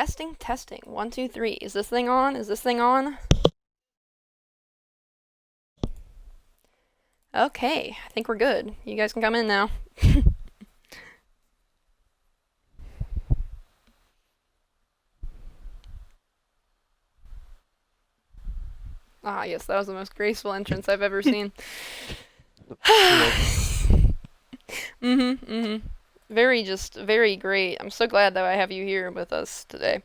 Testing, testing. 1, 2, 3. Is this thing on? Is this thing on? Okay, I think we're good. You guys can come in now. Ah, yes, that was the most graceful entrance I've ever seen. Very great. I'm so glad that I have you here with us today.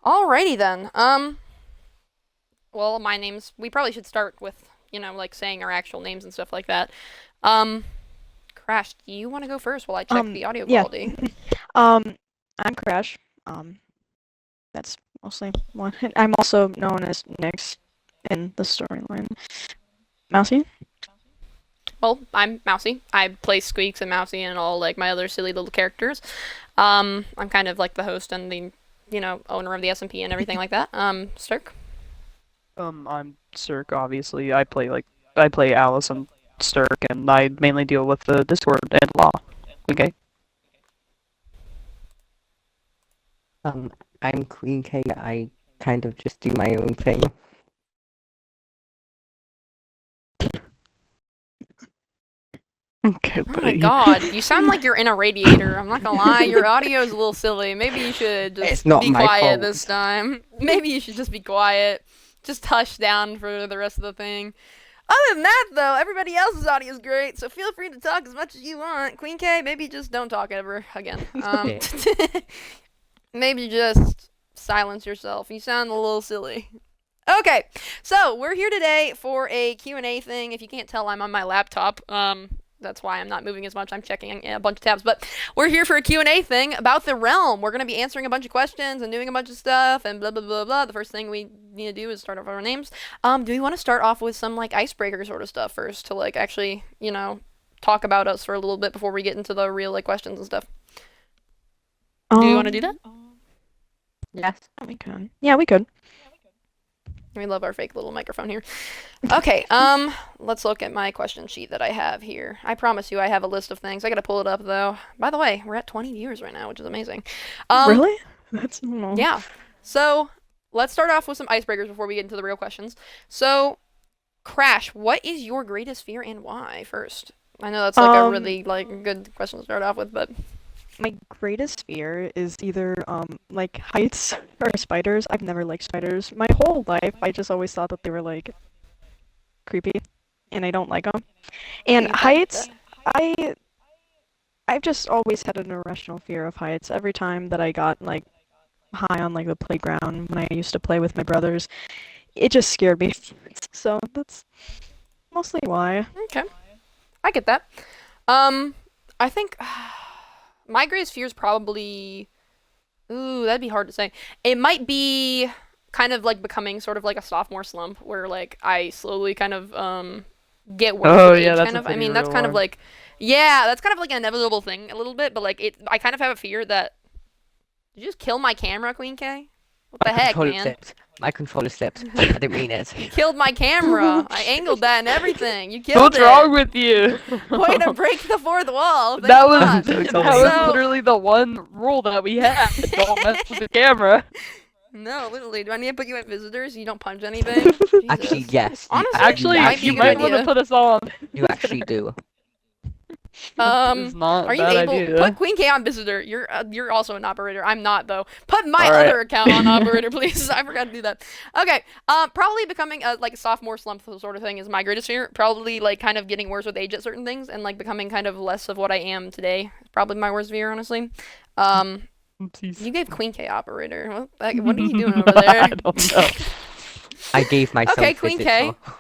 Alrighty then. Well, my name's. We probably should start with, like saying our actual names and stuff like that. Um, Crash, do you want to go first while I check the audio Yeah. quality? I'm Crash. That's mostly one. I'm also known as Nyx in the storyline. Mousey? Well, I'm Mousey. I play Squeaks and Mousey and all like my other silly little characters. I'm kind of like the host and the, owner of the SMP and everything like that. Stark. I'm Cirque, obviously. I play Alice and Stirk, and I mainly deal with the Discord and law. Okay? I'm Queen K. I kind of just do my own thing. Okay, Oh my buddy. god, you sound like you're in a radiator. I'm not gonna lie, your audio is a little silly. Maybe you should just It's not be my quiet fault. this time. Maybe you should just be quiet. Just hush down for the rest of the thing. Other than that, though, everybody else's audio is great, so feel free to talk as much as you want. Queen K, maybe just don't talk ever again. Maybe just silence yourself. You sound a little silly. Okay, so we're here today for a Q&A thing. If you can't tell, I'm on my laptop. That's why I'm not moving as much. I'm checking a bunch of tabs. But we're here for a Q&A thing about the realm. We're going to be answering a bunch of questions and doing a bunch of stuff and blah, blah, blah, blah. The first thing we need to do is start off our names. Do we want to start off with some, like, icebreaker sort of stuff first to, like, actually, talk about us for a little bit before we get into the real, like, questions and stuff? Do you want to do that? Yes. We could. Yeah, we could. We love our fake little microphone here. Okay, let's look at my question sheet that I have here. I promise you I have a list of things. I gotta pull it up, though. By the way, we're at 20 viewers right now, which is amazing. Really? That's Yeah. So, let's start off with some icebreakers before we get into the real questions. So, Crash, what is your greatest fear and why, first? I know that's, like, a really, like, good question to start off with, but... My greatest fear is either like heights or spiders. I've never liked spiders. My whole life, I just always thought that they were like creepy, and I don't like them. And heights, I've just always had an irrational fear of heights. Every time that I got like high on like the playground when I used to play with my brothers, it just scared me. So that's mostly why. Okay. I get that. I think... My greatest fear is probably... Ooh, that'd be hard to say. It might be kind of like becoming sort of like a sophomore slump where like I slowly kind of get worse Oh, with yeah, age that's kind a of. I pretty mean, that's real kind of one. like that's kind of like an inevitable thing a little bit, but like I kind of have a fear that did you just kill my camera, Queen K? What the heck, man? Slipped. My controller slipped. I didn't mean it. You killed my camera. I angled that and everything. You killed What's it. wrong with you? Way to break the fourth wall. Thank That God. was So- literally the one rule that we had. Don't mess with the camera. No, literally. Do I need to put you at visitors so you don't punch anything? Actually, Jesus. yes. Honestly, Actually, might be a you good might want idea. to put us on. You actually do. It's not Are a you bad able idea. put Queen K on visitor? You're also an operator. I'm not though. Put my Alright. other account on operator, please. I forgot to do that. Okay. Probably becoming a like a sophomore slump sort of thing is my greatest fear. Probably like kind of getting worse with age at certain things and like becoming kind of less of what I am today. Probably my worst fear, honestly. Oopsies. You gave Queen K operator. What are you doing over there? I don't know. I gave myself Okay, Queen K. physical.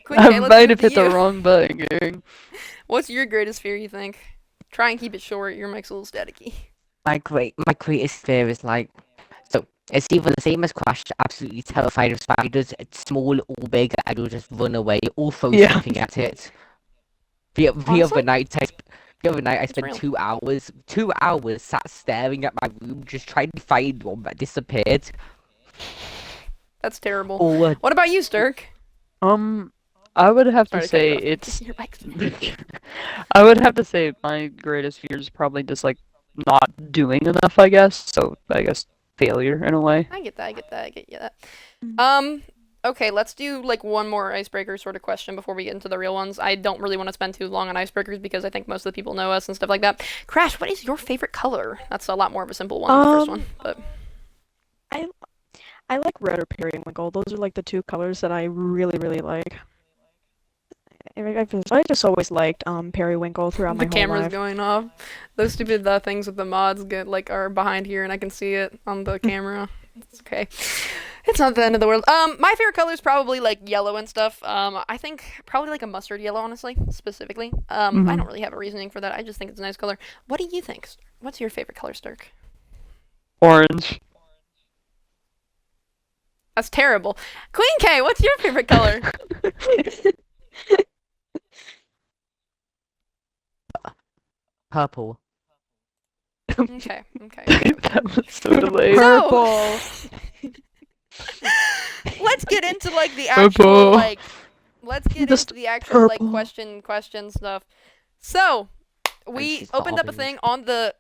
Queen I K, let's might move have to hit the you. wrong button, gang. What's your greatest fear, you think? Try and keep it short. Your mic's a little staticky. My greatest fear is like, so it's either the same as Crash, absolutely terrified of spiders, it's small or big, I will just run away or throw Yeah. something at it. The Honestly? other night, I It's spent real. 2 hours sat staring at my room, just trying to find one that disappeared. That's terrible. Or What about you, Stirk? I would have to Sorry say cut you off. it's. Your mic's- I would have to say my greatest fear is probably just like not doing enough, I guess. So I guess failure in a way. I get that. I get that. I get you that. Mm. Okay, let's do like one more icebreaker sort of question before we get into the real ones. I don't really want to spend too long on icebreakers because I think most of the people know us and stuff like that. Crash, what is your favorite color? That's a lot more of a simple one than the first one, but I I like red or periwinkle. Those are like the two colors that I really, really like. I just always liked periwinkle throughout the my whole camera's life. going off. Those stupid things with the mods get like are behind here and I can see it on the camera. It's okay. It's not the end of the world. My favorite color is probably like yellow and stuff. I think probably like a mustard yellow, honestly, specifically. I Mhm. don't really have a reasoning for that. I just think it's a nice color. What do you think? What's your favorite color, Stark? Orange. That's terrible. Queen K, what's your favorite color? Purple. Okay, okay. That was so delayed. So- Purple. Let's get into like the actual Purple. like let's get Just into the actual like purple. question stuff. So, we she's opened up a bobbing. thing on the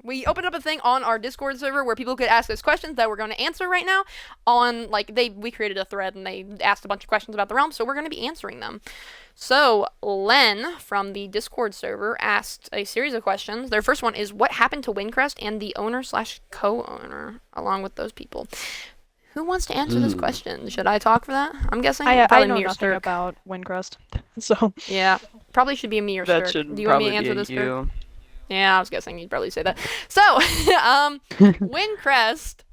we opened up a thing on our Discord server where people could ask us questions that we're going to answer right now on like we created a thread and they asked a bunch of questions about the realm, so we're going to be answering them. So, Len from the Discord server asked a series of questions. Their first one is what happened to Windcrest and the owner/co-owner along with those people? Who wants to answer this Ooh. question? Should I talk for that? I'm guessing I probably know me or nothing Sturk. about Windcrest, so Yeah, probably should be me or That Sturk. should Do you want me probably to answer be this, Sturk? you. Yeah, I was guessing you'd probably say that. So, Windcrest,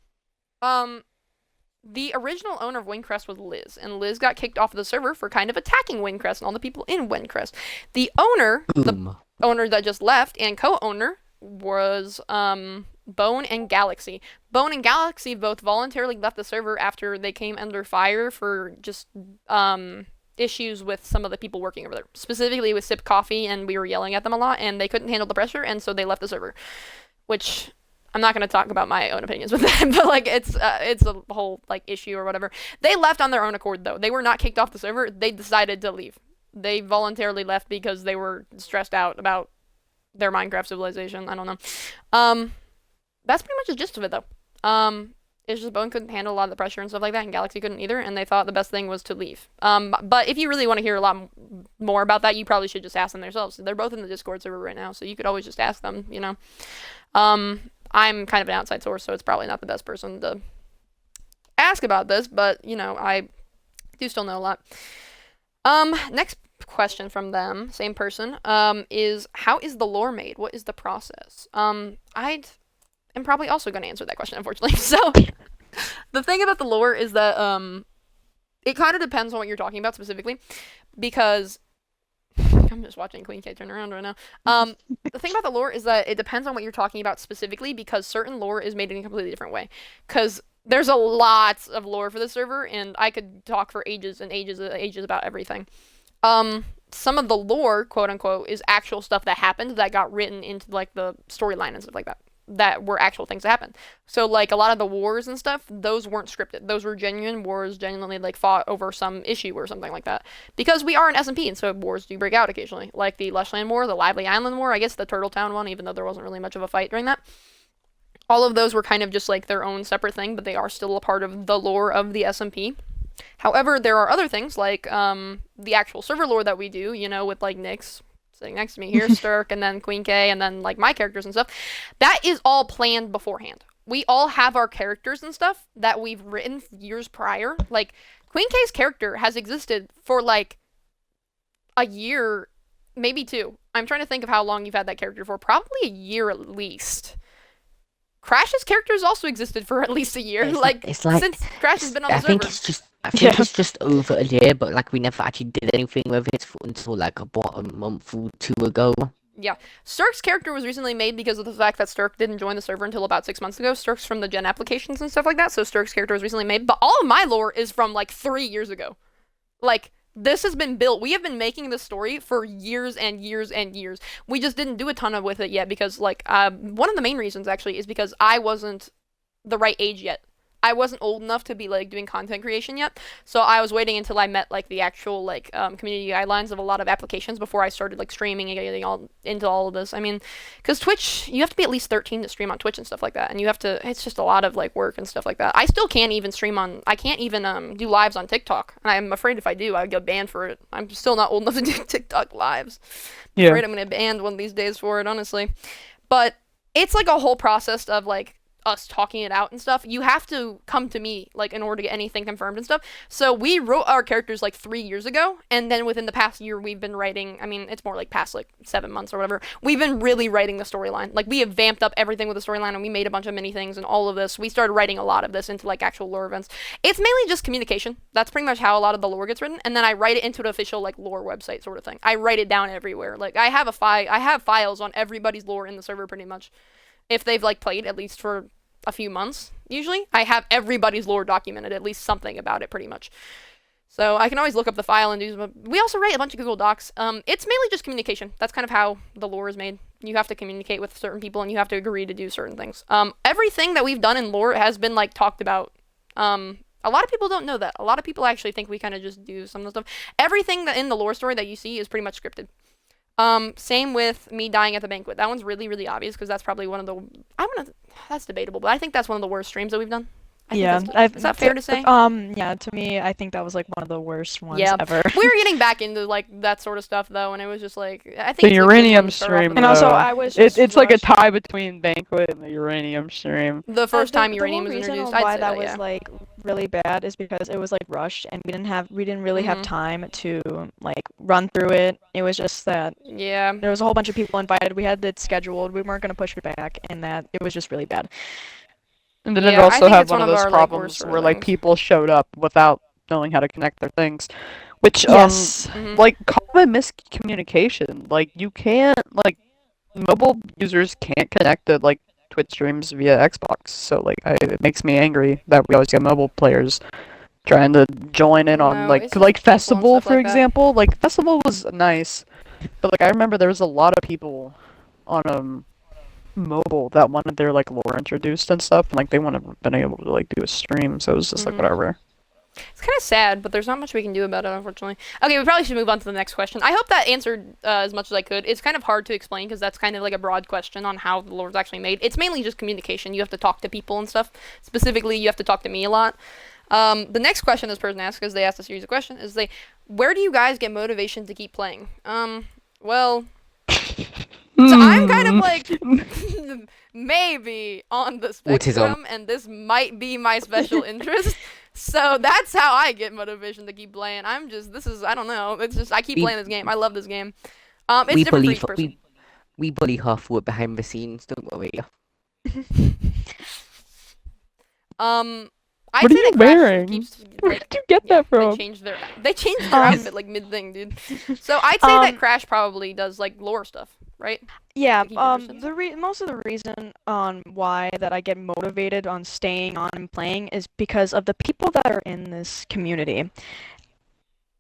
the original owner of Windcrest was Liz, and Liz got kicked off of the server for kind of attacking Windcrest and all the people in Windcrest. The Boom. owner that just left and co-owner was Bone and Galaxy. Bone and Galaxy both voluntarily left the server after they came under fire for just issues with some of the people working over there, specifically with Sip Coffee, and we were yelling at them a lot, and they couldn't handle the pressure, and so they left the server. Which I'm not going to talk about my own opinions with that, but like it's a whole like issue or whatever. They left on their own accord though. They were not kicked off the server. They decided to leave. They voluntarily left because they were stressed out about their Minecraft civilization. I don't know. That's pretty much the gist of it, though. It's just Bone couldn't handle a lot of the pressure and stuff like that, and Galaxy couldn't either, and they thought the best thing was to leave. But if you really want to hear a lot more about that, you probably should just ask them themselves. They're both in the Discord server right now, so you could always just ask them, you know. I'm kind of an outside source, so it's probably not the best person to ask about this, but, you know, I do still know a lot. Next question from them, same person, is how is the lore made? What is the process? I'd am probably also going to answer that question, unfortunately. So, the thing about the lore is that it kind of depends on what you're talking about specifically, because I'm just watching Queen K turn around right now. The thing about the lore is that it depends on what you're talking about specifically, because certain lore is made in a completely different way. Because there's a lot of lore for the server, and I could talk for ages and ages and ages about everything. Some of the lore, quote unquote, is actual stuff that happened that got written into like the storyline and stuff like that. That were actual things that happened. So like a lot of the wars and stuff, those weren't scripted. Those were genuine wars, genuinely like fought over some issue or something like that. Because we are an SMP, and so wars do break out occasionally. Like the Lushland War, the Lively Island War, I guess the Turtletown one, even though there wasn't really much of a fight during that. All of those were kind of just like their own separate thing, but they are still a part of the lore of the SMP. However, there are other things like the actual server lore that we do, you know, with like Nyx sitting next to me here, Sturk, and then Queen K, and then like my characters and stuff. That is all planned beforehand. We all have our characters and stuff that we've written years prior. Like Queen K's character has existed for like a year, maybe two. I'm trying to think of how long you've had that character for. Probably a year at least. Crash's characters also existed for at least a year. It's like Since Crash has been on the I think server. it's just I Yeah. think it's just over a year, but like we never actually did anything with it until like about a month or two ago. Sturk's character was recently made because of the fact that Sturk didn't join the server until about 6 months ago. Sturk's from the gen applications and stuff like that, so Sturk's character was recently made. But all of my lore is from like 3 years ago. Like, this has been built. We have been making this story for years and years and years. We just didn't do a ton of with it yet because, like, one of the main reasons actually is because I wasn't the right age yet. I wasn't old enough to be like doing content creation yet, so I was waiting until I met like the actual like community guidelines of a lot of applications before I started like streaming and getting all into all of this. I mean, because Twitch, you have to be at least 13 to stream on Twitch and stuff like that, and you have to. It's just a lot of like work and stuff like that. I still can't even stream on. I can't even do lives on TikTok, and I'm afraid if I do, I would get banned for it. I'm still not old enough to do TikTok lives. I'm Yeah. afraid I'm gonna ban one of these days for it, honestly. But it's like a whole process of like us talking it out and stuff. You have to come to me like in order to get anything confirmed and stuff. So we wrote our characters like 3 years ago, and then within the past year we've been writing. I mean, it's more like past like 7 months or whatever. We've been really writing the storyline. Like we have vamped up everything with the storyline, and we made a bunch of mini things and all of this. We started writing a lot of this into like actual lore events. It's mainly just communication. That's pretty much how a lot of the lore gets written, and then I write it into an official like lore website sort of thing. I write it down everywhere. Like I have I have files on everybody's lore in the server pretty much. If they've like played at least for a few months, usually I have everybody's lore documented, at least something about it pretty much. So I can always look up the file and do. We also write a bunch of Google Docs. It's mainly just communication. That's kind of how the lore is made. You have to communicate with certain people, and you have to agree to do certain things. Everything that we've done in lore has been like talked about. A lot of people don't know that. A lot of people actually think we kind of just do some of the stuff. Everything that in the lore story that you see is pretty much scripted. Same with me dying at the banquet. That one's really, really obvious because that's probably one of the. That's debatable, but I think that's one of the worst streams that we've done. Yeah, Is that fair to say? Yeah, to me, I think that was like one of the worst ones Yeah. ever. We were getting back into like that sort of stuff though, and it was just like I think The it's a good uranium one to start off stream, with. And also, though, I was just it's like a rushed. tie between banquet and the uranium stream. The first time the uranium whole was reason introduced, on I'd why say that that, was yeah. like really bad is because it was like rushed and we didn't really have Mhm. time to like run through it. It was just that Yeah. there was a whole bunch of people invited. We had it scheduled. We weren't gonna push it back, and that it was just really bad. And then Yeah, it I also think had it's one one of of those our, like, worst problems sort where of like things. people showed up without knowing how to connect their things, which Yes. Mhm. like common miscommunication. Like you can't like mobile users can't connect to like Twitch streams via Xbox. So like it makes me angry that we always get mobile players trying to join in on No, like it's just like people and Festival stuff for like that. example. Like Festival was nice, but like I remember there was a lot of people on mobile that wanted their like lore introduced and stuff, and like they wouldn't have been able to like do a stream, so it was just like Mhm. whatever. It's kind of sad, but there's not much we can do about it, unfortunately. Okay, we probably should move on to the next question. I hope that answered as much as I could. It's kind of hard to explain because that's kind of like a broad question on how the lore is actually made. It's mainly just communication. You have to talk to people and stuff. Specifically, you have to talk to me a lot. The next question this person asked, because they asked a series of questions, is where do you guys get motivation to keep playing? Well, so I'm kind of like maybe on the spectrum, and this might be my special interest. So that's how I get motivation to keep playing. I don't know. It's just I keep We- playing this game. I love this game. It's we different for bully each person. we bully Huffwood behind the scenes, don't worry. I'd What are say you that Crash wearing? keeps Where like, did you get yeah, that from? they changed their outfit like mid thing, dude. So I'd say that Crash probably does like lore stuff, right? Yeah, To keep interested. most of the reason on why that I get motivated on staying on and playing is because of the people that are in this community.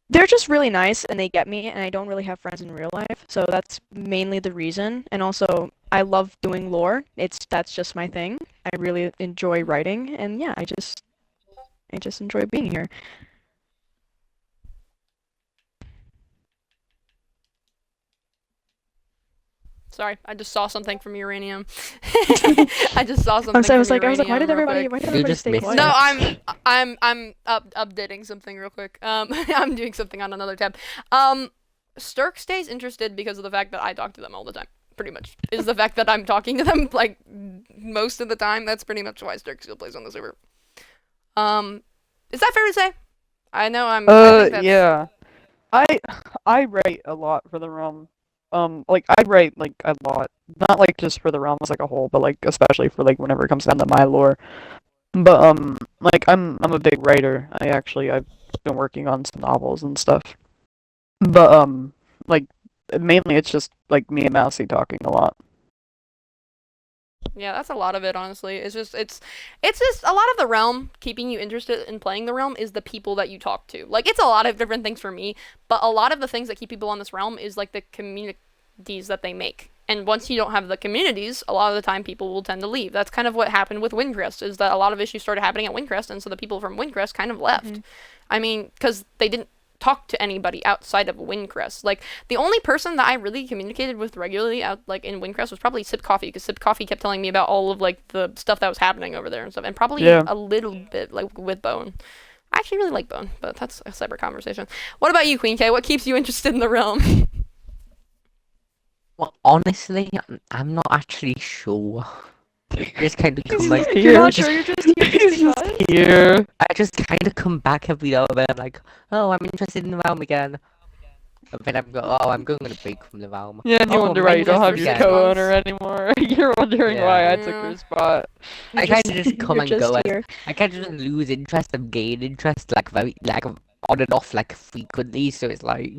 They're just really nice and they get me, and I don't really have friends in real life, so that's mainly the reason. And also, I love doing lore. That's just my thing. I really enjoy writing, and yeah, I just enjoy being here. Sorry, I just saw something from Uranium. I just saw something. I was from like, why did Uranium real everybody quick. just stay missed quiet? No, I'm updating something real quick. I'm doing something on another tab. Sturk stays interested because of the fact that I talk to them all the time. Pretty much is the fact that I'm talking to them like most of the time. That's pretty much why Sturk still plays on the server. Is that fair to say? I know I think that's... Yeah. I write a lot for the realm. Like I write like a lot, not like just for the realm as like a whole, but like especially for like whenever it comes down to my lore. But like I'm a big writer. I've been working on some novels and stuff. But like mainly it's just like me and Mousey talking a lot. Yeah, that's a lot of it, honestly. It's just a lot of the realm keeping you interested in playing the realm is the people that you talk to. Like, it's a lot of different things for me, but a lot of the things that keep people on this realm is like the communities that they make. And once you don't have the communities, a lot of the time people will tend to leave. That's kind of what happened with Windcrest, is that a lot of issues started happening at Windcrest, and so the people from Windcrest kind of left. I mean, because they didn't talk to anybody outside of Windcrest. Like, the only person that I really communicated with regularly out, like, in Windcrest was probably Sip Coffee, because Sip Coffee kept telling me about all of, like, the stuff that was happening over there and stuff, and probably Yeah. a little bit, like, with Bone. I actually really like Bone, but that's a separate conversation. What about you, Queen K? What keeps you interested in the realm? Well, honestly, I'm not actually sure. Just kind of come like, You're not Just- sure, you're just here He's because. just here. I just kind of come back every now and then, like, oh, I'm interested in the realm again. And then I'm going on a break from the realm. Yeah, and you Oh, wonder I'm why you don't have interested your again. co-owner anymore. You're wondering why I took Yeah. your spot. I kind of just come you're and just go. here. I kind of just lose interest and gain interest, like very, like on and off, like frequently. So it's like,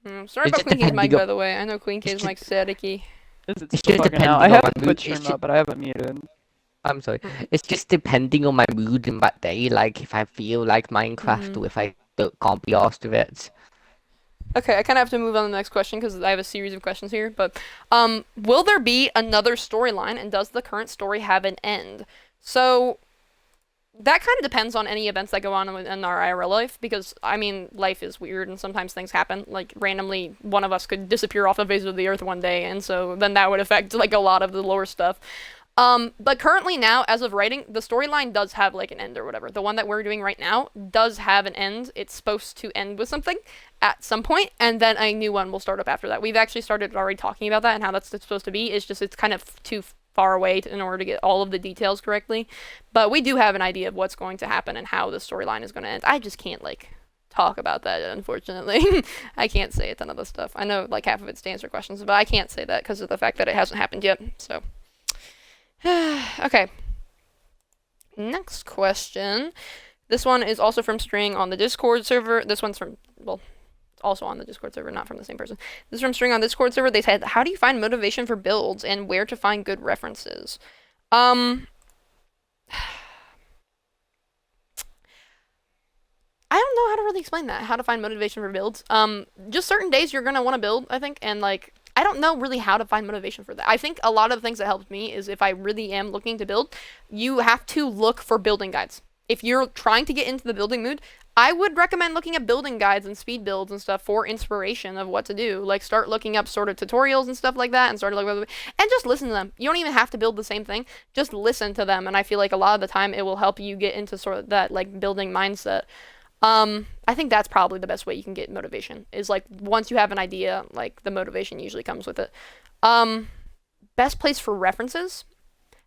Sorry It's about just Queen K's mic, depending by on- the way. I know Queen K's just- mic's staticky. Is it It's still just fucking out? depending I on have my the mood. Twitch It's stream just- up, but I have it muted. I'm sorry. It's just depending on my mood in that day. Like if I feel like Minecraft Mhm. or if I can't be asked with it. Okay, I kind of have to move on to the next question because I have a series of questions here. But will there be another storyline, and does the current story have an end? So that kind of depends on any events that go on in our IRL life, because I mean, life is weird and sometimes things happen. Like randomly, one of us could disappear off the face of the earth one day, and so then that would affect like a lot of the lore stuff. But currently now, as of writing, the storyline does have like an end or whatever. The one that we're doing right now does have an end. It's supposed to end with something at some point, and then a new one will start up after that. We've actually started already talking about that and how that's supposed to be. It's just it's kind of too far away in order to get all of the details correctly. But we do have an idea of what's going to happen and how the storyline is going to end. I just can't like talk about that, unfortunately. I can't say a ton of the stuff. I know like half of it's to answer questions, but I can't say that because of the fact that it hasn't happened yet. So. Okay. Next question. This one is also from String on the Discord server. This one's from, well, also on the Discord server, not from the same person. This is from String on Discord server. They said, how do you find motivation for builds and where to find good references? I don't know how to really explain that, how to find motivation for builds. Just certain days you're going to want to build, I think, and like, I don't know really how to find motivation for that. I think a lot of the things that helped me is if I really am looking to build, you have to look for building guides. If you're trying to get into the building mood, I would recommend looking at building guides and speed builds and stuff for inspiration of what to do. Like start looking up sort of tutorials and stuff like that and start looking and just listen to them. You don't even have to build the same thing. Just listen to them, and I feel like a lot of the time it will help you get into sort of that like building mindset. I think that's probably the best way you can get motivation, is like once you have an idea, like the motivation usually comes with it. Best place for references?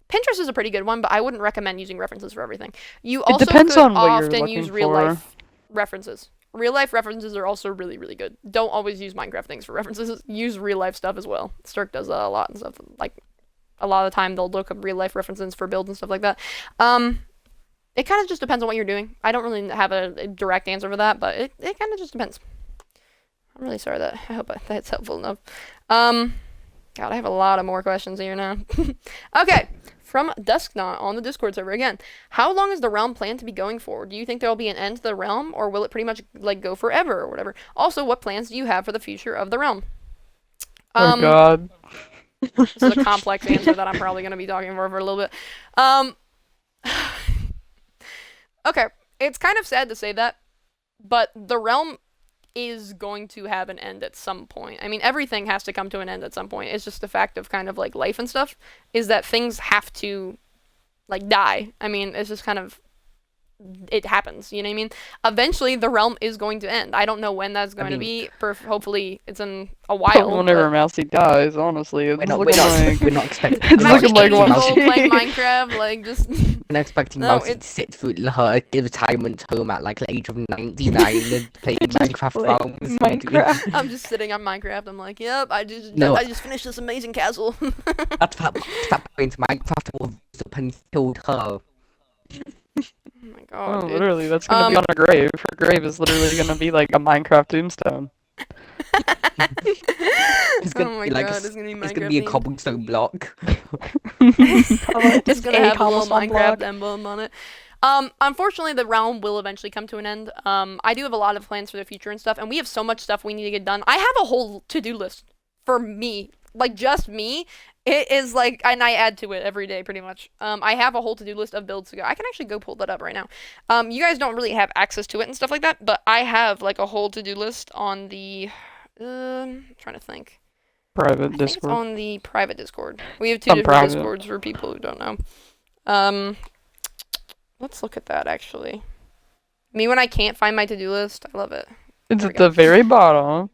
Pinterest is a pretty good one, but I wouldn't recommend using references for everything. You also depends could on what you're often looking use real for. life references. Real life references are also really, really good. Don't always use Minecraft things for references. Use real life stuff as well. Sturk does that a lot and stuff. Like a lot of the time they'll look up real life references for builds and stuff like that. It kind of just depends on what you're doing. I don't really have a direct answer for that, but it kind of just depends. I'm really sorry that I hope that's helpful enough. God, I have a lot of more questions here now. Okay, from Dusknot on the Discord server again. How long is the realm planned to be going for? Do you think there will be an end to the realm, or will it pretty much like go forever or whatever? Also, what plans do you have for the future of the realm? Oh god. This is a complex answer that I'm probably going to be talking for a little bit. Okay, it's kind of sad to say that, but the realm is going to have an end at some point. I mean, everything has to come to an end at some point. It's just a fact of kind of like life and stuff, is that things have to like die. I mean, it's just kind of, it happens, you know what I mean? Eventually, the realm is going to end. I don't know when that's going to be. Hopefully, it's in a while. Whenever Mousey dies, honestly, it's We're not, looking like we're not expecting It's Mousey looking like 80 years old Mousey. playing Minecraft, like just. we're not expecting No, Mousey to sit through her retirement home at like the age of 99 and play Minecraft play realms. Minecraft. I'm just sitting on Minecraft. I'm like, yep, I No. just finished this amazing castle. That's that point Minecraft will up and killed her. Oh my god, Oh, dude. literally, that's gonna be on her grave. Her grave is literally gonna be like a Minecraft tombstone. It's gonna Oh my be like god, it's gonna be Minecraft. it's gonna be a themed. cobblestone block. It's gonna a have a little cobblestone Minecraft block. emblem on it. Unfortunately, the realm will eventually come to an end. I do have a lot of plans for the future and stuff, and we have so much stuff we need to get done. I have a whole to-do list for me like just me, it is like, and I add to it every day pretty much. I have a whole to-do list of builds to go. I can actually go pull that up right now. You guys don't really have access to it and stuff like that, but I have like a whole to-do list on the, trying to think. Private I think it's Discord. on the private Discord. We have two On different private. Discords for people who don't know. Let's look at that actually. Me when I can't find my to-do list, I love it. It's There we at the very bottom.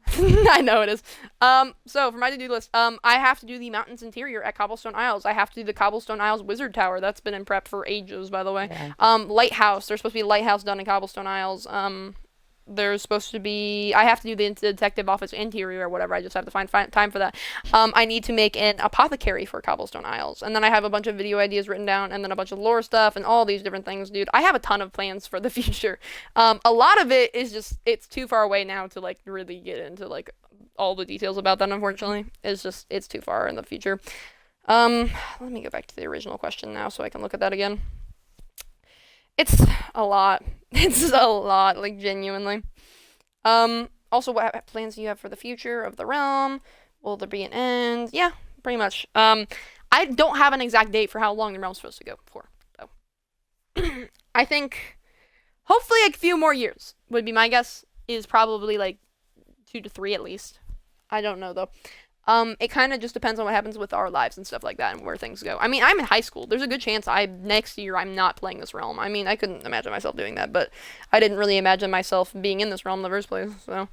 I know it is. So for my to-do list, I have to do the mountains interior at Cobblestone Isles. I have to do the Cobblestone Isles Wizard Tower. That's been in prep for ages, by the way. Yeah. Lighthouse. There's supposed to be a lighthouse done in Cobblestone Isles. There's supposed to be. I have to do the detective office interior or whatever. I just have to find time for that. I need to make an apothecary for Cobblestone Isles, and then I have a bunch of video ideas written down, and then a bunch of lore stuff, and all these different things, dude. I have a ton of plans for the future. A lot of it is just it's too far away now to like really get into like all the details about that. Unfortunately, it's too far in the future. Let me go back to the original question now so I can look at that again. It's a lot. It's a lot, like genuinely. Also, what plans do you have for the future of the realm? Will there be an end? Yeah, pretty much. I don't have an exact date for how long the realm's supposed to go for, though. I think hopefully a few more years would be my guess. Is probably like 2 to 3 at least. I don't know though. It kind of just depends on what happens with our lives and stuff like that and where things go. I mean, I'm in high school. There's a good chance next year I'm not playing this realm. I mean, I couldn't imagine myself doing that, but I didn't really imagine myself being in this realm in the first place. So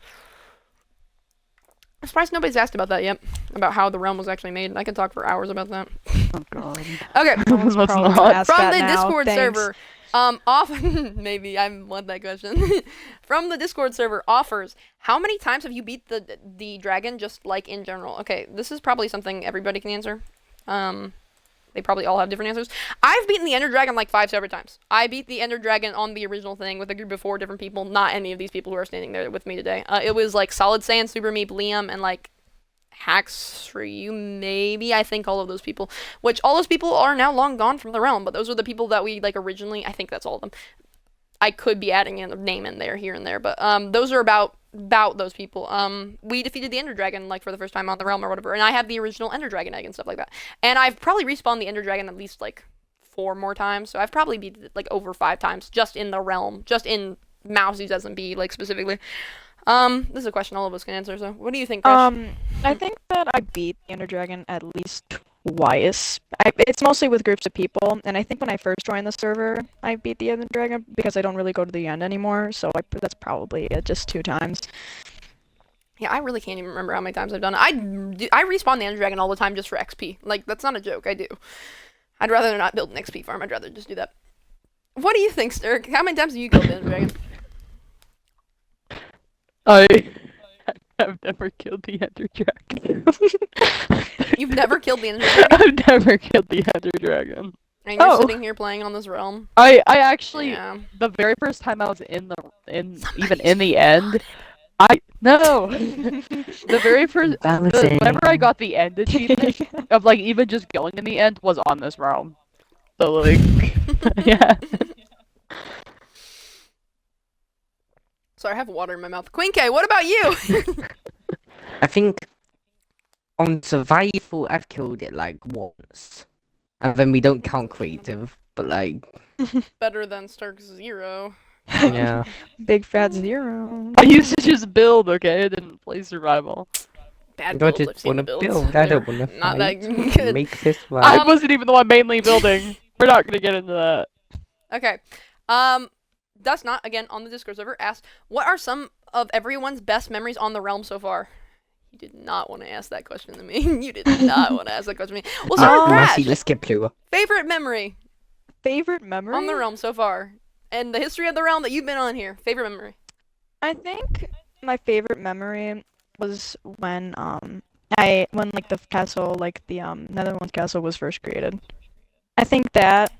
I'm surprised nobody's asked about that yet, about how the realm was actually made. I could talk for hours about that. Oh god. Okay. Someone's Let's probably not. gonna ask From that the now. Discord Thanks. server, maybe I want that question. From the Discord server offers, how many times have you beat the dragon just like in general? Okay, this is probably something everybody can answer. They probably all have different answers. I've beaten the Ender Dragon like 5 separate times. I beat the Ender Dragon on the original thing with a group of 4 different people, not any of these people who are standing there with me today. It was like Solid Sand, Super Meep, Liam, and like Hacks for you, maybe. I think all of those people, which all those people are now long gone from the realm, but those are the people that we like originally. I think that's all of them. I could be adding in a name in there, here and there, but those are about those people. We defeated the Ender Dragon like for the first time on the realm or whatever, and I have the original Ender Dragon egg and stuff like that. And I've probably respawned the Ender Dragon at least like 4 more times, so I've probably beat it like over 5 times just in the realm, just in Mousey's SMP like specifically. This is a question all of us can answer. So, what do you think, Crash? I think that I beat the Ender Dragon at least twice. It's mostly with groups of people, and I think when I first joined the server, I beat the Ender Dragon because I don't really go to the end anymore, so that's probably it, just 2 times. Yeah, I really can't even remember how many times I've done it. I respawn the Ender Dragon all the time just for XP. Like, that's not a joke, I do. I'd rather not build an XP farm, I'd rather just do that. What do you think, Sturk? How many times have you killed the Ender Dragon? I have never killed the Ender Dragon. You've never killed the Ender Dragon? I've never killed the Ender Dragon. And you're Oh. sitting here playing on this realm? I actually Yeah. the very first time I was in the end, no. The very first Balancing. whenever I got the end achievement of like even just going in the end was on this realm. So like yeah. Sorry, I have water in my mouth. Queen K, what about you? I think on survival, I've killed it like once. And then we don't count creative, but like, Better than Stark's 0. yeah. Big fat 0. I used to just build, okay? I didn't play survival. Bad I builds, just I've seen wanna the builds. build. I don't They're wanna not that fight. good. Make this right. I wasn't even the one mainly building. We're not gonna get into that. Okay. That's not, again, on the Discord server, asked, what are some of everyone's best memories on the realm so far? You did not want to ask that question to me. You did not want to ask that question to me. We'll start with Crash. Mousey, let's get Plua. Favorite memory Favorite memory? on the realm so far? And the history of the realm that you've been on here. Favorite memory. I think my favorite memory was when like the castle, like the Netherlands castle was first created. I think that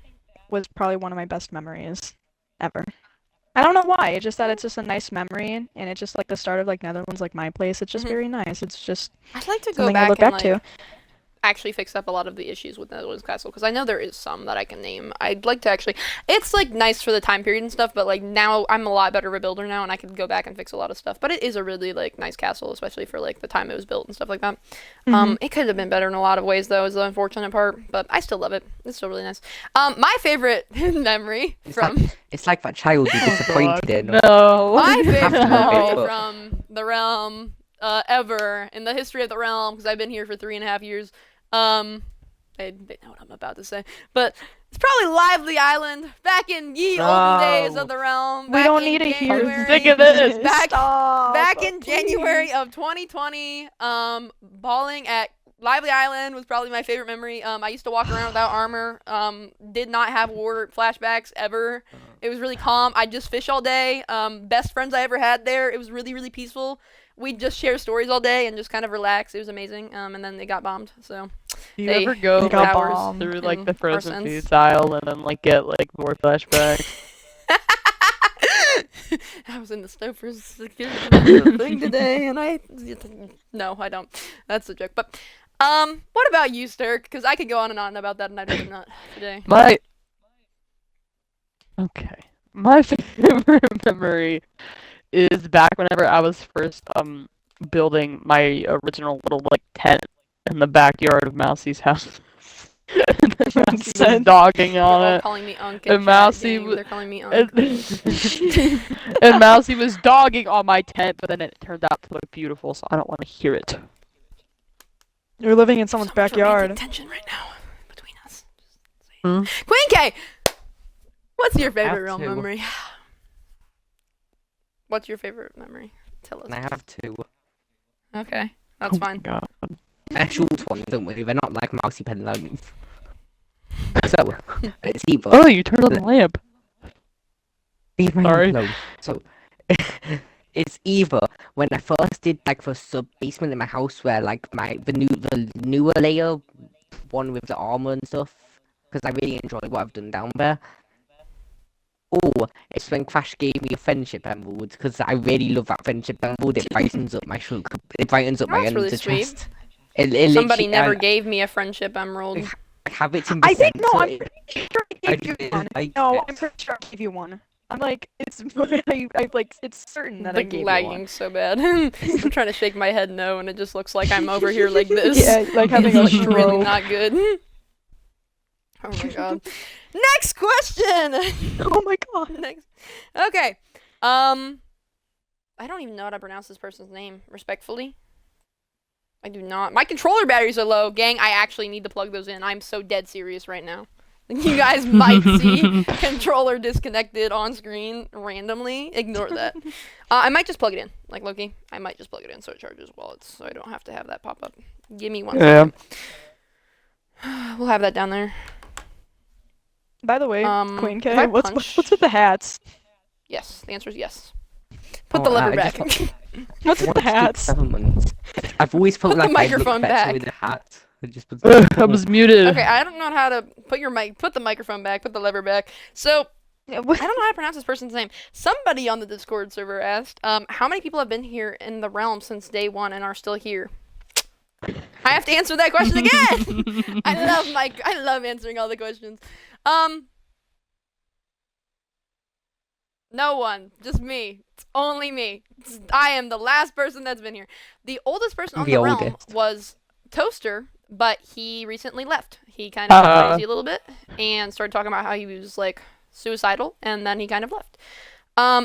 was probably one of my best memories ever. I don't know why. It's just that it's just a nice memory, and it's just like the start of like Netherlands, like my place. It's just Mhm. very nice. It's just I'd like to go something I back look and back like, to. actually fixed up a lot of the issues with Netherlands Castle, because I know there is some that I can name. I'd like to actually. It's like nice for the time period and stuff, but like now I'm a lot better of a builder now, and I can go back and fix a lot of stuff. But it is a really like nice castle, especially for like the time it was built and stuff like that. It could have been better in a lot of ways, though, is the unfortunate part. But I still love it. It's still really nice. My favorite memory from It's like that child you're disappointed in. No. my favorite memory No. from the realm ever in the history of the realm, because I've been here for 3.5 years. They know what I'm about to say, but it's probably Lively Island back in ye olden days of the realm. We back don't in need to hear January- Think of this. Back in January of 2020, balling at Lively Island was probably my favorite memory. I used to walk around without armor. Did not have war flashbacks ever. It was really calm. I'd just fish all day. Best friends I ever had there. It was really, really peaceful. We'd just share stories all day and just kind of relax. It was amazing. And then they got bombed. So Do you They- ever go they got like, bombed through like in the our frozen sense. foods aisle and then like get like more flashbacks? I was in the stove for a thing today, and no, I don't. That's a joke. But what about you, Sturk? Because I could go on and on about that, and I'd rather not today. My favorite memory is back whenever I was first building my original little like tent in the backyard of Mousey's house. And then Mousey was dogging They're on all it. calling me Unk. And in chat, Mousey gang. w- They're calling me And, Unk. and Mousey was dogging on my tent, but then it turned out to look beautiful, so I don't want to hear it. You're living in someone's So much romantic backyard. tension right now between us. Hmm? Queen K, what's your favorite have realm two. memory? What's your favorite memory? Tell us. And I have two. Okay, that's Oh my fine. God. They're short ones, don't worry. They're not like mousy pen loans. So, it's either. Oh, you turned on the lamp. Leave my Sorry. alone. So, it's either when I first did like the sub basement in my house where like the newer layer one with the armor and stuff, because I really enjoy what I've done down there. Or it's when Crash gave me a friendship emerald, because I really love that friendship emerald. It brightens up my it brightens up my That's really ender sweet. chest. It Somebody literally- never I- gave me a friendship emerald. I have it in I the think no. center, I'm pretty sure I I gave you didn't one. like No, it. I'm pretty sure I gave you one. I'm like, it's I like it's certain that I Like gave you lagging one. so bad. I'm trying to shake my head no, and it just looks like I'm over here like this. Yeah, like having It's a like really stroke. not good. Oh my god. Next question. Oh my god. Next. Okay. I don't even know how to pronounce this person's name respectfully. I do not. My controller batteries are low, gang. I actually need to plug those in. I'm so dead serious right now. You guys might see controller disconnected on screen randomly. Ignore that. I might just plug it in, like Loki. I might just plug it in so it charges while it's, so I don't have to have that pop up. Give me one Yeah. second. We'll have that down there. By the way, Queen if I K, what's punch- with the hats? Yes, the answer is yes. Put Oh, the lever I back. just What's with the hats? I've always felt Put the like I'd look microphone better back. with a hat. I just put I was muted. Okay, I don't know how to put your mic. Put the microphone back. Put the lever back. So Yeah, I don't know how to pronounce this person's name. Somebody on the Discord server asked, how many people have been here in the realm since day one and are still here? I have to answer that question again. I love answering all the questions. No one, just me. It's only me. I am the last person that's been here. The oldest person on The the realm oldest. was Toaster, but he recently left. He kind of went Uh. crazy a little bit and started talking about how he was like suicidal, and then he kind of left.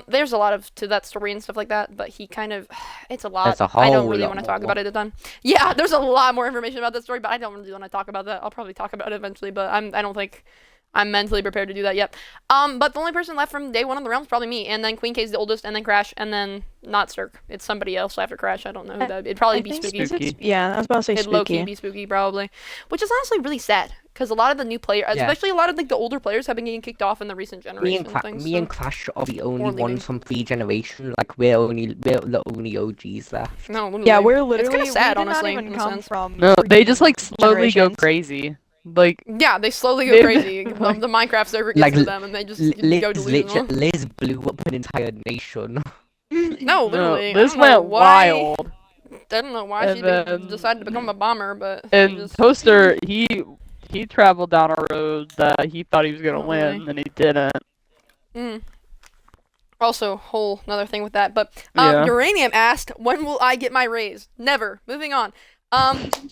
There's a lot of to that story and stuff like that, but he kind of, it's a lot. There's a I don't whole really lot want to talk more. about it a ton. Yeah, there's a lot more information about that story, but I don't really want to talk about that. I'll probably talk about it eventually, but I don't think I'm mentally prepared to do that yet. But the only person left from day one on the realm is probably me, and then Queen K's the oldest, and then Crash, and then not Sturk. It's somebody else after Crash. I don't know who that. It'd probably I be think Spooky. Spooky. Yeah, I was about to say It'd low key spooky. be Spooky probably, which is honestly really sad because a lot of the new players, Yeah. especially a lot of like the older players, have been getting kicked off in the recent Me generation. and, things, me so- and Crash are the only leaving. ones from 3 generations. Like we're the only OGs left. No, literally. Yeah, we're It's literally kinda sad, we did honestly, not in even a come sense. from No, they just like freaking slowly go generations. crazy. Like Yeah, they slowly go They- crazy. The Minecraft server gets Like, to them, and they just Liz, go delusional. Liz blew up an entire nation. No, literally. no, this I don't know went why. wild. I don't know why And she then- decided to become a bomber, but she And just... Toaster, he traveled down a road that he thought he was gonna Totally. win, and he didn't. Mm. Also, whole another thing with that, but Yeah. Uranium asked, "When will I get my raise?" Never. Moving on.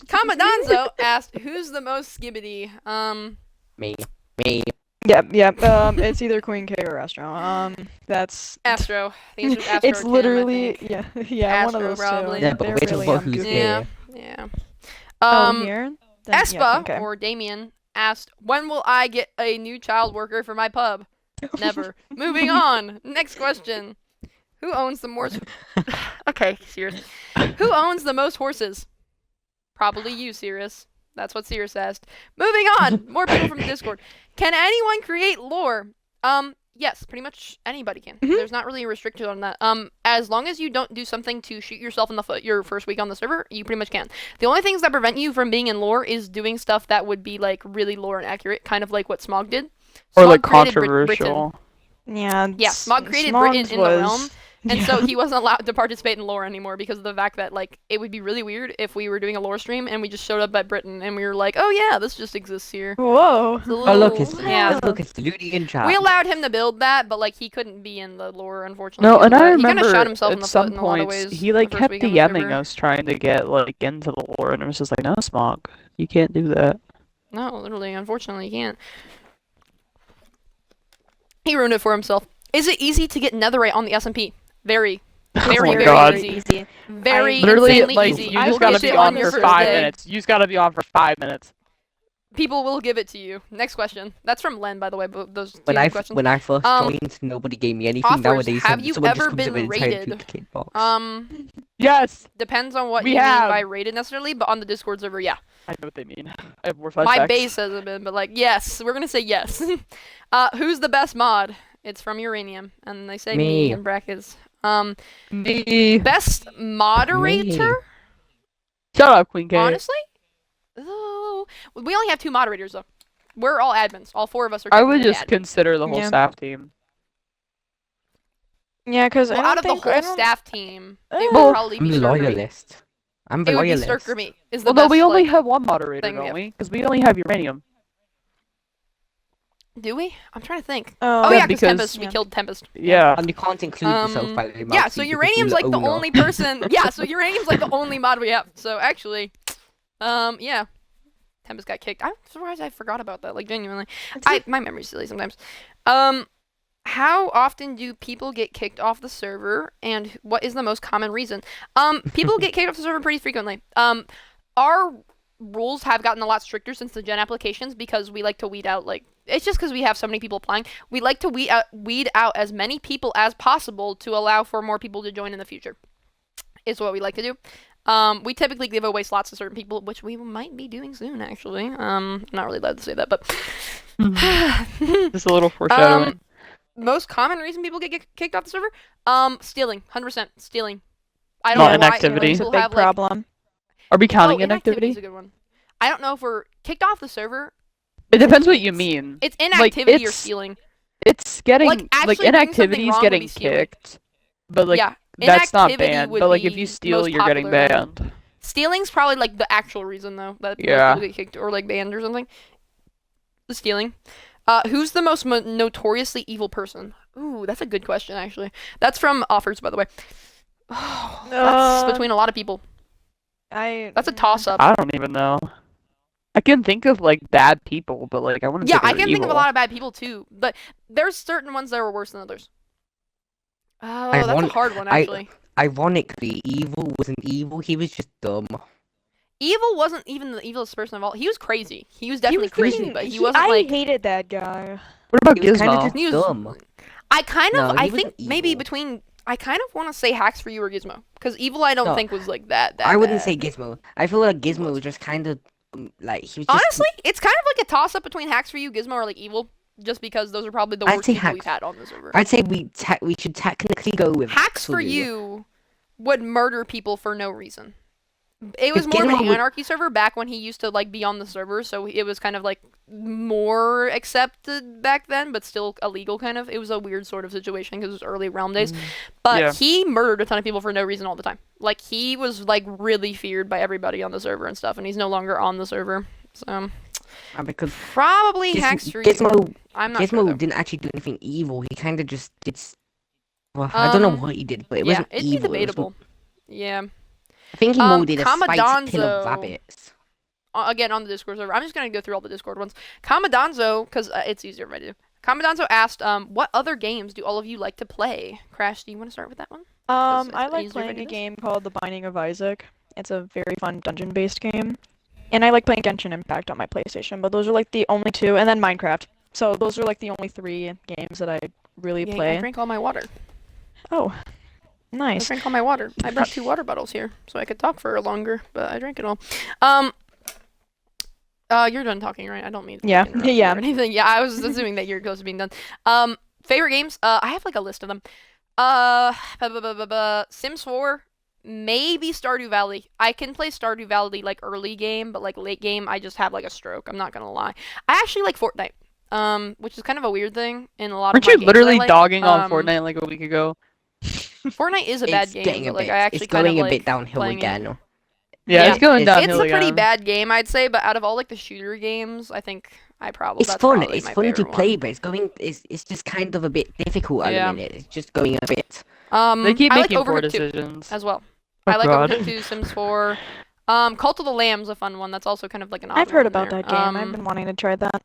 Commandonzo asked, "Who's the most skibbity?" Me. Yep. It's either Queen K or Astro. That's Astro. The answer is Astro. it's or Tim, I literally think. yeah, one of Astro, those probably. two. Yeah, but They're we're talking really about who's goofy. here. Yeah. Oh, here? Then, yeah, Espa Queen K. or Damien asked, "When will I get a new child worker for my pub?" Never. Moving on. Next question. Who owns the most? Okay, Sirius. Who owns the most horses? Probably you, Sirius. That's what Sirius asked. Moving on. More people from the Discord. Can anyone create lore? Yes, pretty much anybody can. Mhm. There's not really a restriction on that. As long as you don't do something to shoot yourself in the foot your first week on the server, you pretty much can. The only things that prevent you from being in lore is doing stuff that would be like really lore inaccurate, kind of like what Smog did. Or Smog like created controversial. Yeah. Yeah, Smog created Britain in the realm, and so yeah. he wasn't allowed to participate in lore anymore because of the fact that like it would be really weird if we were doing a lore stream and we just showed up at Britain and we were like, oh yeah, this just exists here. Whoa. It's a Oh look, little- it's yeah. look, it's Ludi in chat. We allowed him to build that, but like he couldn't be in the lore unfortunately. No, because and of I that. He kind remember of shot himself in at the foot some in a lot of points ways. he like the first kept week on the DMing server. us trying to get like into the lore, and it was just like, no, Smog, you can't do that. No, literally, unfortunately, he can't. He ruined it for himself. Is it easy to get netherite on the SMP? Very. Very, my very God. easy. Very Literally, insanely like easy. you will just gotta get be it on your for first 5 day. minutes. You just gotta be on for 5 minutes. People will give it to you. Next question. That's from Len, by the way. But those two questions. When I first Um, joined, nobody gave me anything. Offers, Nowadays, have you someone just ever comes been up with an entire raided? duplicate box. Yes, Depends on what We you mean have. by raided necessarily, but on the Discord server, yeah. I know what they mean. I have more fun My facts. base hasn't been, but like, yes, we're gonna say yes. Who's the best mod? It's from Uranium, and they say me Me. in brackets. Me. Best moderator? Shut up, Queen K. Honestly? Oh, we only have 2 moderators though. We're all admins. All 4 of us are. I would technically just admins. consider the whole Yeah. staff team. Yeah, because Well, out of the whole staff team, it Well, would probably I'm be a Sturker Me. loyalist. I'm the It would be loyalist. Sturker Me. Is the Well, no, best, we only like, have one moderator, thing we don't have. we? Because we only have uranium. Do we? I'm trying to think. Oh, Oh Yeah, yeah, because because- Tempest. We yeah. killed Tempest. Yeah. And you can't include yourself by the way, Yeah, Mousey, so because Uranium's you're like the owner. only person. Yeah, so Uranium's like the only mod we have. So actually, yeah, Tempest got kicked. I'm surprised I forgot about that. Like genuinely, my memory's silly sometimes. How often do people get kicked off the server, and what is the most common reason? People get kicked off the server pretty frequently. Our rules have gotten a lot stricter since the gen applications because we like to weed out like. It's just because we have so many people applying. We like to weed out as many people as possible to allow for more people to join in the future. Is what we like to do. We typically give away slots to certain people, which we might be doing soon, actually. I'm not really allowed to say that, but... Just a little foreshadowing. Most common reason people get kicked off the server? Stealing. 100% stealing. I Not don't know why inactivity. It's a people big have, like, problem. Are we counting inactivity inactivity? is a good one. I don't know if we're kicked off the server. It depends what you mean. It's inactivity or it's- stealing. It's getting Like, like actually doing something inactivity is wrong would getting be stealing. kicked, but like Yeah, that's not inactivity banned. would But like if be you steal, most you're getting popular. banned. Stealing's probably like the actual reason though that most Yeah. people get kicked or like banned or something. The stealing. Who's the most notoriously evil person? Ooh, that's a good question actually. That's from Offers, by the way. That's between a lot of people. That's a toss up. I don't even know. I can think of like bad people, but like I wouldn't. Yeah, say I they're can think of a evil. lot of bad people too, but there's certain ones that are worse than others. Oh, that's a want- hard one I- actually. Ironically, evil wasn't evil. He was just dumb. Evil wasn't even the evilest person of all. He was crazy. He was definitely freaking- crazy, but he wasn't I like. hated that guy. What about He was kind of Gizmo? just He was dumb. I kind of, No, I he think wasn't maybe evil. between, I kind of want to say Hacks for You or Gizmo, because Evil I don't No, think was like that I wouldn't bad. say Gizmo. I feel like Gizmo was just kind of like he was just. Honestly, it's kind of like a toss up between Hacks for You, Gizmo, or like Evil, just because those are probably the I'd worst say people we've Hacks. had on the server. I'd say we should technically go with Hacks for Tulu. You would murder people for no reason. It was Because more of an Gizmo would. anarchy server back when he used to like be on the server, so it was kind of like more accepted back then, but still illegal kind of. It was a weird sort of situation because it was early Realm days. Mm, But Yeah. he murdered a ton of people for no reason all the time. Like he was like really feared by everybody on the server and stuff, and he's no longer on the server. So because probably hack street. Gizmo I'm not sure Gizmo though. didn't actually do anything evil. He kind of just did. Well, I don't know what he did, but it Yeah, wasn't it'd evil. be It was, debatable. Yeah. I think he molded a spicy kill Commandonzo. of rabbits. Again on the Discord server. I'm just gonna go through all the Discord ones. Commandonzo, because it's easier if I do. Commandonzo asked, what other games do all of you like to play? Crash, do you want to start with that one? It's I like easier if I playing do a this. game called The Binding of Isaac. It's a very fun dungeon-based game. And I like playing Genshin Impact on my PlayStation, but those are like the only two, and then Minecraft. So those are like the only 3 games that I really Yeah, I play. drank all my water. Oh, I nice. drank all my water. I brought 2 water bottles here so I could talk for longer, but I drank it all. You're done talking, right? I don't mean to Yeah, interrupt you yeah. or anything. Yeah, I was assuming that you're close to being done. Favorite games? I have like a list of them. Sims 4, maybe Stardew Valley. I can play Stardew Valley like early game, but like late game, I just have like a stroke. I'm not gonna lie. I actually like Fortnite, which is kind of a weird thing in a lot Weren't of my you games that I literally like. dogging on Fortnite like a week ago? Fortnite is a bad It's game, getting a but like bit. I actually It's kind of going a like bit downhill playing it. again. Yeah, it's going It's downhill It's a pretty again. bad game, I'd say, but out of all like the shooter games, I think that's It's probably It's my fun to favorite play, one. but it's just kind of a bit difficult at Yeah. the minute. It's just going a bit. They keep I like making poor Overcooked 2 decisions. as well. Oh, I like God. Overcooked 2, Sims 4. Cult of the Lamb's a fun one. That's also kind of like an odd I've heard one about there. that game. I've been wanting to try that.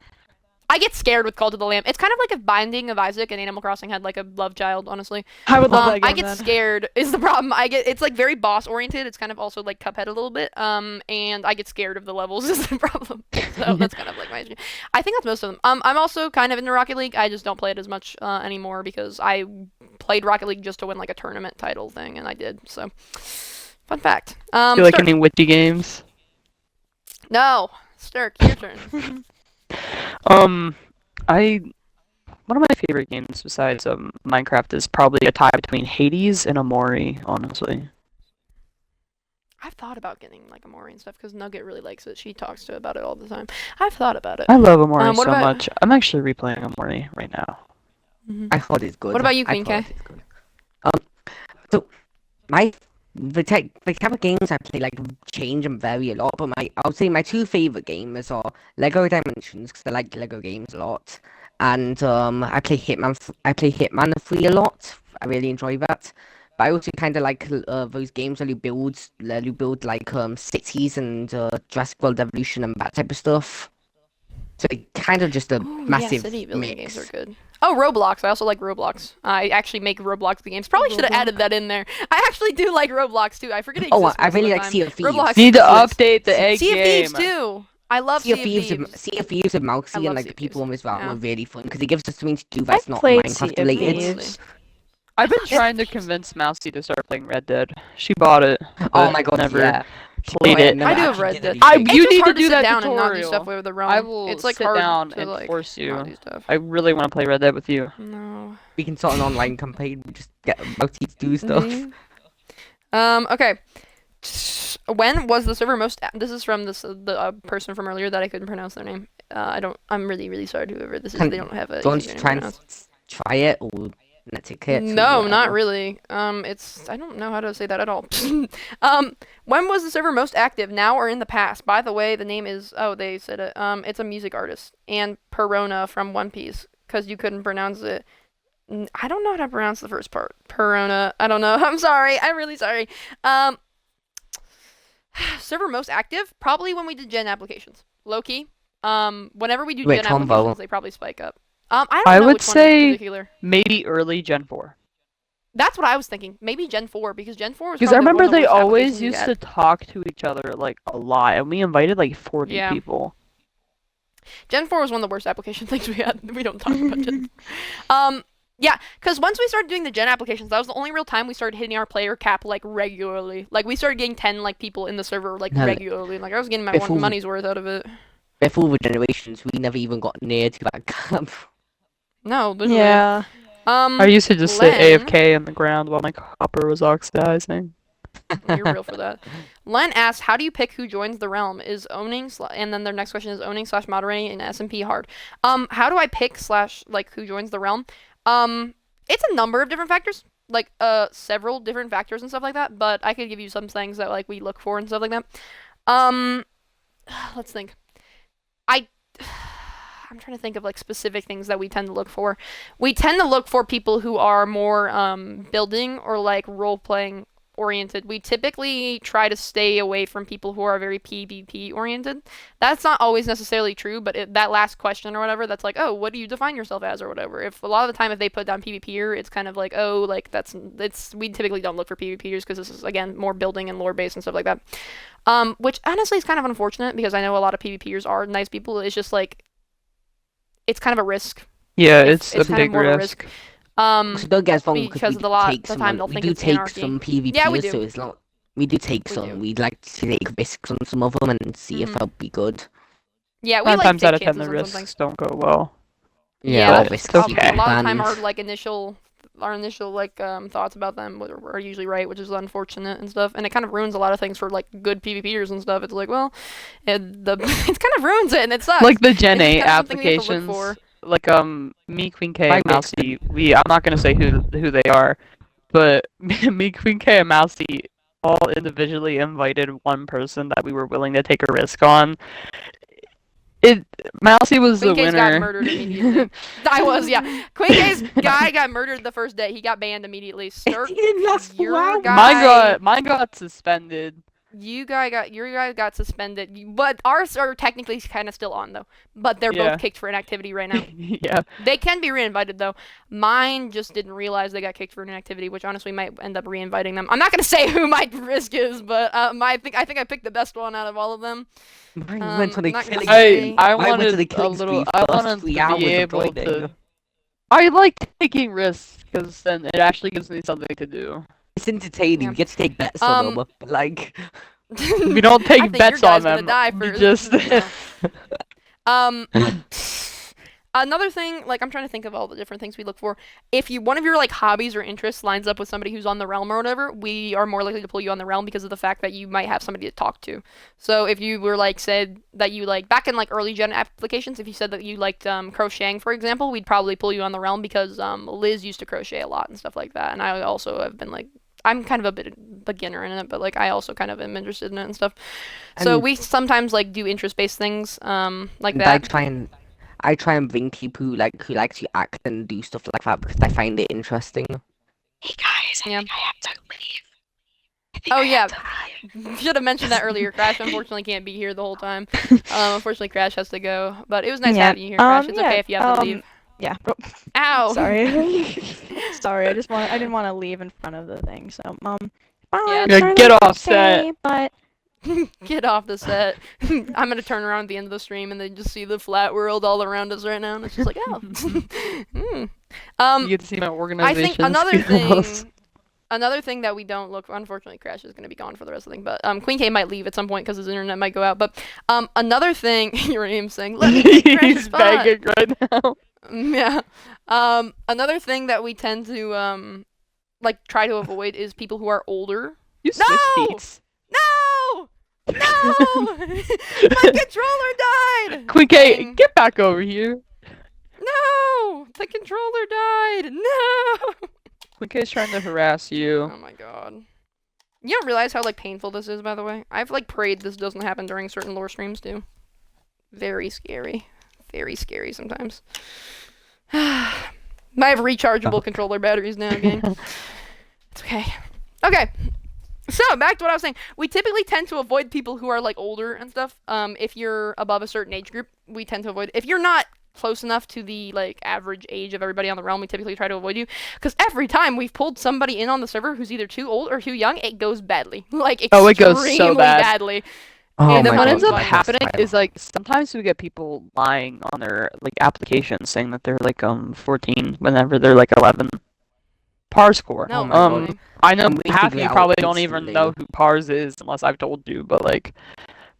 I get scared with Cult of the Lamb. It's kind of like if Binding of Isaac and Animal Crossing had like a love child, honestly. I would love that game I get then. scared is the problem. It's like very boss oriented. It's kind of also like Cuphead a little bit. And I get scared of the levels is the problem. So that's kind of like my issue. I think that's most of them. I'm also kind of into Rocket League. I just don't play it as much anymore because I played Rocket League just to win like a tournament title thing, and I did. So fun fact. Do you like Sturk. any witty games? No, Sturk, your turn. One of my favorite games besides Minecraft is probably a tie between Hades and Amori, honestly. I've thought about getting like Amori and stuff because Nugget really likes it. She talks to about it all the time. I've thought about it. I love Amori what so about- much. I'm actually replaying Amori right now. I thought it's good. What about you, I Queen thought K? it's good. So the type of games I play like change and vary a lot, but I would say my 2 favorite games are Lego Dimensions because I like Lego games a lot, and I play Hitman 3 a lot. I really enjoy that. But I also kind of like those games where you build like cities and Jurassic World Evolution and that type of stuff. So it kind of just a Ooh, massive yeah, city building mix. games are good. Oh, Roblox. I also like Roblox. I actually make Roblox games. Probably should have added that in there. I actually do like Roblox too. I forget it Oh, exists I most of really the like time. Sea of Thieves. Roblox Need to exists. update the egg Sea of Thieves game. too. I love Sea of Thieves. Sea of Thieves and I Mousey love and like Sea the of people Thieves. on this route Yeah. were really fun because it gives us something to do that's I've not played Sea Minecraft of related. Thieves. I've been trying to convince Mousey to start playing Red Dead. She bought it. Oh but my god, never yeah. played Oh, it. never I do have actually Red did Dead. anything. It's You just need to hard do sit that down and not do tutorial. stuff with the realm. I will It's like sit hard down to and like force you. not do stuff. I really want to play Red Dead with you. No. We can start an online campaign. We just get Mousey to do stuff. Okay. When was the server most? This is from the person from earlier that I couldn't pronounce their name. I'm really really sorry to whoever this is. They don't have a. Do you want easy to name try to and try it or let's it or No, not whatever? really. I don't know how to say that at all. When was the server most active? Now or in the past? By the way, the name is. Oh, they said it. It's a music artist and Perona from One Piece because you couldn't pronounce it. I don't know how to pronounce the first part. Perona. I don't know. I'm sorry. I'm really sorry. Server most active? Probably when we did gen applications. Low key. Whenever we do Wait, gen combo. applications, they probably spike up. I don't I know would which one say- in particular. Maybe early Gen 4. That's what I was thinking. Maybe Gen 4 because Gen 4 was Because I probably remember one of the they worst always applications we used had. to talk to each other like a lot, and we invited like 40 Yeah. people. Gen 4 was one of the worst application things we had. We don't talk about Gen 4. Yeah, because once we started doing the gen applications, that was the only real time we started hitting our player cap like regularly. Like we started getting 10 like people in the server like No, regularly. Like I was getting my before- money's worth out of it. Before the generations, we never even got near to that gap. No, literally. Yeah. I used to just sit Len- AFK on the ground while my copper was oxidizing. You're real for that. Len asks, how do you pick who joins the realm? Is owning and then their next question is owning slash moderating in SMP hard? How do I pick slash like who joins the realm? It's a number of different factors, like several different factors and stuff like that. But I could give you some things that like we look for and stuff like that. Let's think. I I'm trying to think of like specific things that we tend to look for. We tend to look for people who are more building or like role playing oriented. We typically try to stay away from people who are very PvP oriented. That's not always necessarily true, but that last question or whatever, that's like, oh, what do you define yourself as or whatever. If a lot of the time if they put down PvPer, it's kind of like, oh, like we typically don't look for PvPers because this is again more building and lore based and stuff like that. Which honestly is kind of unfortunate because I know a lot of PvPers are nice people. It's just like it's kind of a risk. Yeah, it's a kind of big more of a risk. So don't get us wrong, because we of the take time some, they'll we think do it's take anarchy. some PvPers, Yeah, we do. so it's not. We do take We some. do. We'd like to take risks on some of them and see if they'll be good. Yeah, we 9 like times to out take of 10, chances the on something. risks don't go well. Yeah, but that's it's the problem. okay. A lot of the time, Fans. our like initial like thoughts about them are usually right, which is unfortunate and stuff, and it kind of ruins a lot of things for like good PvPers and stuff. It's like, well, it kind of ruins it, and it sucks. Like the Gen It's 8 kind of something we have to look applications, for. like me, Queen K, By and Mousey. I'm not gonna say who they are, but me, Queen K, and Mousey all individually invited one person that we were willing to take a risk on. Mousey was Queen the K's winner. got murdered immediately. I was, yeah. Queen K's guy got murdered the first day. He got banned immediately. Sturk, He didn't last for your long. guy. Mine got suspended. Your guy got suspended, but ours are technically kind of still on though. But they're Yeah. both kicked for inactivity right now. Yeah. They can be reinvited though. Mine just didn't realize they got kicked for inactivity, which honestly might end up reinviting them. I'm not gonna say who my risk is, but I think I picked the best one out of all of them. Mine went on a not gonna killing say- spree. I Mine went to the wanted a killing little. spree I first wanted 3 to hours be of able joining. to. I like taking risks because then it actually gives me something to do. It's entertaining. Yeah. You get to take bets on them, but like. We don't I take think bets your on guy's gonna them. die We first. just. Another thing, like I'm trying to think of all the different things we look for. If one of your like hobbies or interests lines up with somebody who's on the realm or whatever, we are more likely to pull you on the realm because of the fact that you might have somebody to talk to. So if you were like said that you like back in like early gen applications, if you said that you liked crocheting, for example, we'd probably pull you on the realm because Liz used to crochet a lot and stuff like that, and I also have been like. I'm kind of a bit beginner in it, but like I also kind of am interested in it and stuff. So And- we sometimes like do interest-based things like And that. I try and bring people who like to act and do stuff like that because I find it interesting. Hey guys, Yeah. I have to leave. Oh yeah, should have mentioned that earlier. Crash unfortunately can't be here the whole time. Unfortunately, Crash has to go. But it was nice Yeah, having you here, Crash. It's yeah, okay if you have to leave. Yeah. Ow! Sorry. Sorry. I didn't want to leave in front of the thing. So, bye. Yeah, sorry get to off say, set. But Get off the set. I'm gonna turn around at the end of the stream and then just see the flat world all around us right now, and it's just like, oh. You get to see my I organization. think another skills. thing. Another thing that we don't look for, unfortunately, Crash is going to be gone for the rest of the thing, but Queen K might leave at some point because his internet might go out. But another thing, your name's saying, let me take Crash's He's spot. begging right now. Yeah. Another thing that we tend to like try to avoid is people who are older. You No! switch seats. No! No! My controller died! Queen K, Dang. get back over here. No! The controller died! No! Queen K's trying to harass you. Oh my god. You don't realize how like painful this is, by the way? I've like prayed this doesn't happen during certain lore streams too. Very scary. Very scary sometimes. I have rechargeable controller batteries now, gang. It's okay. Okay. So, back to what I was saying. We typically tend to avoid people who are like older and stuff. If you're above a certain age group, we tend to avoid. If you're not close enough to the like average age of everybody on the realm, we typically try to avoid you. Because every time we've pulled somebody in on the server who's either too old or too young, it goes badly. Like Oh, it extremely goes so bad. badly. Oh And then my what God, ends up my happening God. is like sometimes we get people lying on their like applications saying that they're like 14 whenever they're like 11. Par score. No, Oh my God. boy. I know And we half of figure you out probably don't even instantly. know who Pars is unless I've told you, but like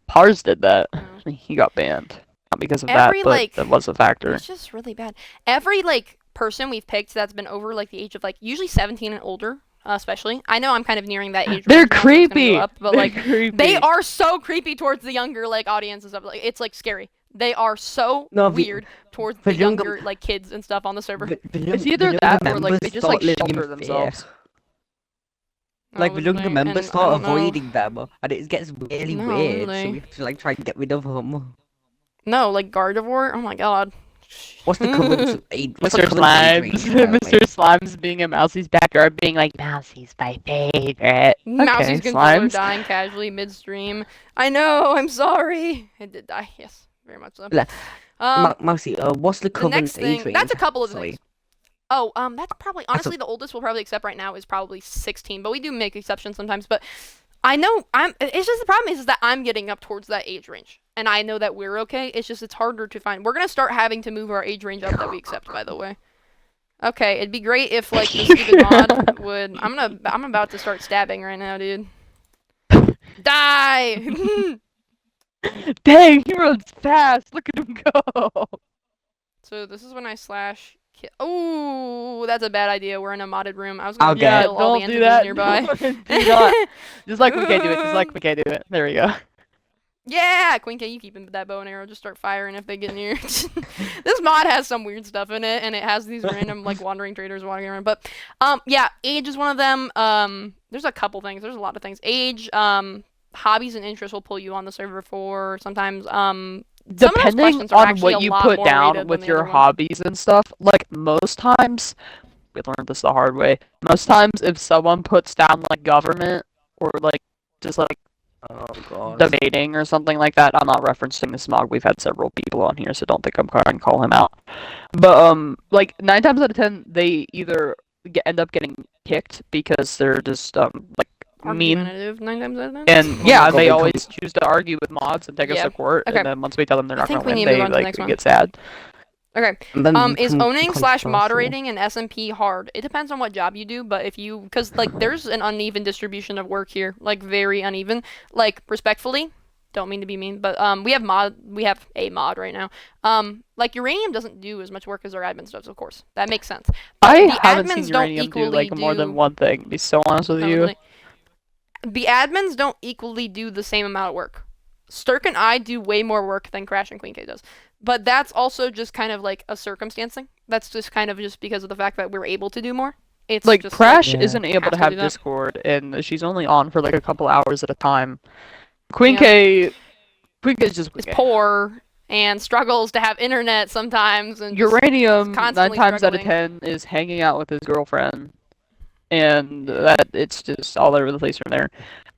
Pars did that. No. He got banned. Not because of Every, that, but like- that was a factor. It's just really bad. Every like person we've picked that's been over like the age of like usually 17 and older, especially. I know I'm kind of nearing that age They're range now, so it's gonna go creepy. up, but They're like creepy. they are so creepy towards the younger like audience and stuff. Like it's like scary. They are so No, weird towards the the younger- younger like kids and stuff on the server. It's either that or like they just like shelter themselves. Like Oh, the literally, younger members and I start don't know. avoiding them, and it gets really No, weird. So really. we have to like try and get rid of them. No, like Gardevoir. Oh my god. What's the current age? What's the Mr. current age Slimes, range, by the way? Mr. Slimes being in Mousey's backyard, being like, Mousey's my favorite. Mousey's Okay, controller Slimes. dying casually midstream. I know. I'm sorry. It did die. Yes, very much so. Blah. Um, Mousey, what's the the current next age thing. range? That's a couple of Sorry. things. Oh, that's probably honestly the oldest we'll probably accept right now is probably 16, but we do make exceptions sometimes. But I know it's just the problem is that I'm getting up towards that age range, and I know that we're okay. It's just it's harder to find. We're gonna start having to move our age range up that we accept. By the way. Okay, it'd be great if like the stupid mod would. I'm about to start stabbing right now, dude. Die. Dang, he runs fast. Look at him go. So this is when I slash. Oh, that's a bad idea. We're in a modded room. I was gonna Okay. Yeah, kill all the don't do entities that. nearby. Do not. Just like we can't do it. Just like we can't do it. There we go. Yeah, Queen K, you keep that bow and arrow. Just start firing if they get near. This mod has some weird stuff in it, and it has these random like wandering traders walking around. But yeah, age is one of them. There's a couple things. There's a lot of things. Age, hobbies and interests will pull you on the server for sometimes. Some of those Depending questions are on actually what a you lot put more down rated with than the your other ones. hobbies and stuff, like most times, we learned this the hard way. Most times, if someone puts down like government or like just like Oh god. debating or something like that, I'm not referencing the smog. We've had several people on here, so don't think I'm trying to call him out. But like 9 times out of 10, they either end up getting kicked because they're just like mean. Argumentative 9 times out of 10. And Oh yeah, my God, they they always choose to argue with mods and take us Yeah. to court. Okay. And then once we tell them they're I not think going to we win, need to move they on to the like next one. get sad. Okay. And then Is become owning slash controversial. moderating an SMP hard? It depends on what job you do, but if you, because like there's an uneven distribution of work here, like very uneven. Like respectfully, don't mean to be mean, but we have a mod right now. Like Uranium doesn't do as much work as our admin does, of course. That makes sense. But I the haven't admins seen don't Uranium do equally like more than do- one thing. To be so honest with No, you. like, the admins don't equally do the same amount of work. Sturk and I do way more work than Crash and Queen K does. But that's also just kind of like a circumstance thing. That's just kind of just because of the fact that we're able to do more. It's Like just Crash Yeah. isn't able have to to have do that. Discord, and she's only on for like a couple hours at a time. Queen Yeah. K, Queen K is just is Queen K. poor and struggles to have internet sometimes and just- Uranium, 9 constantly times out of struggling. 10, is hanging out with his girlfriend, and that it's just all over the place from there.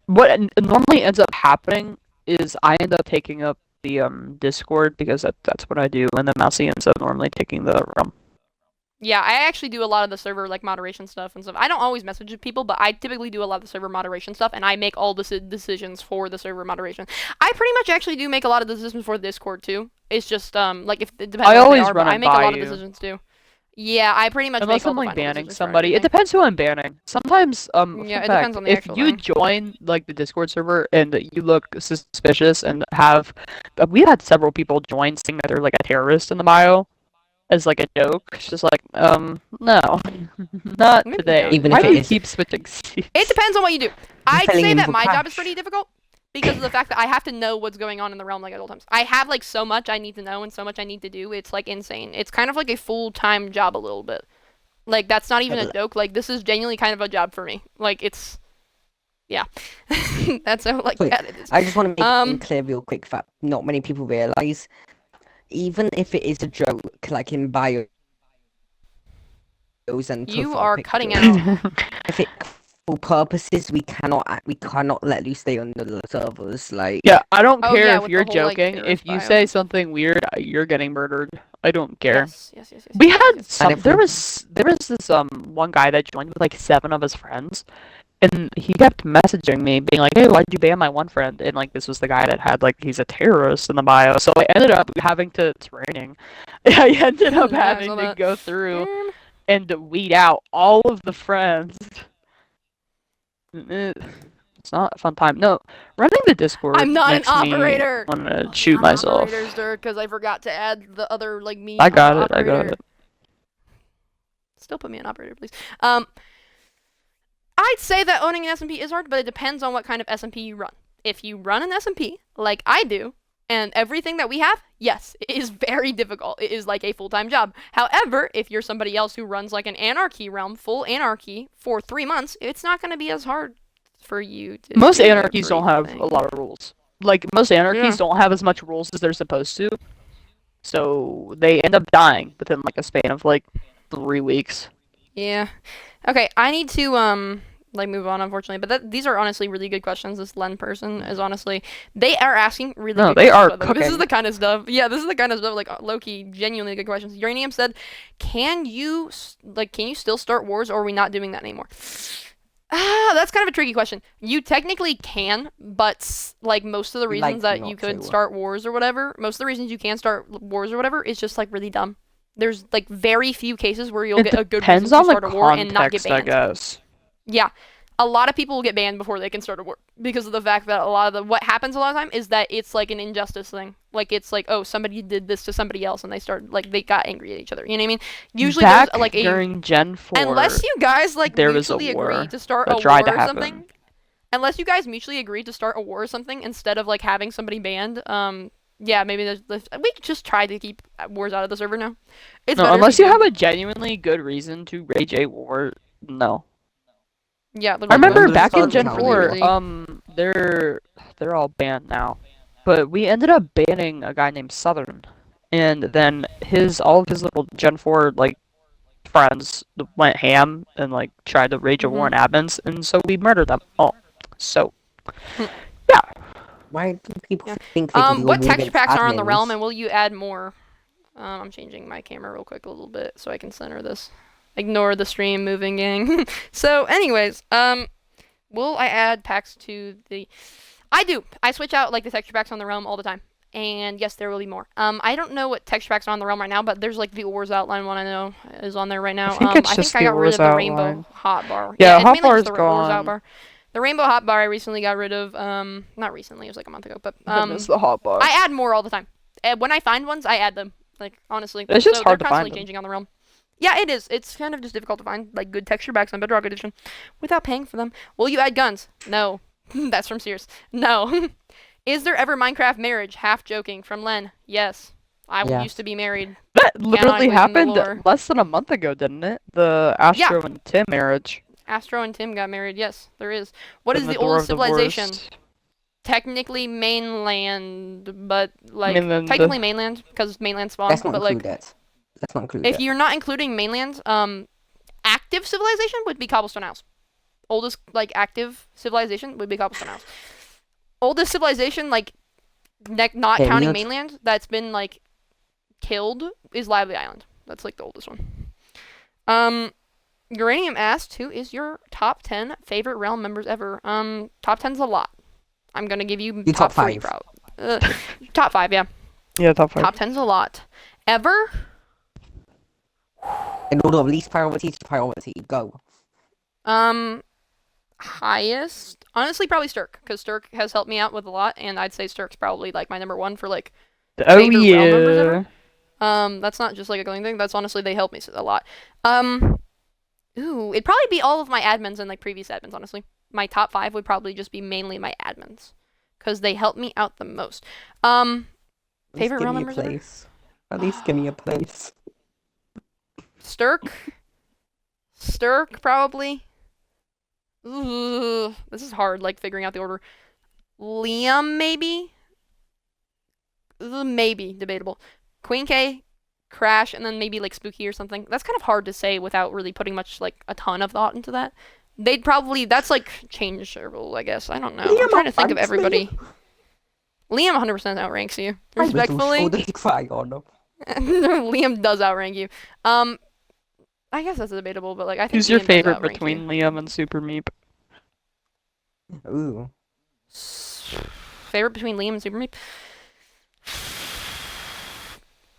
What normally ends up happening is I end up taking up the Discord because that's what I do, and then Mousey ends up normally taking the realm. Yeah, I actually do a lot of the server like moderation stuff and stuff. I don't always message with people, but I typically do a lot of the server moderation stuff, and I make all the decisions for the server moderation. I pretty much actually do make a lot of decisions for Discord too. It's just like if it depends I on what always they are, run but I it make a by lot of you. decisions too. Yeah, I pretty much Unless make all I'm the like final banning decisions for somebody. It everything. depends who I'm banning. Sometimes, Yeah, fun it fact, depends on the if actual you thing. join like the Discord server and you look suspicious and have, we had several people join saying that they're like a terrorist in the bio as like a joke. It's just like, no, not Maybe today. don't. Even Why if do it you is- keep switching seats? It depends on what you do. I'd filling say in that for my job is Crash. pretty difficult because of the fact that I have to know what's going on in the realm like at all times. I have like so much I need to know and so much I need to do. It's like insane. It's kind of like a full-time job a little bit. Like that's not even a joke. Like this is genuinely kind of a job for me. Like it's, yeah. That's how like Wait, bad it is. I just want to make it Um, clear real quick that not many people realize, even if it is a joke, like in bios and You profile are cutting pictures, out. if it for purposes we cannot let you stay on the servers. Like Yeah, I don't Oh, care yeah, if with you're the whole, like, joking. terrorist If you bios say and stuff. something weird, you're getting murdered. I don't care. Yes, yes, yes, yes. We yes, had yes, yes. some. if There we- was this one guy that joined with like 7 of his friends, and he kept messaging me, being like, "Hey, why'd you ban my one friend?" And like this was the guy that had like he's a terrorist in the bio. So I ended up having to. It's raining. I ended up Yeah, I having saw to that. go through Um, and weed out all of the friends. It's not a fun time. No, running the Discord. I'm not an makes me operator. wanna shoot myself. because I forgot to add the other like me. I on got the it. I got operator. it. Still put me on operator, please. I'd say that owning an SMP is hard, but it depends on what kind of SMP you run. If you run an SMP like I do, and everything that we have, yes, it is very difficult. It is like a full-time job. However, if you're somebody else who runs like an anarchy realm, full anarchy for 3 months, it's not going to be as hard for you to Most do anarchies don't have a everything. lot of rules. Like, most anarchies Yeah. don't have as much rules as they're supposed to. So they end up dying within like a span of like 3 weeks. Yeah. Okay, I need to like move on unfortunately, but these are honestly really good questions. This Len person is honestly they are asking really No, good they questions are by the way. This is cooking. the kind of stuff. Yeah, this is the kind of stuff like low-key genuinely good questions. Uranium said, "Can you can you still start wars or are we not doing that anymore?" That's kind of a tricky question. You technically can, but like most of the We'd reasons like that you not could to. start wars or whatever, most of the reasons you can start wars or whatever is just like really dumb. There's like very few cases where you'll It get a good reason depends to on the start a war and not get context, I banned. guess. Yeah. A lot of people will get banned before they can start a war because of the fact that a lot of what happens a lot of time is that it's like an injustice thing. Like it's like, oh, somebody did this to somebody else and they got angry at each other. You know what I mean? Usually Back there's like during Gen 4, unless you guys like there was a mutually agree war to start that a tried war to or something. happen. Unless you guys mutually agree to start a war or something instead of like having somebody banned, yeah, maybe we could just try to keep wars out of the server now. It's No, better if unless you do. have a genuinely good reason to rage a war, no. Yeah, I remember Members back in don't Gen know 4, really. they're all banned now. But we ended up banning a guy named Southern. And then all of his little Gen 4 like friends went ham and like tried to rage a war in admins, and so we murdered them all. So yeah. Why do people Yeah. think they can do a What war texture against packs are on the realm, admins? and will you add more? I'm changing my camera real quick a little bit so I can center this. Ignore the stream moving, gang. So, anyways, will I add packs to the? I do. I switch out like the texture packs on the realm all the time. And yes, there will be more. I don't know what texture packs are on the realm right now, but there's like the ores outline one I know is on there right now. I think it's I just think I the got rid ores of the rainbow outline. hotbar. Yeah, It's mainly hotbar's just the ores gone. outbar. The rainbow hotbar I recently got rid of. Not recently, it was like a month ago, but I miss the hotbar. I add more all the time. When I find ones, I add them. Like honestly, It's just so hard they're to constantly find them. changing on the realm. Yeah, it is. It's kind of just difficult to find like good texture packs on Bedrock Edition without paying for them. Will you add guns? No. That's from Sears. No. Is there ever Minecraft marriage? Half joking from Len. Yes. I Yes. used to be married. That literally Canonically in the happened lore. less than a month ago, didn't it? The Astro and Tim marriage. Astro and Tim got married. Yes, there is. What is In the Door oldest of civilization? Divorce. Technically mainland, but like Mainland. technically mainland because mainland spawned. Let's not But like include that. Let's not include if that. you're not including mainland, active civilization would be Cobblestone Isles. Oldest like active civilization would be Cobblestone Isles. Oldest civilization like not Okay, counting Neil- mainland that's been like killed is Lively Island. That's like the oldest one. Uranium asked, who is your top 10 favorite realm members ever? Top 10's a lot. I'm gonna give you You top 3 5. top 5, yeah. Yeah, top 5. Top 10's a lot. Ever? In order of least priority to priority, go. Highest? Honestly, probably Sturk, because Sturk has helped me out with a lot, and I'd say Sturk's probably like my number 1 for like Oh favorite realm members ever. yeah. That's not just like a going thing. That's honestly they help me a lot. It'd probably be all of my admins and like previous admins. Honestly, my top 5 would probably just be mainly my admins, because they help me out the most. At least Favorite give realm me a members ever? place. At least give me a place. Sturk. Sturk probably. Ooh, this is hard. Like figuring out the order. Liam maybe. Maybe debatable. Queen K, Crash, and then maybe like Spooky or something. That's kind of hard to say without really putting much like a ton of thought into that. They'd probably that's like changeable, I guess. I don't know. I'm Liam trying to think of outranks me. everybody. Liam 100% outranks you. I will Respectfully, show the cry on them. Liam does outrank you. I guess that's debatable, but like I think Who's your Liam does favorite outrank between you. Liam and Super Meep? Ooh. Favorite between Liam and Super Meep?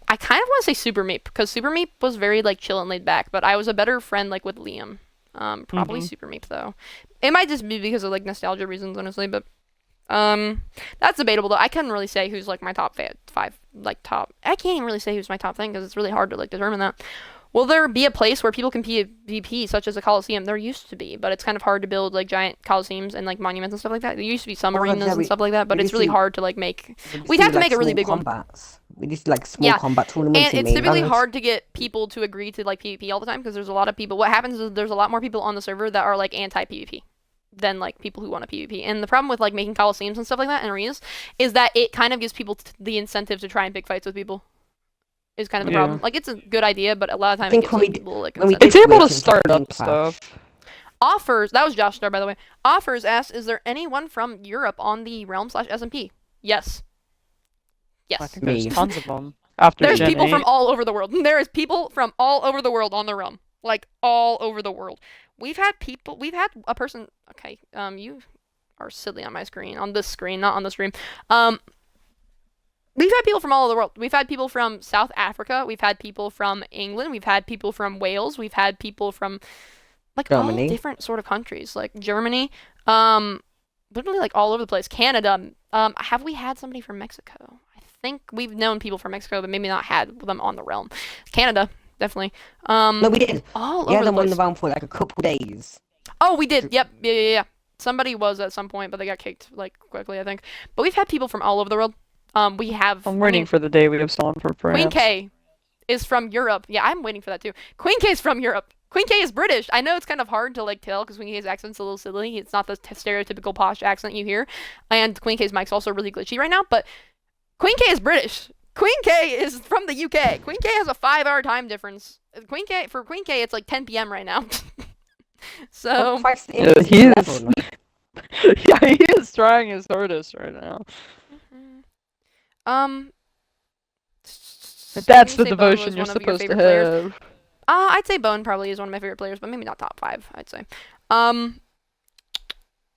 I kind of want to say Super Meep because Super Meep was very like chill and laid back, but I was a better friend like with Liam. Probably Mhm. Super Meep though. It might just be because of like nostalgia reasons, honestly, but that's debatable though. I couldn't really say who's like my top 5, like top. I can't even really say who's my top thing because it's really hard to like determine that. Will there be a place where people can PvP, such as a coliseum? There used to be, but it's kind of hard to build like giant coliseums and like monuments and stuff like that. There used to be some arenas and stuff like that, but it's really hard to like make. We'd have to make a really big one. We just like small combat tournaments. And it's typically hard to get people to agree to like PvP all the time because there's a lot of people. What happens is there's a lot more people on the server that are like anti-PvP than like people who want to PvP. And the problem with like making coliseums and stuff like that and arenas is that it kind of gives people the incentive to try and pick fights with people. Is kind of the problem. Like it's a good idea, but a lot of times it gives like, people like it's able to start up stuff. Offers. That was Josh Star, by the way. Offers asks, is there anyone from Europe on the Realm/SMP? Yes. Yes. I think there's tons of them. After there's Gen people 8. from all over the world. There is people from all over the world on the Realm. Like all over the world. We've had a person. Okay. You are silly on my screen. On this screen, not on the stream. We've had people from all over the world. We've had people from South Africa. We've had people from England. We've had people from Wales. We've had people from like Germany. all different sort of countries, like Germany. Literally like all over the place. Canada. Have we had somebody from Mexico? I think we've known people from Mexico, but maybe not had them on the Realm. Canada, definitely. No, we did. All Yeah, over they the won place. the Realm for like a couple days. Oh, we did. Yep. Yeah. Somebody was at some point, but they got kicked like quickly, I think. But we've had people from all over the world. We have. I'm waiting for the day we have someone from France. Queen K is from Europe. Yeah, I'm waiting for that too. Queen K is from Europe. Queen K is British. I know it's kind of hard to like tell because Queen K's accent's a little silly. It's not the stereotypical posh accent you hear, and Queen K's mic's also really glitchy right now. But Queen K is British. Queen K is from the UK. Queen K has a 5-hour time difference. Queen K, it's like 10 p.m. right now. So he is. Yeah, he is trying his hardest right now. That's the devotion you're supposed to have. I'd say Bone probably is one of my favorite players, but maybe not top 5, I'd say.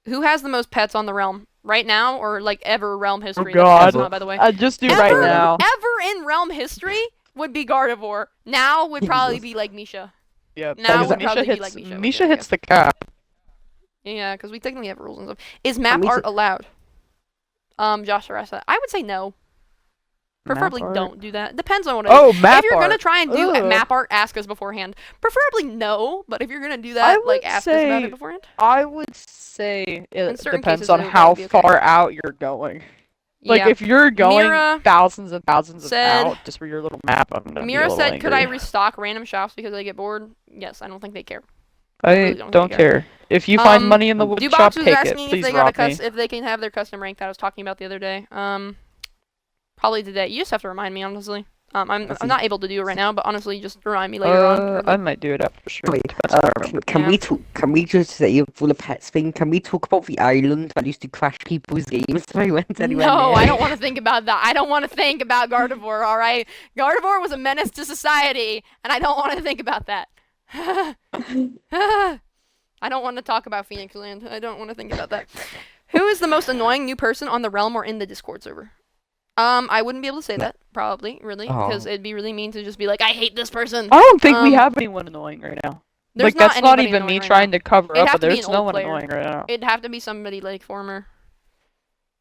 Who has the most pets on the Realm? Right now, or like ever Realm history? Oh God. Not, by the way. Just do right now. Ever in Realm history would be Gardevoir. Now would probably be like Misha. Yeah, now would Misha probably hits, be like Misha. Misha hits the cap. Yeah, because we technically have rules and stuff. Is map art allowed? Josh Arasa. I would say no. Preferably don't do that. Depends on what it is. Oh, map art. If you're gonna try and do map art, ask us beforehand. Preferably no, but if you're gonna do that, like ask us about it beforehand. I would say it depends cases, on it would how be okay. far out you're going. Like Yeah. if you're going Mira thousands and thousands of said- out just for your little map, I'm gonna be a Mira little said, angry. "Could I restock random shops because they get bored?" Yes, I don't think they care. I really don't care. If you find money in the wood shop, Dubox was take it. asking if Please they got rob me. if they can have their custom rank that I was talking about the other day. Probably today. You just have to remind me, honestly. I'm not able to do it right now, but honestly, just remind me later on. I might do it after stream. Wait, can we just say full of pets thing? Can we talk about the island that used to crash people's games if I went anywhere No, near? I don't want to think about that. I don't want to think about Gardevoir, alright? Gardevoir was a menace to society, and I don't want to think about that. I don't want to talk about Phoenix Land. I don't want to think about that. Who is the most annoying new person on the Realm or in the Discord server? I wouldn't be able to say that, probably, really, because it'd be really mean to just be like, I hate this person. I don't think we have anyone annoying right now. There's Like, that's not anybody even me annoying right trying now. to cover It'd up, have but to be there's an no old one player. annoying right now. It'd have to be somebody like former.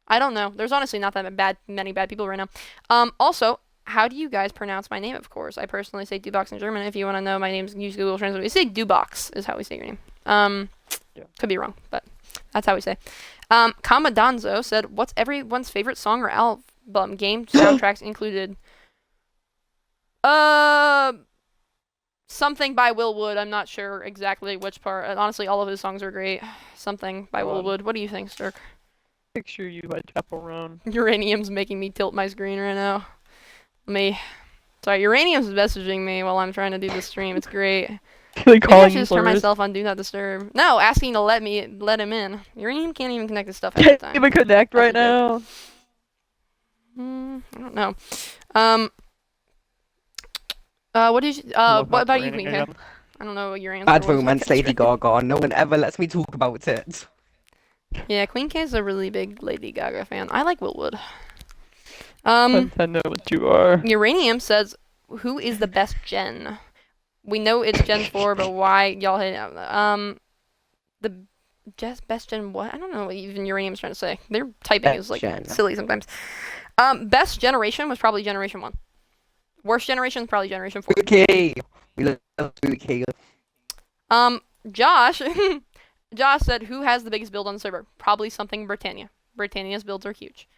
I don't know. There's honestly not that many bad people right now. Also, how do you guys pronounce my name? Of course, I personally say Dubox in German. If you want to know, my name's use Google Translate. We say Dubox is how we say your name. Could be wrong, but that's how we say. Kamadanzo said, "What's everyone's favorite song or album? Game soundtracks included." Something by Will Wood. I'm not sure exactly which part. Honestly, all of his songs are great. Something by Will Wood. What do you think, Sturk? Picture you by Chapel Roan. Uranium's making me tilt my screen right now. Sorry, Uranium's messaging me while I'm trying to do the stream. It's great. They Maybe I calling should you just turn slurs? myself on Do Not Disturb. No, asking to let him in. Uranium can't even connect his stuff at the Can't time. even connect right That's a now. I don't know. What did you? What about you, Queen K? I don't know what your answer Bad was. romance, Lady Gaga. No one ever lets me talk about it. Yeah, Queen K is a really big Lady Gaga fan. I like Will Wood. I know what you are. Uranium says, "Who is the best gen?" We know it's Gen 4, but why y'all hate it? The best gen what? I don't know what even Uranium's trying to say. Their typing is like silly sometimes. Best generation was probably Generation 1. Worst generation, probably Generation 4. Okay, We love to kill. Josh, Josh said, "Who has the biggest build on the server? Probably something in Britannia. Britannia's builds are huge.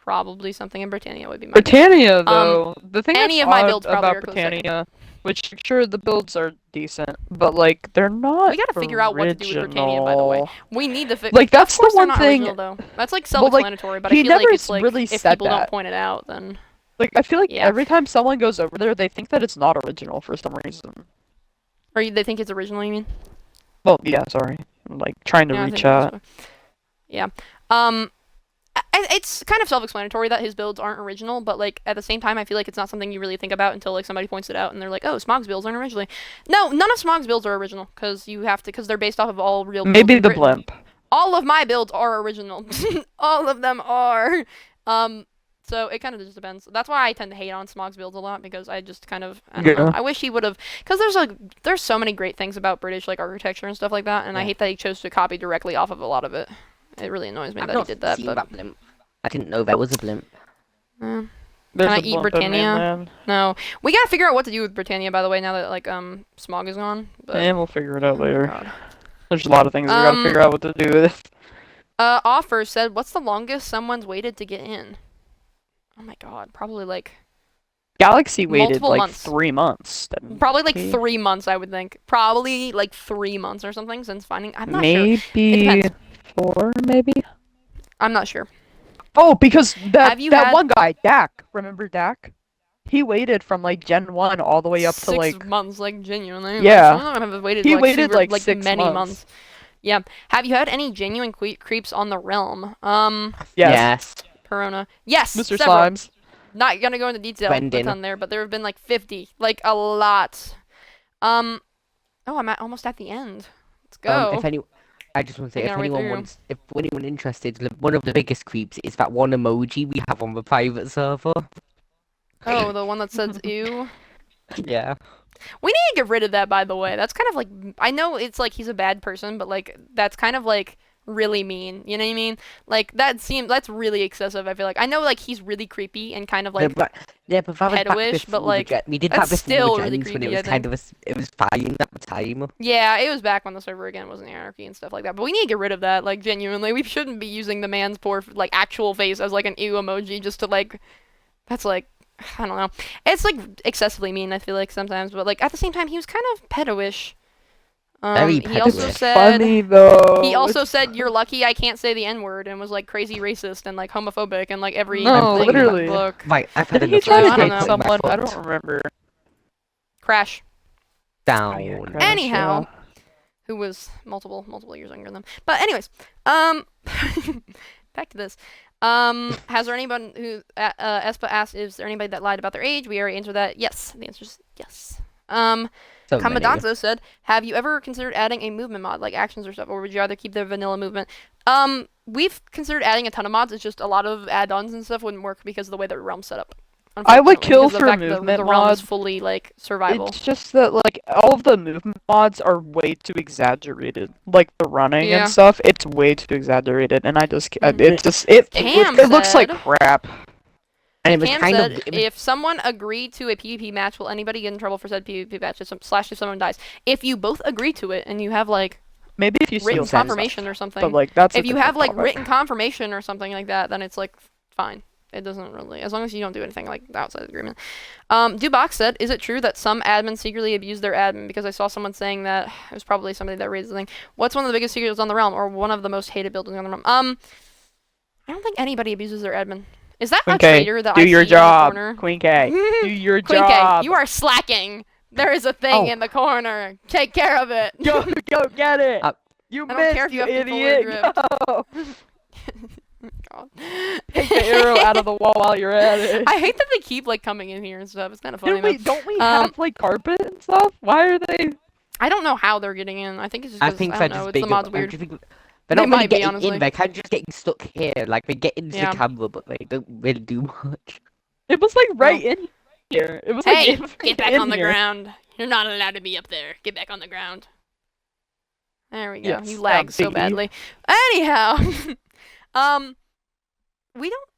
Probably something in Britannia would be my guess. Britannia, though, the thing any that's of my odd builds probably about are close second. Britannia, which sure the builds are decent, but like they're not We gotta figure out what to do with Britannia, by the way. original. We need to fix. Like, that's of course the they're one not thing- original, though. That's like Well, like, self-explanatory, but I he feel like never it's like really if said people don't that. point it out, then Like, I feel like Yeah. every time someone goes over there, they think that it's not original for some reason. or they think it's original. You mean? Well, yeah, sorry. I'm, like, trying to Yeah, I reach think that's out. what- Yeah. It's kind of self-explanatory that his builds aren't original, but like at the same time, I feel like it's not something you really think about until like somebody points it out and they're like, "Oh, Smog's builds aren't originally." No, none of Smog's builds are original because they're based off of all real. builds Maybe in the Britain. blimp. All of my builds are original. All of them are. So it kind of just depends. That's why I tend to hate on Smog's builds a lot because I just kind of I don't know. Yeah. I wish he would have because there's so many great things about British like architecture and stuff like that, and I Yeah. hate that he chose to copy directly off of a lot of it. It really annoys me I've that he not did that. seen But that blimp. I didn't know there was a blimp. Can There's I a eat blimp in Britannia? mainland. no, we gotta figure out what to do with Britannia. By the way, now that like Smog is gone. But And we'll figure it out oh my later. God. There's a lot of things we gotta Um, figure out what to do with. Offer said, "What's the longest someone's waited to get in?" Oh my God, probably like Galaxy waited multiple like months. 3 months. didn't Probably like he? 3 months, I would think. Probably like 3 months or something since finding. I'm not sure. Maybe depends. 4, maybe? I'm not sure. Oh, because that Have you that had- one guy, Dak, remember Dak? He waited from like Gen 1 all the way up to 6 like months, like genuinely. Yeah. Like, some of them have waited. he like, waited super, like like 6 many months. Yeah. Have you had any genuine creeps on the realm? Yes. Perona. Yes. Mr. Several. Slimes. Not gonna go into detail a Brendan. ton there, but there have been like 50, like a lot. Oh, I'm almost at the end. Let's go. I just want to say, Making our way through. if anyone interested, one of the biggest creeps is that one emoji we have on the private server. Oh, the one that says ew. Yeah. We need to get rid of that, by the way. That's kind of like, I know it's like he's a bad person, but like that's kind of like really mean. You know what I mean? Like that's really excessive. I feel like I know like he's really creepy and kind of like but that was back pedo-ish, but, before like, we did that's that before still the really gens when creepy, it I was kind of it was fine at the time. yeah, it was back when the server again wasn't anarchy and stuff like that. But we need to get rid of that. Like genuinely, we shouldn't be using the man's poor like actual face as like an ew emoji just to like. That's like. I don't know. It's like excessively mean, I feel like sometimes, but like at the same time he was kind of pedo-ish. Very He also pedo-ish. said Funny though. he also said you're lucky I can't say the N-word and was like crazy racist and like homophobic and like every No, thing literally. in that book. Right, I've had Didn't he enough try I to don't hit know. someone? I don't remember. Crash. down. yeah, Crash. Anyhow, who was multiple years younger than them. But anyways, back to this. Has there anybody who Espa asked, is there anybody that lied about their age? We already answered that. Yes. The answer is yes. So many. Kamadanzo said, have you ever considered adding a movement mod, like actions or stuff, or would you rather keep the vanilla movement? We've considered adding a ton of mods, it's just a lot of add-ons and stuff wouldn't work because of the way the realm's set up. I would Unfortunately, kill because of the for fact that movement the realm is mod. fully, like, survival. It's just that like all of the movement mods are way too exaggerated. Like the running Yeah. and stuff, it's way too exaggerated, and I just Mhm. it looks like Cam crap. And it was Cam kind said, of if someone agreed to a PvP match, will anybody get in trouble for said PvP match slash if someone dies? If you both agree to it and you have, like, Maybe if you written steal confirmation or something, but like that's a if you have, different like, topic. written confirmation or something like that, then it's, like, fine. It doesn't really, as long as you don't do anything, like, outside the agreement. Dubox said, is it true that some admins secretly abuse their admin? Because I saw someone saying that, it was probably somebody that raised the thing. What's one of the biggest secrets on the realm, or one of the most hated buildings on the realm? I don't think anybody abuses their admin. Is that a Queen K, traitor that do I your see in the job. corner? Queen K, do your Queen job. K, you are slacking. There is a thing Oh. in the corner. Take care of it. Go get it. You I don't missed, care if you you have to idiot. forward Go. God. Take the arrow out of the wall while you're at it. I hate that they keep like coming in here and stuff. It's kind of funny. Though. Don't we have like carpet and stuff? Why are they? I don't know how they're getting in. I think it's just I 'cause, think I they're don't know. just It's the big. mod's weird. They're They not really might be, getting honestly. in. They're kind of just getting stuck here. Like they get into Yeah. the camera, but they don't really do much. It was like right in here. It was Hey, like get back in on the here. ground. You're not allowed to be up there. Get back on the ground. There we go. Yes, You lag so biggie. badly. Anyhow, we don't.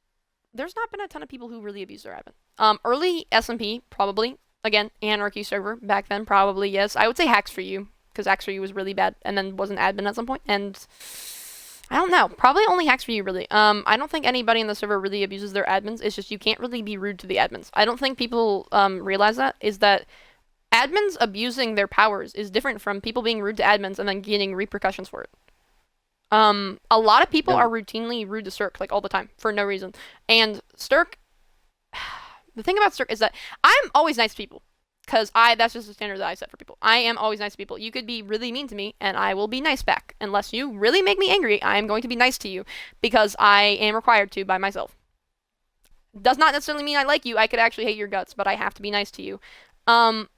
There's not been a ton of people who really abuse their admin. Early SMP probably Again, anarchy server back then, probably yes. I would say hacks for you because hacks for you was really bad, and then was an admin at some point, and I don't know, probably only hacks for you really. I don't think anybody in the server really abuses their admins. It's just you can't really be rude to the admins. I don't think people realize that is that admins abusing their powers is different from people being rude to admins and then getting repercussions for it. A lot of people No. are routinely rude to Sturk, like all the time, for no reason. And Sturk, the thing about Sturk is that I'm always nice to people. Because that's just the standard that I set for people. I am always nice to people. You could be really mean to me, and I will be nice back. Unless you really make me angry, I am going to be nice to you. Because I am required to by myself. Does not necessarily mean I like you. I could actually hate your guts, but I have to be nice to you.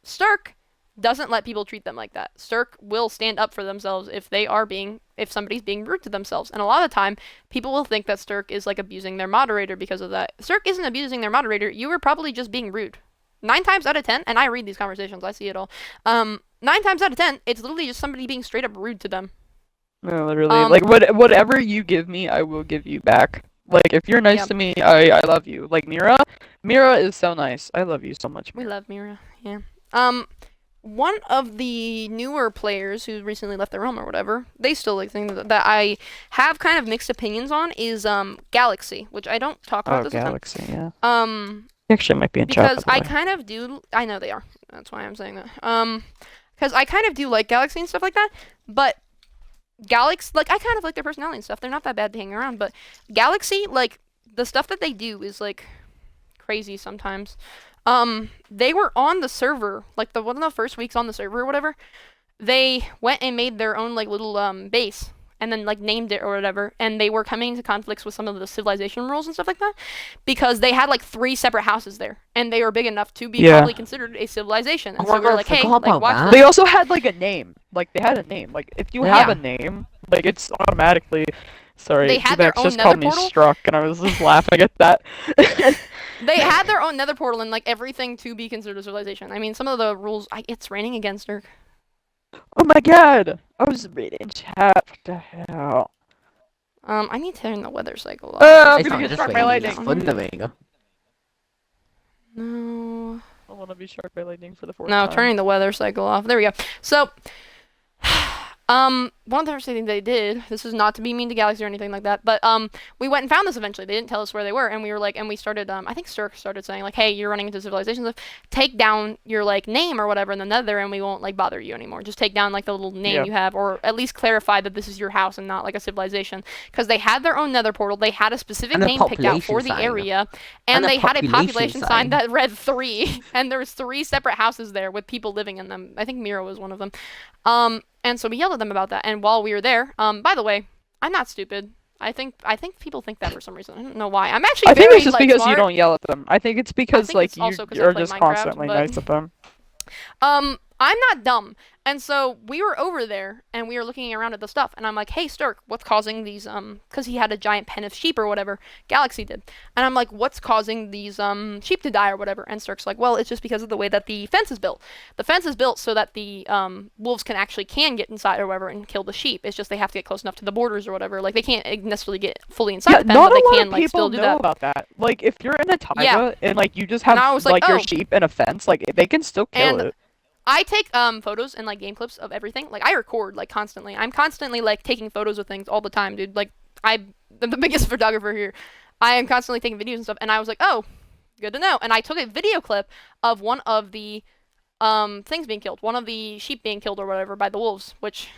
Sturk doesn't let people treat them like that. Sturk will stand up for themselves if somebody's being rude to themselves. And a lot of the time, people will think that Sturk is like abusing their moderator because of that. Sturk isn't abusing their moderator. You were probably just being rude. 9 times out of 10, and I read these conversations, I see it all. 9 times out of 10, it's literally just somebody being straight up rude to them. No, literally. Like, whatever you give me, I will give you back. Like, if you're nice Yeah. to me, I love you. Like, Mira is so nice. I love you so much, We Mira. love Mira, yeah. One of the newer players who recently left the realm or whatever, they still like things that I have kind of mixed opinions on is Galaxy, which I don't talk about Oh, this with them. Galaxy, yeah. Um, Actually, might be in chat, because by I the way. kind of do. I know they are. That's why I'm saying that. Because I kind of do like Galaxy and stuff like that, but Galaxy, like I kind of like their personality and stuff. They're not that bad to hang around, but Galaxy, like the stuff that they do is like crazy sometimes. They were on the server, like one of the first weeks on the server or whatever. They went and made their own like little base and then like named it or whatever, and they were coming into conflicts with some of the civilization rules and stuff like that because they had like 3 separate houses there and they were big enough to be Yeah. probably considered a civilization. And Oh so my we were God, like, hey, forgot like about watch that. this. They also had, like, a name. Like, they had a name. Like, if you have Yeah. a name, like, it's automatically... Sorry, They had their Max own just called nether me portal. Struck, and I was just laughing at that. They had their own nether portal and like everything to be considered a civilization. I mean, some of the rules. It's raining against her. Oh my god! I was reading chat. What the hell? I need to turn the weather cycle off. I'm It's gonna not get just struck by raining, it's lightning. thundering. No. I want to be struck by lightning for the 4th No, time. turning the weather cycle off. There we go. So, one of the first things they did, this is not to be mean to Galaxy or anything like that, but we went and found this eventually. They didn't tell us where they were, and we were like, and we started, I think Sturk started saying like, hey, you're running into civilization, take down your like name or whatever in the nether, and we won't like bother you anymore. Just take down like the little name Yeah. you have, or at least clarify that this is your house and not like a civilization, because they had their own nether portal. They had a specific And a name picked out for population the sign. area, And and a they had a population population sign sign. that read 3, and there was 3 separate houses there with people living in them. I think Mira was one of them. And so we yelled at them about that. And while we were there, by the way, I'm not stupid. I think people think that for some reason. I don't know why. I'm actually I think very it's just like, because smart. you don't yell at them. I think it's because think like it's also 'cause I you're play just Minecraft, constantly but- nice at them. I'm not dumb. And so we were over there and we were looking around at the stuff and I'm like, hey Sturk, what's causing these because he had a giant pen of sheep or whatever, Galaxy did. And I'm like, what's causing these sheep to die or whatever? And Sturk's like, well, it's just because of the way that the fence is built. The fence is built so that the wolves can get inside or whatever and kill the sheep. It's just they have to get close enough to the borders or whatever. Like they can't necessarily get fully inside Yeah, the fence, not but a they lot can of like people still do know that. about that. Like, if you're in a taiga Yeah. and like you just And have I was like, your oh. sheep in a fence, like they can still kill And it. I take photos and like game clips of everything. Like I record like constantly. I'm constantly like taking photos of things all the time, dude. Like I'm the biggest photographer here. I am constantly taking videos and stuff. And I was like, oh, good to know. And I took a video clip of one of the things being killed, one of the sheep being killed or whatever by the wolves, which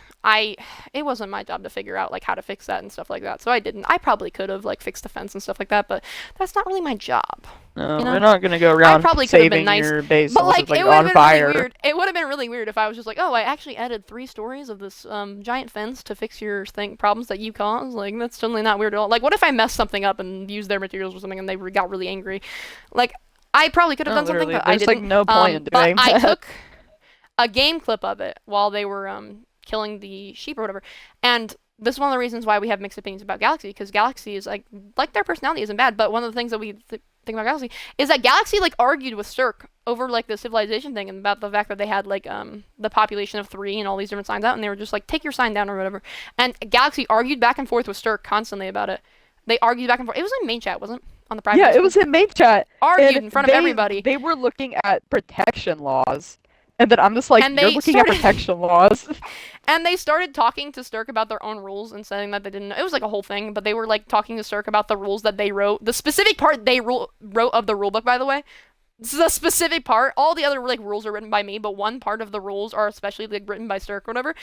it wasn't my job to figure out like how to fix that and stuff like that. So I didn't. I probably could have like fixed the fence and stuff like that, but that's not really my job. No, you know? we're not gonna go around probably could have been saving nice, your base But unless like, it's like it would have on been fire. really weird. It would have been really weird if I was just like, oh, I actually added 3 stories of this giant fence to fix your problems that you caused. Like that's totally not weird at all. Like what if I messed something up and used their materials or something and they got really angry? Like I probably could have No, done something, literally, but I there's, like, didn't. no point in doing but I that. took a game clip of it while they were killing the sheep or whatever. And this is one of the reasons why we have mixed opinions about Galaxy, because Galaxy is like their personality isn't bad, but one of the things that we think about Galaxy is that Galaxy like argued with Sturk over like the civilization thing and about the fact that they had like the population of 3 and all these different signs out, and they were just like, take your sign down or whatever. And Galaxy argued back and forth with Sturk constantly about it. They argued back and forth. It was in main chat, wasn't it? On the private. Yeah, it Discord? was in main chat. Argued And in front of everybody. They were looking at protection laws. And then I'm just like, And you're they looking at started- protection laws. And they started talking to Stirk about their own rules and saying that they didn't know. It was like a whole thing, but they were like talking to Stirk about the rules that they wrote. The specific part they wrote of the rulebook, by the way. This is a specific part. All the other like rules are written by me, but one part of the rules are especially like written by Stirk or whatever.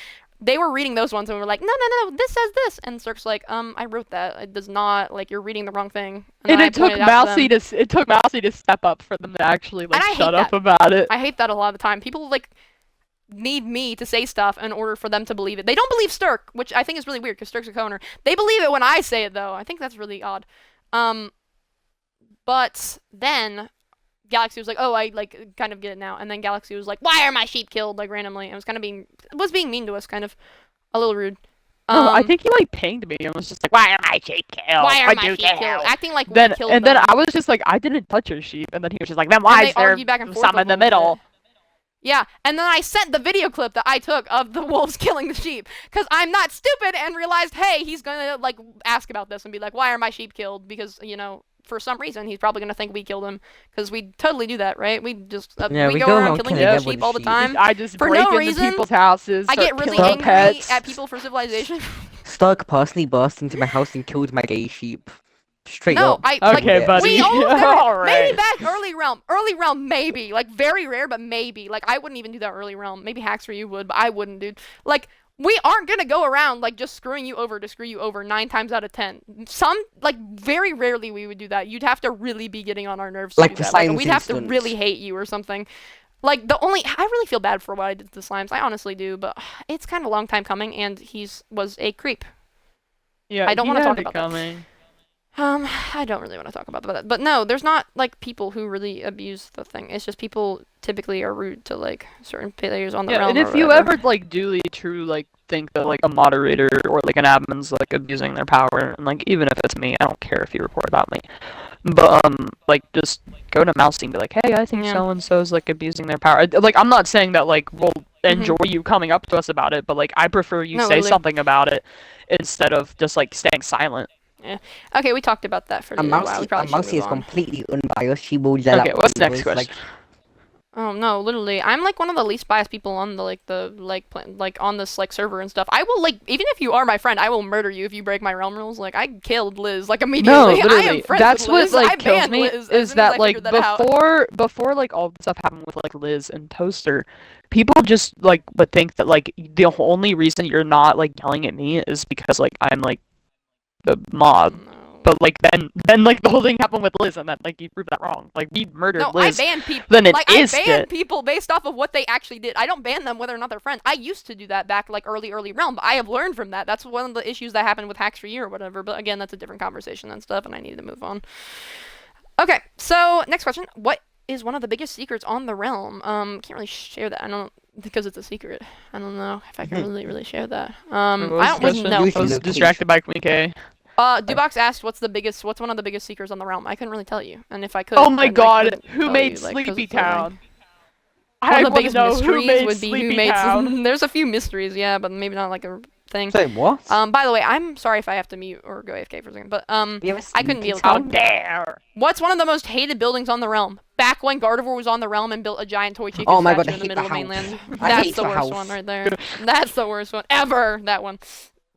They were reading those ones and were like, no, this says this, and Stirk's like, I wrote that. It does not, like, you're reading the wrong thing. And then it took Mousey to step up for them to actually like shut up about it. I hate that a lot of the time. People like need me to say stuff in order for them to believe it. They don't believe Stirk, which I think is really weird because Stirk's a co-owner. They believe it when I say it though. I think that's really odd. But then Galaxy was like, oh, I like kind of get it now. And then Galaxy was like, why are my sheep killed like randomly? And it was kind of being mean to us, kind of a little rude. I think he like pinged me and was just like, why are my sheep killed? Why are my sheep killed? Acting like we killed them. Then I was just like, I didn't touch your sheep. And then he was just like, then why is there some in the middle? Yeah, and then I sent the video clip that I took of the wolves killing the sheep, because I'm not stupid and realized, hey, he's gonna, like, ask about this and be like, why are my sheep killed? Because, you know, for some reason, he's probably gonna think we killed him, because we totally do that, right? We just, we go around killing people's sheep all the time. I just for break no into reason, people's houses, I get really killing angry pets. at people for civilization. Stark personally burst into my house and killed my gay sheep. Straight No, up. Okay, buddy. We all did it. All Maybe right. back early realm, maybe. Like, very rare, but maybe. Like, I wouldn't even do that early realm. Maybe hacks for you would, but I wouldn't, dude. Like, we aren't gonna go around, like, just screwing you over to screw you over 9 times out of 10. Very rarely we would do that. You'd have to really be getting on our nerves to Like do the that. Like, science we'd have to instance. really hate you or something. Like, I really feel bad for what I did to the slimes. I honestly do, but it's kind of a long time coming, and was a creep. Yeah, I don't want to talk about coming. that. I don't really want to talk about that. But no, there's not, like, people who really abuse the thing. It's just people typically are rude to, like, certain players on the realm. And if you ever, like, like, think that, like, a moderator or, like, an admin's, like, abusing their power, and, like, even if it's me, I don't care if you report about me. But, like, just go to Mousey and be like, hey, I think so-and-so's, like, abusing their power. Like, I'm not saying that, like, we'll enjoy you coming up to us about it, but, like, I prefer you say something about it instead of just, like, staying silent. Yeah. Okay, we talked about that for a while. We probably Mousey is completely unbiased. She will yell Okay, what's next question? Like, oh no, literally, I'm like one of the least biased people on the on this like server and stuff. I will, like, even if you are my friend, I will murder you if you break my realm rules. Like, I killed Liz like immediately. No, I literally, am friends that's with Liz. what I like kills banned me Liz as is soon that as I like figured that out. before like all the stuff happened with like Liz and Toaster, people just like would think that like the only reason you're not like yelling at me is because like I'm like the mob. No. But like then like the whole thing happened with Liz and then like you proved that wrong. Like we murdered Liz. I ban people. Then it like, is I ban people based off of what they actually did. I don't ban them whether or not they're friends. I used to do that back like early realm, but I have learned from that. That's one of the issues that happened with hacks for you or whatever. But again, that's a different conversation and stuff, and I need to move on. Okay, so next question: what is one of the biggest secrets on the realm? Can't really share that. I don't because it's a secret. I don't know if I can really share that. I don't really know. I was distracted by Queen. Dubox asked, "What's one of the biggest secrets on the realm?" I couldn't really tell you, and if I could, oh my god, who made Sleepy Town? One of the biggest mysteries would be who made There's a few mysteries, yeah, but maybe not like a thing. say what? By the way, I'm sorry if I have to mute or go AFK for a second, but I couldn't be able to. How dare! What's one of the most hated buildings on the realm? Back when Gardevoir was on the realm and built a giant toy chicken Oh my statue god, I in the hate middle of the mainland. house. I That's hate the the worst house. one right there. That's the worst one ever. That one.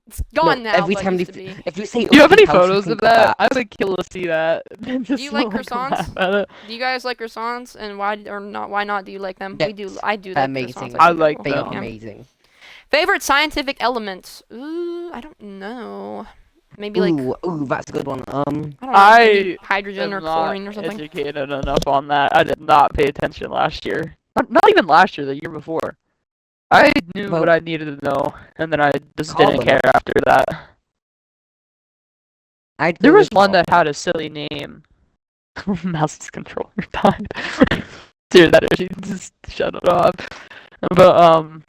It's gone now. Every but time used to be. if you say Do you have ugly any house, photos think of that? that. I would kill to see that. Do you like croissants? Do you guys like croissants? And why or not? Why not? Do you like them? Yes. We do. I do like Amazing. croissants. I like They them. are Yeah. amazing. Favorite scientific elements? Ooh, I don't know. Maybe like Ooh, that's a good one. I don't know. I Maybe hydrogen or am not chlorine or something. educated enough on that. I did not pay attention last year. Not even last year, the year before. I knew Well, what I needed to know, and then I just carbon. didn't care after that. There was one that had a silly name. Mouse's controller died. Dude, that is just shut it off. But oh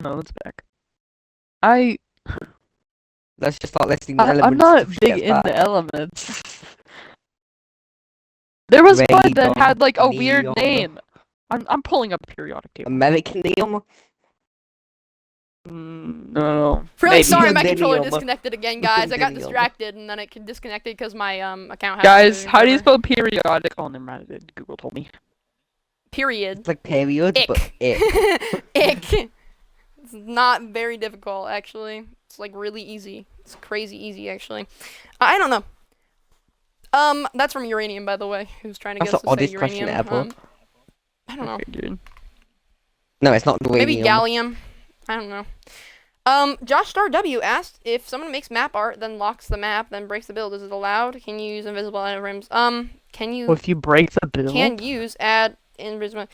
no, it's back. Let's just start listing the I'm elements. not to big get into that. elements. There was one that Radon, had like a weird neon. name. I'm pulling up a periodic table. American Neum. No. Really Maybe. sorry, my Millennium. controller disconnected again, guys. I got Millennium. distracted and then it disconnected because my account has Guys, how do you spell periodic? Oh, never mind. Google told me. period. It's like periods, but Ick. Ick. It's not very difficult, actually. It's like really easy. It's crazy easy, actually. I don't know. That's from Uranium, by the way. Who's trying to That's guess the to say oddest question uranium? ever. I don't know. Figured. No, it's not Maybe uranium. gallium. I don't know. Josh Star W asked if someone makes map art, then locks the map, then breaks the build. Is it allowed? Can you use invisible items? Can you Well, if you break the build, can use add invisible?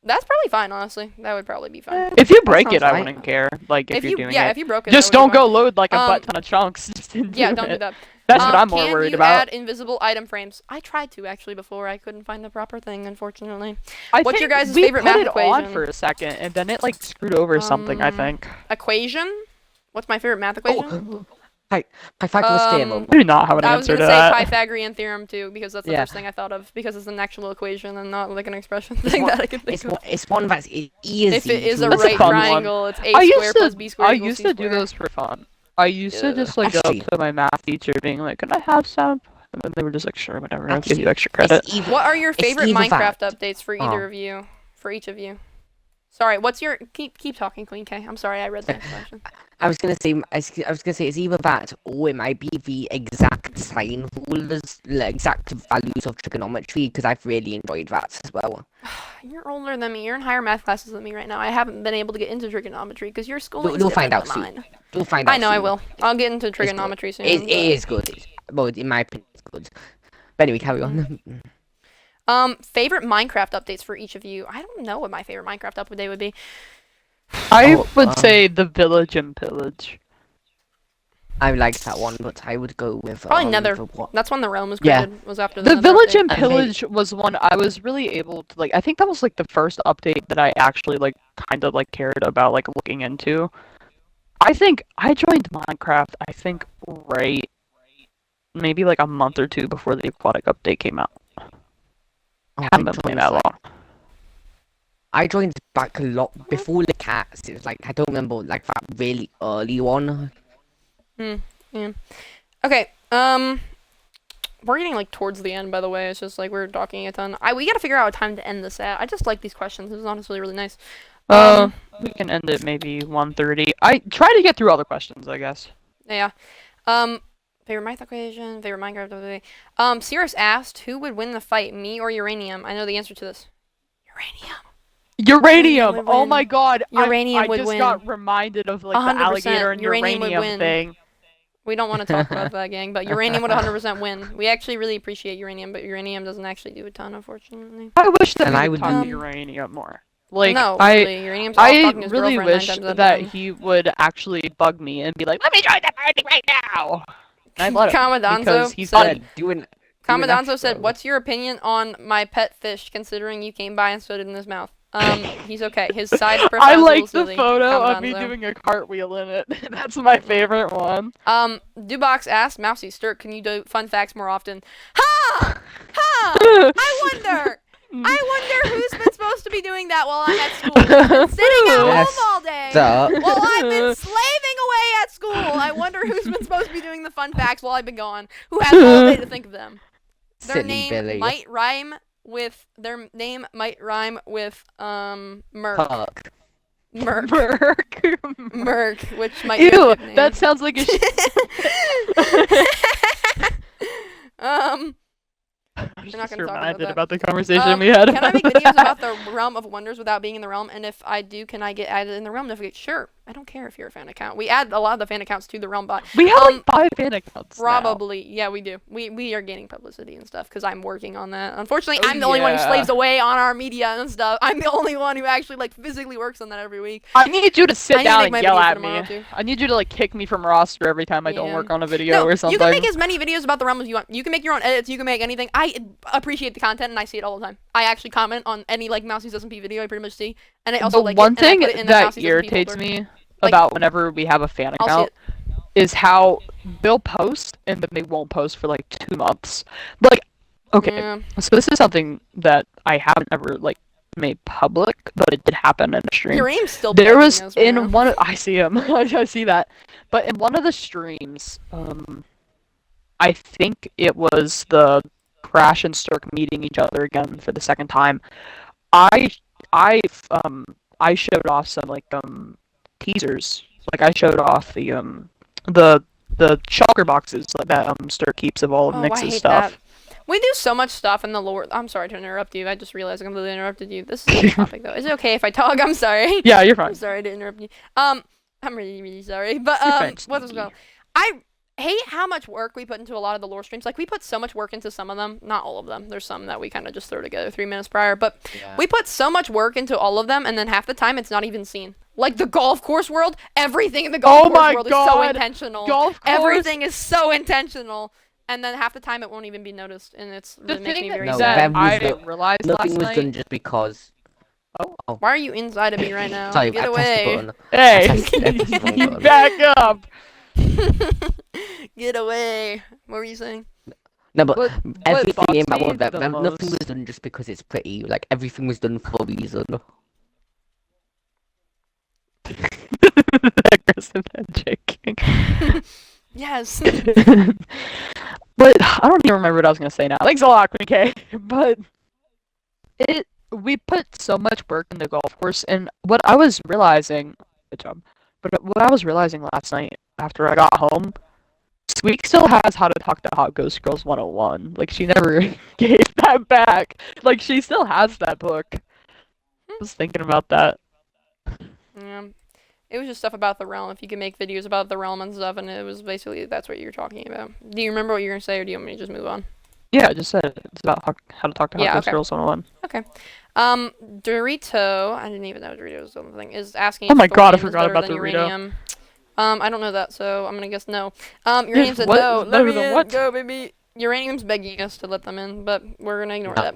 That's probably fine, honestly. That would probably be fine. if you break sounds it, I fine. wouldn't care. Like if you're doing it, if you broke it, just that would don't be go load like a Um, butt ton of chunks. Just fine. Yeah, don't do it. that. That's what I'm more Can worried you about. add invisible item frames? I tried to actually before. I couldn't find the proper thing, unfortunately. I What's your think guys' we favorite put math it on equation? for a second, and then it like screwed over something. I think. Equation? What's my favorite math equation? Oh, Pythagoras theorem. I do not have an I was answer gonna to say that. Pythagorean theorem too, because that's the Yeah. first thing I thought of, because it's an actual equation and not like an expression thing that I could think of. It's one that's easy. If it is a That's a right fun one. triangle, it's a I squared used to- plus b squared I equals used c to do squared. those for fun. I used to Yeah. just like go Actually- up to my math teacher being like, "Can I have some?" And then they were just like, "Sure, whatever. I'll give Actually, you extra credit." It's either, What are your It's favorite either Minecraft that- updates for either Oh. of you? For each of you. Sorry, what's your keep talking, Queen K. I'm sorry, I read that question. I was gonna say it's either that or it might be the exact sine rules, the exact values of trigonometry, because I've really enjoyed that as well. You're older than me. You're in higher math classes than me right now. I haven't been able to get into trigonometry because your school is You'll find different out than soon. mine. You'll find out. I know I soon. will. I'll get into good. trigonometry soon. It but- is good. Well, in my opinion, it's good. But anyway, carry on. Favorite Minecraft updates for each of you. I don't know what my favorite Minecraft update would be. I Oh, would say the village and pillage. I like that one, but I would go with Probably Nether. the what? That's when the realm was Yeah. created. Was after the The Nether village update. and Okay. pillage was one I was really able to like. I think that was like the first update that I actually like kind of like cared about like looking into. I think I joined Minecraft. I think right maybe like a month or two before the aquatic update came out. Oh, Haven't been playing that long. I joined back a lot before the cats. It was like I don't remember like that really early one. Okay. We're getting like towards the end, by the way. It's just like we're talking a ton. We gotta figure out a time to end this at. I just like these questions. This is honestly really nice. We can end it maybe 1:30. I try to get through all the questions, I guess. Yeah. Favorite math equation. Favorite Minecraft update. Cirrus asked, who would win the fight, me or Uranium? I know the answer to this. Uranium. Uranium! would Oh win. my god! Uranium I would just win. got reminded of like 100%. the alligator and Uranium would uranium win. thing. We don't want to talk about that, gang, but Uranium would 100% win. We actually really appreciate Uranium, but Uranium doesn't actually do a ton, unfortunately. I wish that And we I would would talk do- to uranium more. Like no, I really, Uranium's off talking to his really girlfriend 9 wish times out of that 10. he would actually bug me and be like, "Let me join the party right now." And I let him Commandante because he's said- funny. Doing Commandante said, extra. what's your opinion on my pet fish, considering you came by and stood in his mouth? He's okay. His side profile I is a like little the silly. photo of me Commandante. doing a cartwheel in it. That's my favorite one. Dubox asked, Mousey, Sturk, can you do fun facts more often? Ha! Ha! I wonder who's been supposed to be doing that while I'm at school. I've been sitting at Yes, home all day sir. while I've been slaving away at school. I wonder who's been supposed to be doing the fun facts while I've been gone. Who has all day to think of them? Their Silly name Billy. might rhyme with Merc. Park. Merc. Merc. Merc, which might be a Ew, good name. that sounds like a um I'm not just gonna talk about reminded that. about the conversation we had. Can I make videos about the Realm of Wonders without being in the realm? And if I do, can I get added in the realm? Sure. I don't care if you're a fan account. We add a lot of the fan accounts to the realm bot. We have like 5 fan accounts now. Probably, yeah, we do. We are gaining publicity and stuff because I'm working on that. Unfortunately, Oh, I'm the only one who yeah. slaves away on our media and stuff. I'm the only one who actually like physically works on that every week. I need you to I sit need to down make and my yell video for at tomorrow, me. too. I need you to like kick me from roster every time I don't Yeah. work on a video or something. You can make as many videos about the realm as you want. You can make your own edits. You can make anything. I appreciate the content and I see it all the time. I actually comment on any like Mousey's SMP video I pretty much see, and I also the like one it, and I thing put it in the that Mousey's SMP irritates folder. me Like- about whenever we have a fan I'll see account it. is how they'll post and then they won't post for like 2 months. Like, okay, Yeah. so this is something that I haven't ever like made public, but it did happen in a stream. Uranium's still There begging was us right now. in one. I see him. I see that. But in one of the streams, I think it was the Crash and Sturk meeting each other again for the second time. I I I showed off some like teasers. Like I showed off the the shulker boxes that Sturk keeps of all of Oh, I Nyx's hate stuff. that. We do so much stuff in the lore. I'm sorry to interrupt you. I just realized I completely interrupted you. This is a topic, though. Is it okay if I talk? I'm sorry. Yeah, you're fine. I'm sorry to interrupt you. I'm really, really sorry. But You're fine, what was Sneaky. going? I hate how much work we put into a lot of the lore streams. Like we put so much work into some of them. Not all of them. There's some that we kind of just throw together 3 minutes prior. But Yeah. we put so much work into all of them, and then half the time it's not even seen. Like the golf course world, everything in the golf Oh course my world is so God. intentional. Golf course. Everything is so intentional. And then half the time it won't even be noticed, and it's The really makes me thing very No, that sad. that was I realized Nothing last was night. done just because. Oh, Why are you inside of me right now? Sorry, Get I pressed the away. button. hey, I pressed the wrong button. back up. Get away. What were you saying? No, but What everything in bugs that me world, the nothing most- was done just because it's pretty. Like everything was done for a reason. Aggressive handshake. Yes. But I don't even remember what I was gonna say now. Thanks a lot, Queen K. But we put so much work in the golf course, and what I was realizing, good job. But what I was realizing last night after I got home, Squeak still has How to Talk to Hot Ghost Girls 101. Like she never gave that back. Like she still has that book. I was thinking about that. Yeah. It was just stuff about the realm. If you could make videos about the realm and stuff, and it was basically that's what you're talking about. Do you remember what you were gonna say, or do you want me to just move on? Yeah, I just said it. It's about how to talk to Hot Yeah, Ghost okay. Girls 101. Dorito, I didn't even know Dorito was something, is asking Oh if my God, I thorium is forgot better about than Dorito. uranium. I don't know that, so I'm gonna guess no. Uranium said what? no. It's Let better me than in. what? Go, baby. Uranium's begging us to let them in, but we're gonna ignore No. that.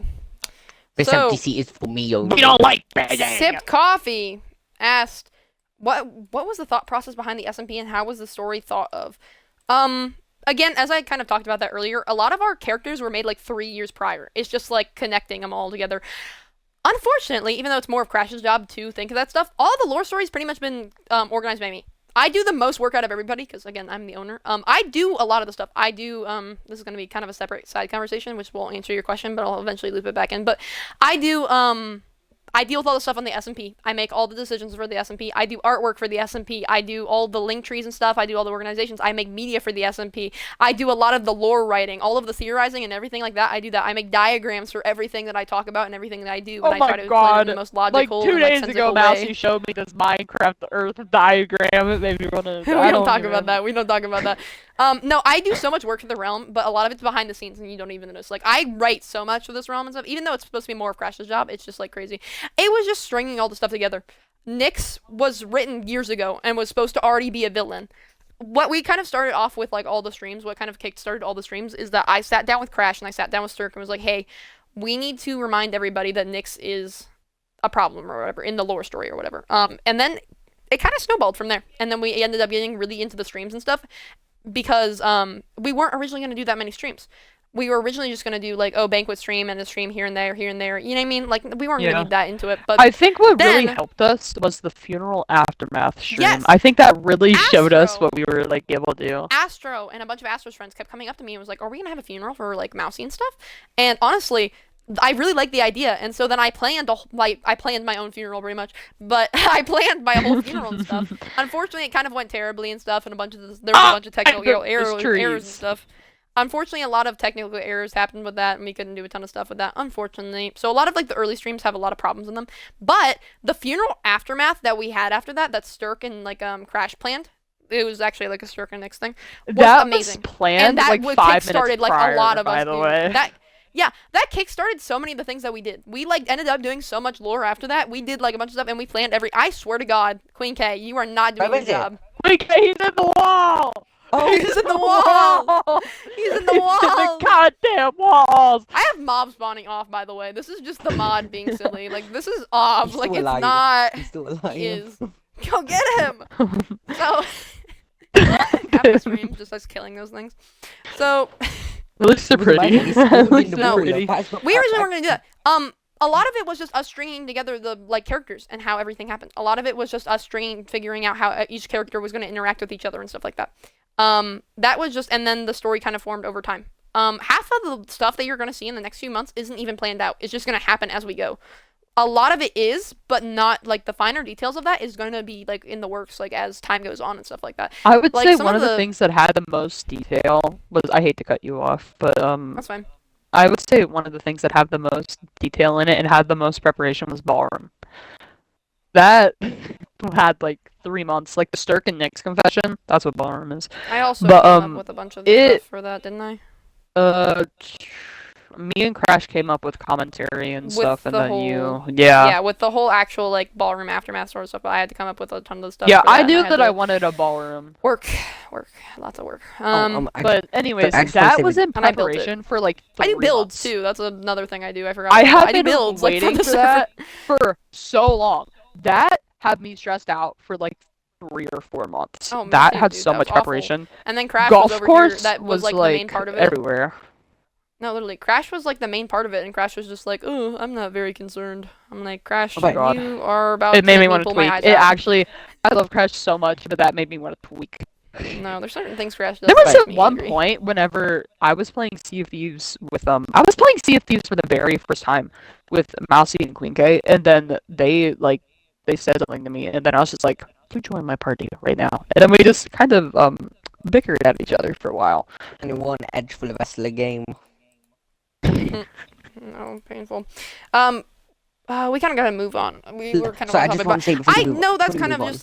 This So, empty seat is for me only. We don't like begging. Sipped Coffee asked, what was the thought process behind the SMP and how was the story thought of? Again, as I kind of talked about that earlier, a lot of our characters were made like 3 years prior. It's just like connecting them all together. Unfortunately, even though it's more of Crash's job to think of that stuff, all the lore stories pretty much been organized by me. I do the most work out of everybody because again, I'm the owner. I do a lot of the stuff. I do. This is going to be kind of a separate side conversation, which won't answer your question, but I'll eventually loop it back in. But I do. I deal with all the stuff on the SMP. I make all the decisions for the SMP. I do artwork for the SMP. I do all the link trees and stuff. I do all the organizations. I make media for the SMP. I do a lot of the lore writing, all of the theorizing and everything like that. I do that. I make diagrams for everything that I talk about and everything that I do. Oh And I try my to God. explain it in the most Like logical 2 and days ago, sensical way. Mousey showed me this Minecraft Earth diagram. It made me wanna. We don't talk about that. We don't talk about that. No, I do so much work for the realm, but a lot of it's behind the scenes and you don't even notice. Like, I write so much for this realm and stuff, even though it's supposed to be more of Crash's job, it's just like crazy. It was just stringing all the stuff together. Nyx was written years ago and was supposed to already be a villain. What we kind of started off with, like, all the streams, what kind of kickstarted all the streams, is that I sat down with Crash and I sat down with Sturk and was like, hey, we need to remind everybody that Nyx is a problem or whatever in the lore story or whatever. And then it kind of snowballed from there. And then we ended up getting really into the streams and stuff because we weren't originally going to do that many streams. We were originally just going to do like, banquet stream and a stream here and there. You know what I mean? Like, we weren't going to Yeah. be that into it. But I think what really then- helped us was the funeral aftermath stream. Yes. I think that really showed us Astro. what we were like able to do. Astro and a bunch of Astro's friends kept coming up to me and was like, are we going to have a funeral for like Mousey and stuff? And honestly, I really liked the idea. And so then I planned I planned my own funeral pretty much, but I planned my whole funeral and stuff. Unfortunately, it kind of went terribly and stuff, and there was a bunch of technical errors and stuff. Unfortunately, a lot of technical errors happened with that, and we couldn't do a ton of stuff with that, unfortunately. So a lot of, like, the early streams have a lot of problems in them. But the funeral aftermath that we had after that Sturk and, like, Crash planned, it was actually, like, a Sturk and Nyx thing, was That amazing. was planned And that like would 5 kickstarted, minutes like, prior, a lot of by us the doing way. that. Yeah, that kickstarted so many of the things that we did. We, like, ended up doing so much lore after that. We did, like, a bunch of stuff, and we planned I swear to God, Queen K, you are not doing Where your was it? job. Wait, he's in the wall! Oh, He's in the wall! He's in the He's walls! in the goddamn walls! I have mob spawning off, by the way. This is just the mod being silly. Like, this is off. He's Like, still it's alive. not. He's still alive. He is. Go get him! So, half the stream, just us killing those things. So, At least they're It was pretty. mine, he's At still least in the they're No. pretty. window, but we originally weren't gonna do that. a lot of it was just us stringing together the like characters and how everything happened. A lot of it was just us figuring out how each character was going to interact with each other and stuff like that. That was just, and then the story kind of formed over time. Half of the stuff that you're going to see in the next few months isn't even planned out. It's just going to happen as we go. A lot of it is, but not like the finer details of that is going to be like in the works, like as time goes on and stuff like that. I would Like, say some one of of the the- things that had the most detail was, I hate to cut you off, but That's fine. I would say one of the things that had the most detail in it and had the most preparation was ballroom. That had like 3 months, like the Stirk and Nick's confession. That's what ballroom is. I also But, came up with a bunch of the it- stuff for that, didn't I? Me and Crash came up with commentary and With stuff, and the then whole- yeah. Yeah, with the whole actual like ballroom aftermath sort of stuff. I had to come up with a ton of stuff. Yeah, for I that, knew and had that I to wanted a ballroom. work, lots of work. But anyways, I just wanna that say was in And I built it. preparation for like I do 3 builds months. too. That's another thing I do. I forgot. I about have that. I do been builds like waiting for the for server. that for so long. That had me stressed out for like 3 or 4 months. Oh, me that too, had dude. so That much was awful. preparation. And then Crash Golf was over course here. That was like the main part of it. everywhere. No, literally, Crash was like the main part of it, and Crash was just like, "Oh, I'm not very concerned." I'm like, "Crash, Oh my God. you are about It made to me make want to pull my tweak. eyes It out." actually, I love Crash so much, but that made me want to tweak. No, there's certain things Crash does. There that was makes at me one angry. point whenever I was playing Sea of Thieves with I was playing Sea of Thieves for the very first time with Mousey and Queen K, and then they said something to me, and then I was just like, "You join my party right now," and then we just kind of bickered at each other for a while. And one edge for the rest of the game. No, painful. We kind of gotta move on. We were kind of Sorry, I on just topic, want to say but before I we move know that's before we kind of move on. just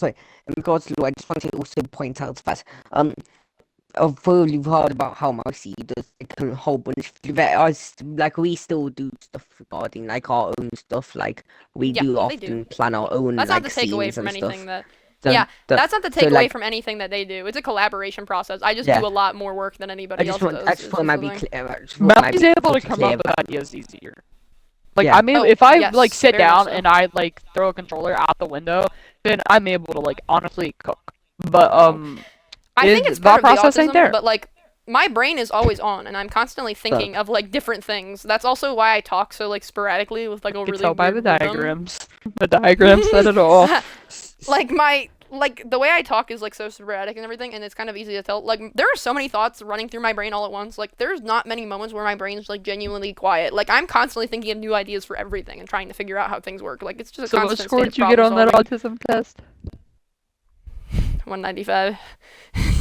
like In regards to, I just want to also point out that although you've heard about how Mousey does like a whole bunch, there are like we still do stuff regarding like our own stuff. Like we Yeah, do they often do. plan our own that's like not to take away scenes from and anything stuff. that. So Yeah, the- that's not to so, take away like, from anything that they do. It's a collaboration process. I just Yeah. do a lot more work than I anybody else just want, does. I is just thought it might the be thing. clear. I just thought it might Mousey's be able to pretty come clear up with about- ideas easier. Like Yeah. I'm able, Oh, if I yes, like sit very much down so. and I like throw a controller out the window, then I'm able to like honestly cook. But I think it's that part of the process ain't autism, there. but like my brain is always on, and I'm constantly thinking of like different things. That's also why I talk so like sporadically with like a You can really tell by the weird rhythm. diagrams. The diagrams said it all. Like the way I talk is like so sporadic and everything, and it's kind of easy to tell. Like there are so many thoughts running through my brain all at once. Like there's not many moments where my brain's like genuinely quiet. Like I'm constantly thinking of new ideas for everything and trying to figure out how things work. Like it's just a So what constant score state of did you get on that problem-solving. autism test? 195.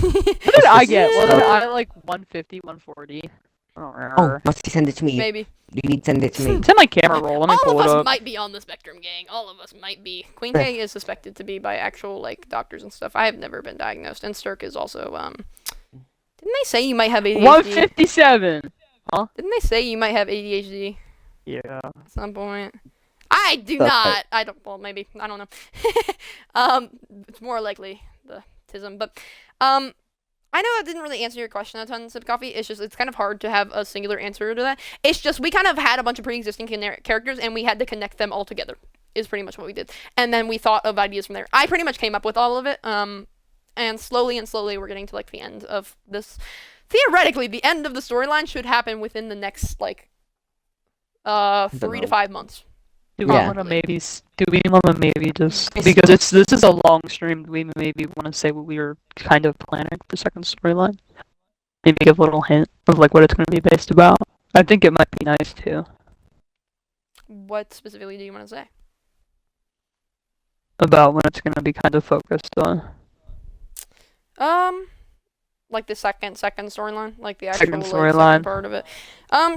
What did I get? Wasn't I like 150, 140? I don't Oh, remember. must you send it to me? Maybe. You need to send it to me. It's in my camera roll. Let me All pull of it us up. might be on the spectrum, gang. All of us might be. Queen K is suspected to be by actual like doctors and stuff. I have never been diagnosed, and Stirk is also Didn't they say you might have ADHD? 157. Didn't they say you might have ADHD Yeah. at some point? I do That's not. right. I don't. Well, maybe I don't know. It's more likely the tism, but I know that didn't really answer your question a ton, Sip Coffee. It's just, it's kind of hard to have a singular answer to that. It's just, we kind of had a bunch of pre-existing characters, and we had to connect them all together, is pretty much what we did. And then we thought of ideas from there. I pretty much came up with all of it, and slowly we're getting to, like, the end of this. Theoretically, the end of the storyline should happen within the next, like, 3 to 5 months. Do we Yeah. want to maybe just It's- because this is a long stream? Do we maybe want to say what we were kind of planning for second storyline? Maybe give a little hint of like what it's going to be based about. I think it might be nice too. What specifically do you want to say? About when it's going to be kind of focused on. Like the second storyline, like the actual Second like, storyline. second part of it.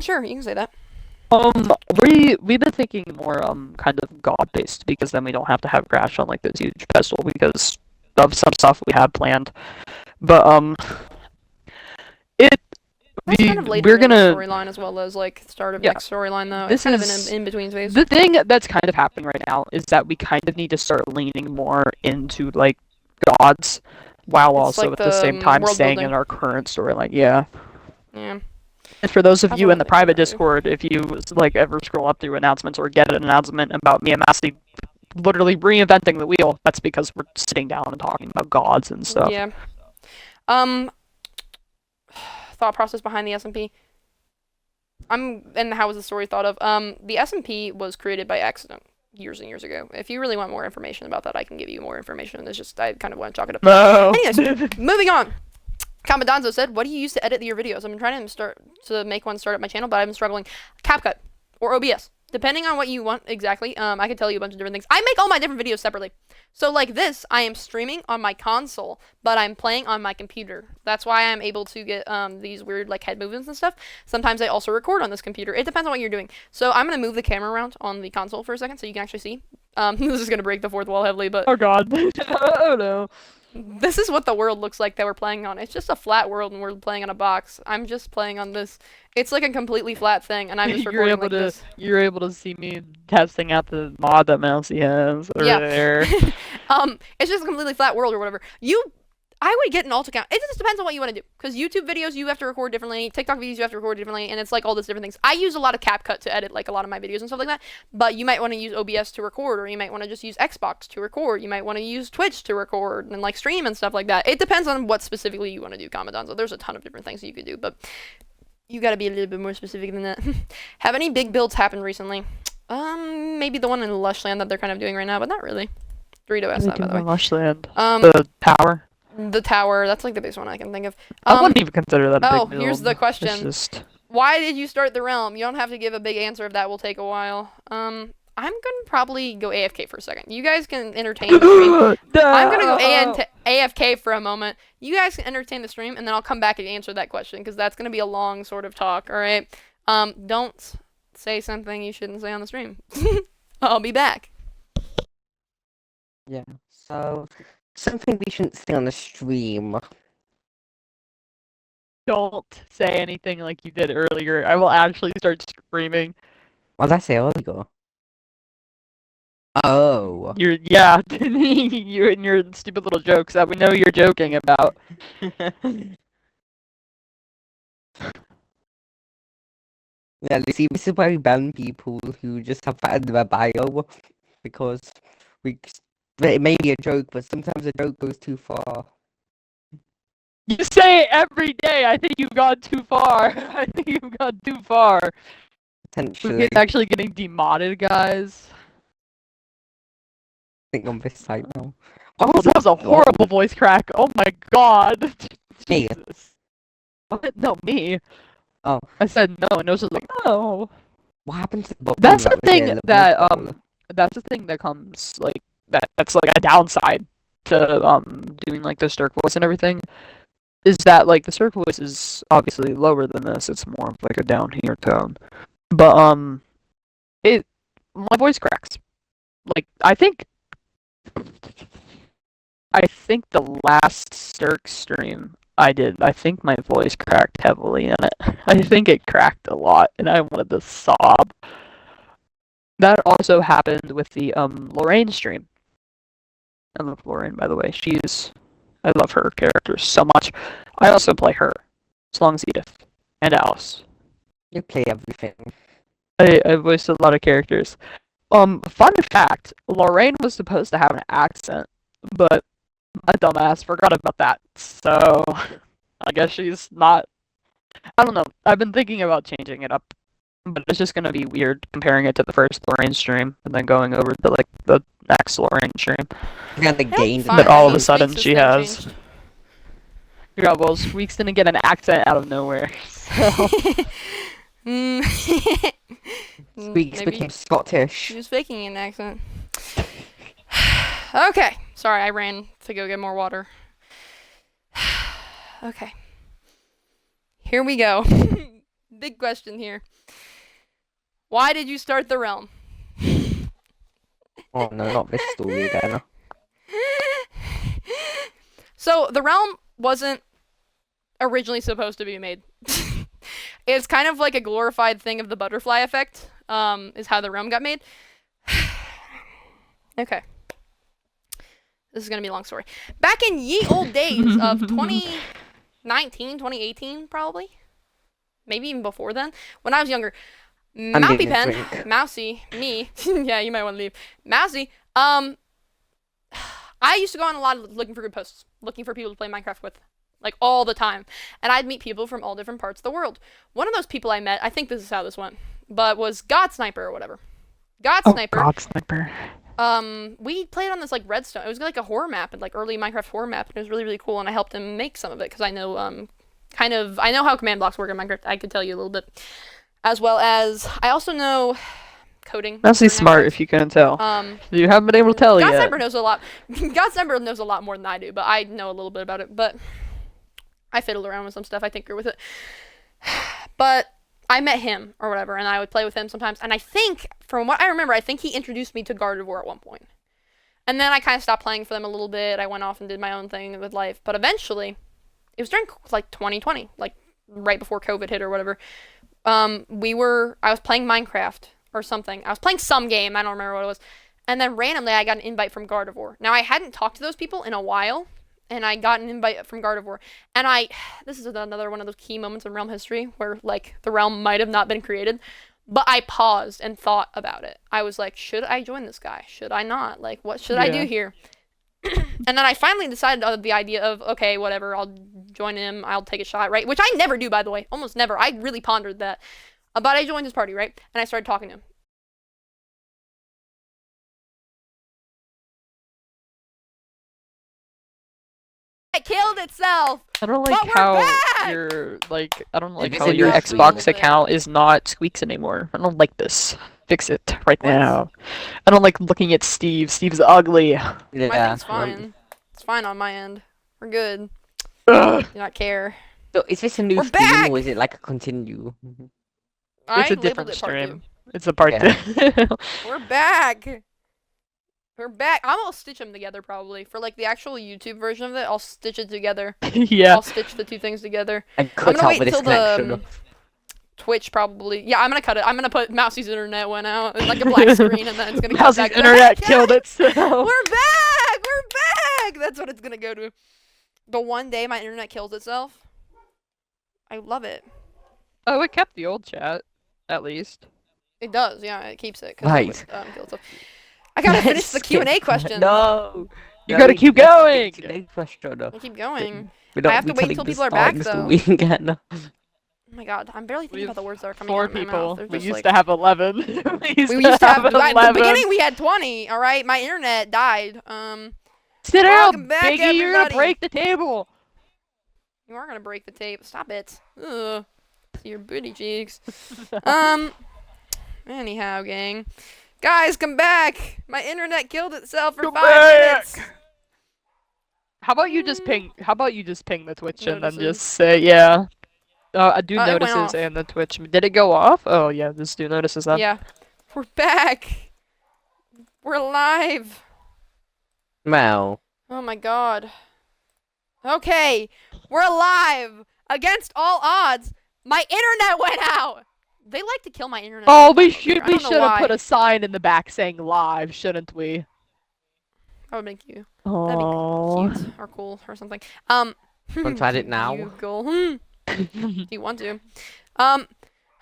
Sure, you can say that. We've been thinking more kind of god based because then we don't have to have Crash on like this huge pedestal because of some stuff we have planned. But That's kind of later we're in the gonna storyline as well as like start of Yeah. next storyline though. This It's kind is- of in between phase. the thing that's kind of happening right now is that we kind of need to start leaning more into like gods while It's also like at the same the, time world staying building. in our current storyline. Yeah. Yeah. And for those of That's you what in the I'm private thinking about, Discord, if you like ever scroll up through announcements or get an announcement about me and Massey literally reinventing the wheel, that's because we're sitting down and talking about gods and stuff. Yeah. Thought process behind the SMP. and how was the story thought of? The SMP was created by accident years and years ago. If you really want more information about that, I can give you more information. It's just I kind of want to chalk it up. No. Anyways, moving on. Commandonzo said, "What do you use to edit your videos?" I've been trying to make one start up my channel, but I've been struggling. CapCut or OBS, depending on what you want exactly. I could tell you a bunch of different things. I make all my different videos separately. So like this, I am streaming on my console, but I'm playing on my computer. That's why I'm able to get these weird like head movements and stuff. Sometimes I also record on this computer. It depends on what you're doing. So I'm gonna move the camera around on the console for a second so you can actually see. This is gonna break the fourth wall heavily, but Oh God. Oh no. this is what the world looks like that we're playing on. It's just a flat world and we're playing on a box. I'm just playing on this. It's like a completely flat thing, and I'm just recording like this. You're able to see me testing out the mod that Mousey has over Yeah. there. It's just a completely flat world or whatever. I would get an alt account. It just depends on what you want to do. Because YouTube videos, you have to record differently. TikTok videos, you have to record differently. And it's like all these different things. I use a lot of CapCut to edit like a lot of my videos and stuff like that. But you might want to use OBS to record, or you might want to just use Xbox to record. You might want to use Twitch to record and like stream and stuff like that. It depends on what specifically you want to do, Commandant. So there's a ton of different things that you could do. But you got to be a little bit more specific than that. Have any big builds happened recently? Maybe the one in Lushland that they're kind of doing right now, but not really. Dorito asked that, by the way. Lushland. The tower. The tower, that's like the biggest one I can think of. I wouldn't even consider that a oh, big build. here's the question. It's just... Why did you start the realm? You don't have to give a big answer if that will take a while. I'm gonna probably go AFK for a second. You guys can entertain the stream. I'm gonna go AFK for a moment. You guys can entertain the stream, and then I'll come back and answer that question, because that's gonna be a long sort of talk, alright? Don't say something you shouldn't say on the stream. I'll be back. Yeah. So something we shouldn't say on the stream. Don't say anything like you did earlier. I will actually start screaming. What did I say earlier? Oh. Yeah, you and your stupid little jokes that we know you're joking about. Yeah, you see, this is why we ban people who just have that in their bio, because it may be a joke, but sometimes a joke goes too far. You say it every day. I think you've gone too far. I think you've gone too far. Potentially. It's actually getting demodded, guys. I think on this side now. Oh, that was a horrible voice crack. Oh my God. Me. Jesus. What? No, me. Oh. I said no, and it was just like, no. What happened to the That's the thing that's the thing that comes like that's like a downside to doing like the Stirk voice and everything. Is that like the Stirk voice is obviously lower than this, it's more of like a down here tone. But my voice cracks. Like I think the last Stirk stream I did, I think my voice cracked heavily in it. I think it cracked a lot, and I wanted to sob. That also happened with the Lorraine stream. I love Lorraine, by the way. I love her character so much. I also play her, as long as Edith, and Alice. You play everything. I voiced a lot of characters. Fun fact, Lorraine was supposed to have an accent, but my dumbass forgot about that, so I guess she's not... I don't know, I've been thinking about changing it up, but it's just gonna be weird comparing it to the first Lorraine stream, and then going over to, like, the next Lorraine stream. Yeah, the gain. But all of a sudden she has... Yeah, well, Squeaks didn't get an accent out of nowhere, so... Squeaks became Scottish. He was faking an accent. Okay. Sorry, I ran to go get more water. Okay. Here we go. Big question here. Why did you start the realm? Oh no, not this story again. So, the realm wasn't originally supposed to be made. It's kind of like a glorified thing of the butterfly effect, is how the realm got made. Okay. This is going to be a long story. Back in ye old days of 2019, 2018, probably. Maybe even before then. When I was younger. Mousey, me. Yeah, you might want to leave. Mousey, I used to go on a lot of looking for good posts. Looking for people to play Minecraft with. like all the time. And I'd meet people from all different parts of the world. One of those people I met, I think this is how this went, but was God Sniper or whatever. God Oh, Sniper. God Sniper. We played on this like redstone. It was like a horror map, and like early Minecraft horror map, and it was really really cool. And I helped him make some of it because I know I know how command blocks work in Minecraft. I could tell you a little bit, as well as I also know coding. Mostly certain smart, aspects. if you couldn't tell. Um, You haven't been able to tell God yet. Sniper knows a lot. God Sniper knows a lot more than I do, but I know a little bit about it. But I fiddled around with some stuff. I tinker with it. But I met him or whatever, and I would play with him sometimes. And I think, from what I remember, I think he introduced me to Gardevoir at one point. And then I kind of stopped playing for them a little bit. I went off and did my own thing with life. But eventually, it was during like 2020, like right before COVID hit or whatever. I was playing Minecraft or something. I was playing some game. I don't remember what it was. And then randomly, I got an invite from Gardevoir. Now, I hadn't talked to those people in a while. And I got an invite from Gardevoir. And this is another one of those key moments in realm history where, like, the realm might have not been created. But I paused and thought about it. I was like, should I join this guy? Should I not? Like, what should I do here? And then I finally decided on the idea of, okay, whatever, I'll join him. I'll take a shot, right? Which I never do, by the way. Almost never. I really pondered that. But I joined his party, right? And I started talking to him. It killed itself. I don't like But we're how back! your I don't like It's how your not Xbox squeaky. account is not Squeaks anymore. I don't like this. Fix it right What? now. I don't like looking at Steve. Steve's ugly. My Yeah. thing's fine. It's fine on my end. We're good. Ugh. Do not care. So is this a new We're stream back! or is it like a continue? I It's a labeled different it part stream. 2. It's a part Yeah. 2. We're back. We're back. I'm gonna stitch them together probably for like the actual YouTube version of it. I'll stitch it together. Yeah. I'll stitch the two things together. And I'm cut gonna out wait the until disconnection. the Twitch probably. Yeah, I'm gonna cut it. I'm gonna put Mousey's internet went out and like a black screen, and then it's gonna cut Mousey's back. to internet the- killed itself. We're back. We're back. That's what it's gonna go to. The one day my internet kills itself. I love it. Oh, it kept the old chat, at least. It does. Yeah, it keeps it. 'Cause Right. It would, kill itself. I gotta finish the Q&A question. No. You gotta keep going! Question. I keep going. We don't I have be to wait telling till the people are back, starting so though. we can get enough. Oh my god, I'm barely thinking We about the words that are coming 4 out of my people. mouth. They're We just used like, to have 11. we used we to used to have. have At the 11. beginning, we had 20. All right, my internet died. Sit down, Welcome back, Biggie. You're gonna everybody. break the table. You are gonna break the tape. Stop it. Ugh. See your booty cheeks. Anyhow, gang. Guys, come back. My internet killed itself for Come 5 back. minutes. How about you just ping? How about you just ping the Twitch and then Notices. just say yeah. I do It went notices off. and the Twitch. Did it go off? Oh yeah, just do notices then. Yeah. We're back. We're alive. Wow. Oh my god. Okay, we're alive. Against all odds, my internet went out. They like to kill my internet. Oh, sometimes we over should here. I we don't know should have put why. a sign in the back saying live, shouldn't we? That would make you Oh. cute or cool or something. Want to try it now? Google. Do you want to? Oh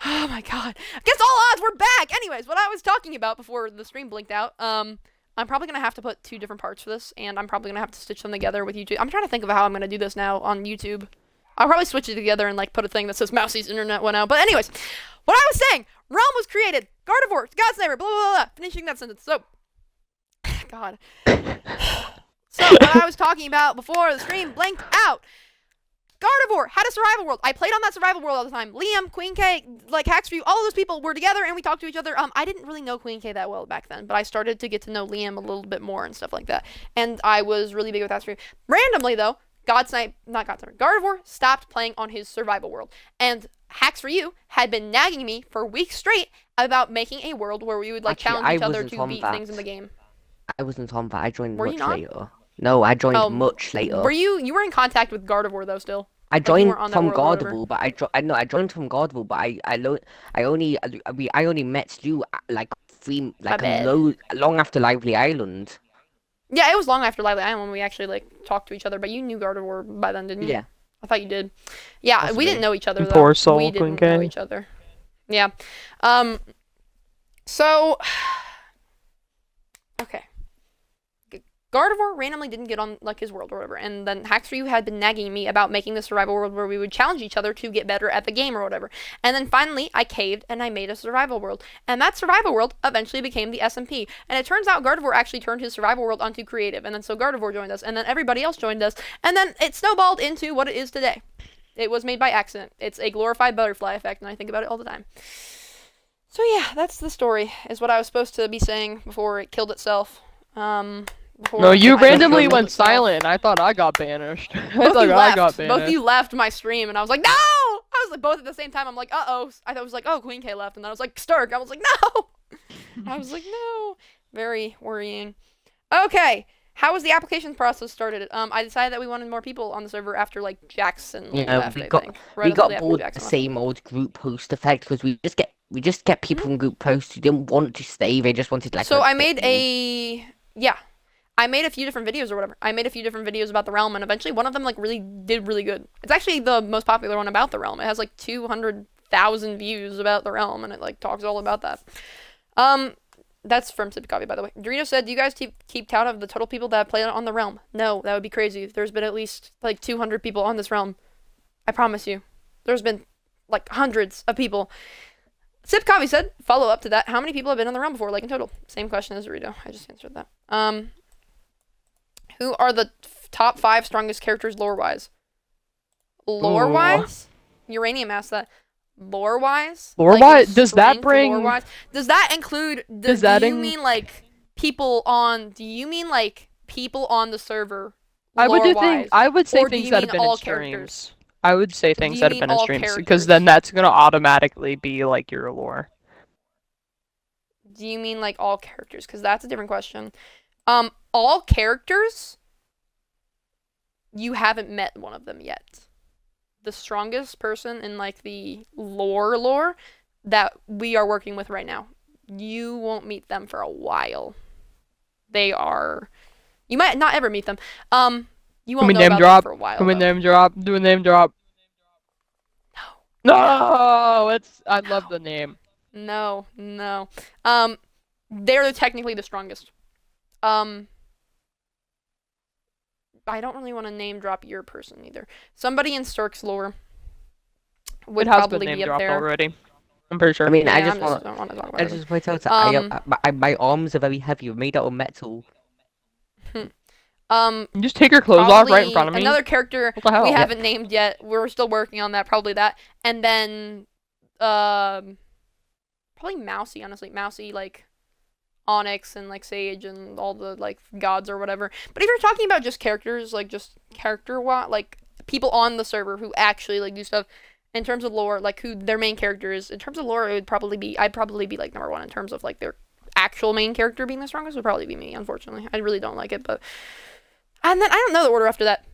my god. Against all odds, we're back. Anyways, what I was talking about before the stream blinked out, I'm probably gonna have to put 2 different parts for this, and I'm probably gonna have to stitch them together with YouTube. I'm trying to think of how I'm gonna do this now on YouTube. I'll probably switch it together and like put a thing that says Mousey's internet went out. But anyways, what I was saying, Realm was created, Gardevoir, God Sniper, blah blah blah. Finishing that sentence. So, God. So what I was talking about before the stream blinked out. Gardevoir had a survival world. I played on that survival world all the time. Liam, Queen K, like Hacks for You, all of those people were together and we talked to each other. I didn't really know Queen K that well back then, but I started to get to know Liam a little bit more and stuff like that. And I was really big with Hacks for You. Randomly though, Gardevoir stopped playing on his survival world. And Hacks for You had been nagging me for weeks straight about making a world where we would like Actually, challenge each I other wasn't to on beat that. things in the game. I wasn't on that. I joined Were you much not? later. No, I joined Oh, much later. Were you were in contact with Gardevoir though still? I you joined weren't on that from world or whatever? Gardevoir, but I joined from Gardevoir, but I only met you like My bad. long after Lively Island. Yeah, it was long after Lively Island when we actually like talked to each other, but you knew Gardevoir by then, didn't you? Yeah. I thought you did. Yeah, we Possibly. didn't know each other though. Poor soul, we didn't Queen know K. each other. Yeah. So okay. Gardevoir randomly didn't get on like his world or whatever, and then Hack3 had been nagging me about making the survival world where we would challenge each other to get better at the game or whatever. And then finally, I caved and I made a survival world, and that survival world eventually became the SMP. And it turns out Gardevoir actually turned his survival world onto creative, and then so Gardevoir joined us, and then everybody else joined us, and then it snowballed into what it is today. It was made by accident. It's a glorified butterfly effect, and I think about it all the time. So yeah, that's the story, is what I was supposed to be saying before it killed itself. No, you randomly killed went itself. silent. I thought I got banished. I Both thought you I got left. banished. Both of you left my stream, and I was like, no! I was like, both at the same time. I'm like, uh-oh. I was like, oh, Queen K left, and then I was like, Sturk. I was like, no! I was like, no. Very worrying. Okay. How was the application process started? I decided that we wanted more people on the server after, like, Jackson left, I think. We got after bored of the Jackson left. same old group post effect because we just get people from group posts who didn't want to stay. They just wanted like. So I made I made a few different videos or whatever. I made a few different videos about the realm, and eventually one of them like really did really good. It's actually the most popular one about the realm. It has like 200,000 views about the realm, and it like talks all about that. That's from Sip Coffee, by the way. Dorito said, do you guys keep count of the total people that have played on the realm? No, that would be crazy. There's been at least like 200 people on this realm. I promise you. There's been like hundreds of people. Sip Coffee said, follow up to that, how many people have been on the realm before, like in total? Same question as Dorito. I just answered that. Who are the top 5 strongest characters lore-wise? Lore-wise? Uranium asked that. Lore-wise? Lore-wise? Does that bring... Lore-wise? Does that include... do you mean, like, people on... Do you mean, like, people on the server, I would say or do things you that mean have been all in streams. characters? I would say Do things you that have mean been in all streams, because characters? then that's gonna automatically be, like, your lore. Do you mean, like, all characters? Because that's a different question. All characters... You haven't met one of them yet. The strongest person in, like, the lore that we are working with right now. You won't meet them for a while. They are... You might not ever meet them. You won't know about them for a while. Can we name drop? Do a name drop. No! I love the name. No. They're technically the strongest. I don't really want to name drop your person either. Somebody in Sturk's lore would probably be up there already. I'm pretty sure. I mean, yeah, I just don't want to talk about I it. just point out that my arms are very heavy. We're made out of metal. You just take your clothes off right in front of me. Another character What the hell? we haven't named yet. We're still working on that. Probably that. And then, probably Mousey, honestly. Mousey, like, Onyx and, like, Sage and all the, like, gods or whatever. But if you're talking about just characters, like, just like, people on the server who actually, like, do stuff, in terms of lore, like, who their main character is, in terms of lore, I'd probably be, like, number 1 in terms of, like, their actual main character being the strongest would probably be me, unfortunately. I really don't like it, but... And then, I don't know the order after that.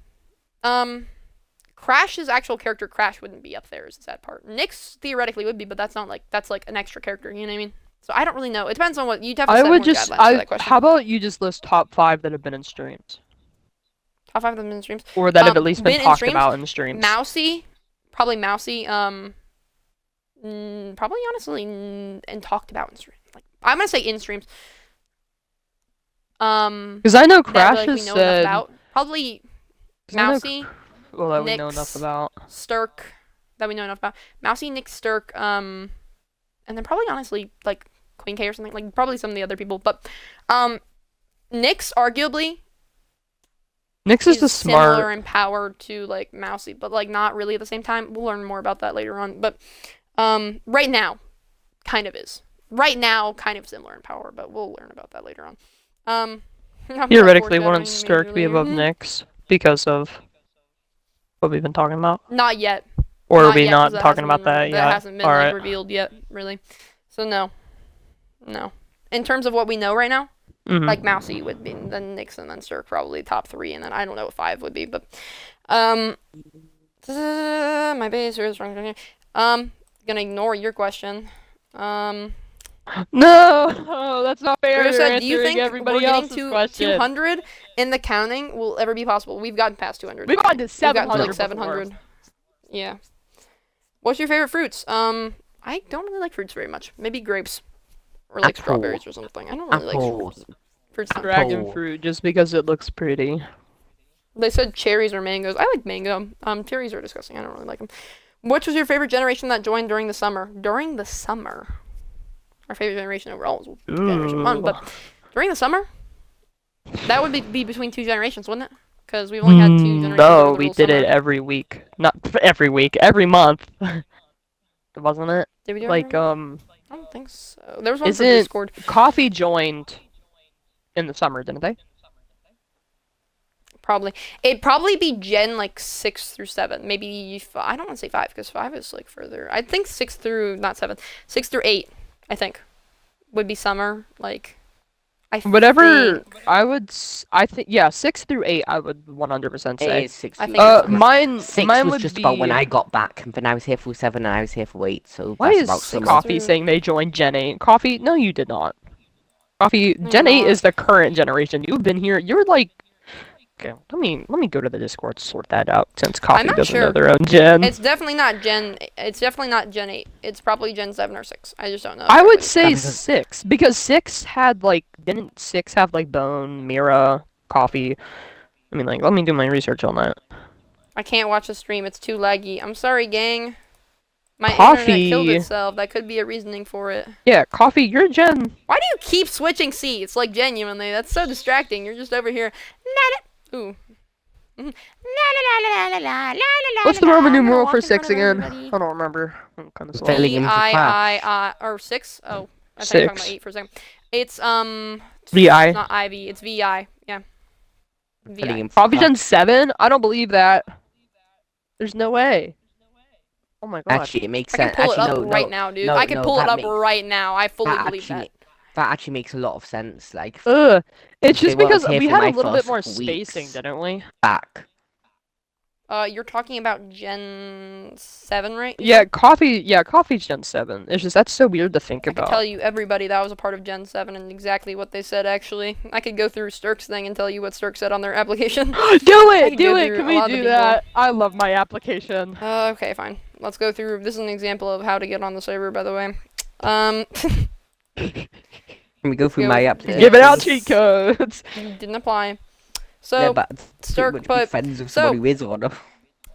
Crash's actual character, Crash, wouldn't be up there, is the sad part. Nyx theoretically would be, but that's not, like, that's, like, an extra character, you know what I mean? So I don't really know. It depends on what... You'd have to set more guidelines for that question. How about you just list top 5 that have been in streams? Top 5 of them in streams? Or that have at least been in talked streams? about in streams. Mousey. Probably Mousey. Probably, honestly, and talked about in streams. Like, I'm gonna say in streams. Because I know Crash that, like, has we know said... enough about. Probably Mousey, Well, that we know Nyx, enough about. Sturk, that we know enough about. Mousey, Nyx, Sturk, and then probably, honestly, like, Queen K or something. Like, probably some of the other people. But, Nyx, arguably, Nyx is the smart... similar in power to, like, Mousey, but, like, not really at the same time. We'll learn more about that later on. But, right now, kind of is. Right now, kind of similar in power, but we'll learn about that later on. Theoretically, wouldn't Sturk be above Nyx because of what we've been talking about? Not yet. Or Not are we yet, not 'cause talking about that yet? That hasn't been, like, Alright. revealed yet, really. So, no. In terms of what we know right now, like, Mousey would be, then Nyx, and then Sturk probably top 3, and then I don't know what 5 would be, but, my base is wrong. Gonna ignore your question. No, that's not fair. You're Said, do you answering think everybody we're getting else's to question. 200 in the counting will ever be possible? We've gotten past 200. We've gotten to We've gotten 700. to, like, 700. Yeah. What's your favorite fruits? I don't really like fruits very much. Maybe grapes. Or, like, Apple. strawberries or something. I don't really like Apple. fruits. Fruits not. Dragon Apple. fruit, just because it looks pretty. They said cherries or mangoes. I like mango. Cherries are disgusting. I don't really like them. Which was your favorite generation that joined during the summer? During the summer. Our favorite generation overall was Generation 1, but during the summer? That would be between two generations, wouldn't it? Because we've only had two generations No, over the we whole did summer. it every week. Not every week, every month. Wasn't it? Did we do it Like, every month? I don't think so. There was one for isn't Discord. Coffee joined in the summer, didn't they? Probably. It'd probably be Gen, like, 6 through 7. Maybe, I don't want to say 5, because 5 is, like, further. I think 6 through, not 7, 6 through 8, I think, would be summer. Like, Whatever, think. I think, yeah, 6 through 8, I would 100% It say. is 6 I through think it's summer. Mine 6 was would just be... about when I got back, and then I was here for 7 and I was here for 8, so Why that's is about summer. Coffee through- saying they joined Gen 8? Coffee, no you did not. Coffee, No, Gen you're 8 not. is the current generation. You've been here, you're like... Okay, let me go to the Discord to sort that out, since Coffee not doesn't know sure. their own gen. It's definitely not Gen 8. It's probably Gen 7 or 6. I just don't know. I would exactly. say Because- 6, because 6 had, like, didn't 6 have, like, Bone, Mira, Coffee? I mean, like, let me do my research on that. I can't watch the stream. It's too laggy. I'm sorry, gang. My internet killed Coffee. itself. That could be a reasoning for it. Yeah, Coffee, your gen... Why do you keep switching seats? Like, genuinely. That's so distracting. You're just over here. Ooh. What's the Roman numeral for 6 again? I don't remember. I'm kind of slow. Failing him for class. or 6? Oh, I thought you were talking about 6. 8 for a second. It's, VI. it's not IV. It's VI. Yeah. Failing VI. him for Coffee class. gen 7? I don't believe that. There's no way. Oh my god. Actually, it makes I can sense. pull it Actually, up no, right no, now, dude. no, I can no, pull it that up makes- right now. I fully that believe actually, that. that actually makes a lot of sense. Like, Ugh. It's They just weren't because here we for had a my little bit first more weeks. spacing, didn't we? back. You're talking about Gen 7, right? you Yeah, said? Coffee's gen 7. It's just, that's so weird to think I could about. tell you everybody that was a part of Gen 7 and exactly what they said, actually. I could go through Sturk's thing and tell you what Sturk said on their application. Do I it! could Do go it! through Can a we lot of the do people. that? I love my application. Okay, fine. Let's go through. This is an example of how to get on the server, by the way. Can we go through go my with application? Giving out This- cheat codes! Didn't apply. Yeah, So, but Sturk would be put- friends with so- somebody who is or no.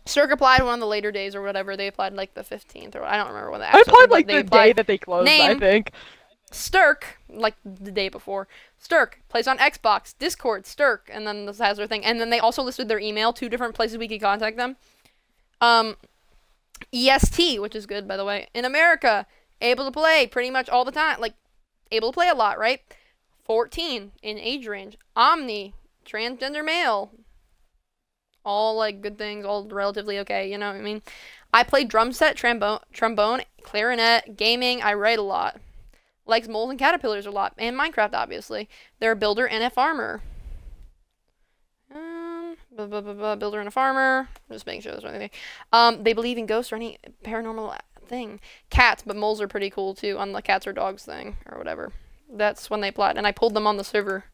Sturk applied one of the later days or whatever. They applied like the 15th or I don't remember when the I actual applied thing, but like they the applied. day that they closed, I Name. think. Sturk, like the day before. Sturk plays on Xbox, Discord, Sturk, and then this has their thing. And then they also listed their email, 2 different places we could contact them. EST, which is good, by the way. In America, able to play pretty much all the time. Like, able to play a lot, right? 14 in age range. Omni, transgender male. All, like, good things, all relatively okay, you know what I mean? I play drum set, trombone, clarinet, gaming. I write a lot. Likes moles and caterpillars a lot. And Minecraft, obviously. They're a builder and a farmer. Builder and a farmer. Just making sure there's anything. They believe in ghosts or any paranormal thing. Cats, but moles are pretty cool too on the cats or dogs thing or whatever. That's when they applied, and I pulled them on the server.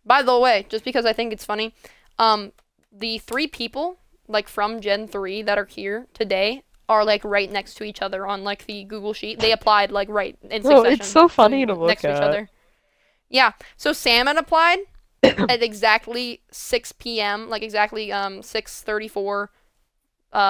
By the way, just because I think it's funny, the 3 people like from Gen 3 that are here today are like right next to each other on like the Google sheet. They applied like right in Bro, succession. it's so funny to look next to each at. other. Yeah. So Salmon applied at exactly 6 p.m. Like exactly 6:34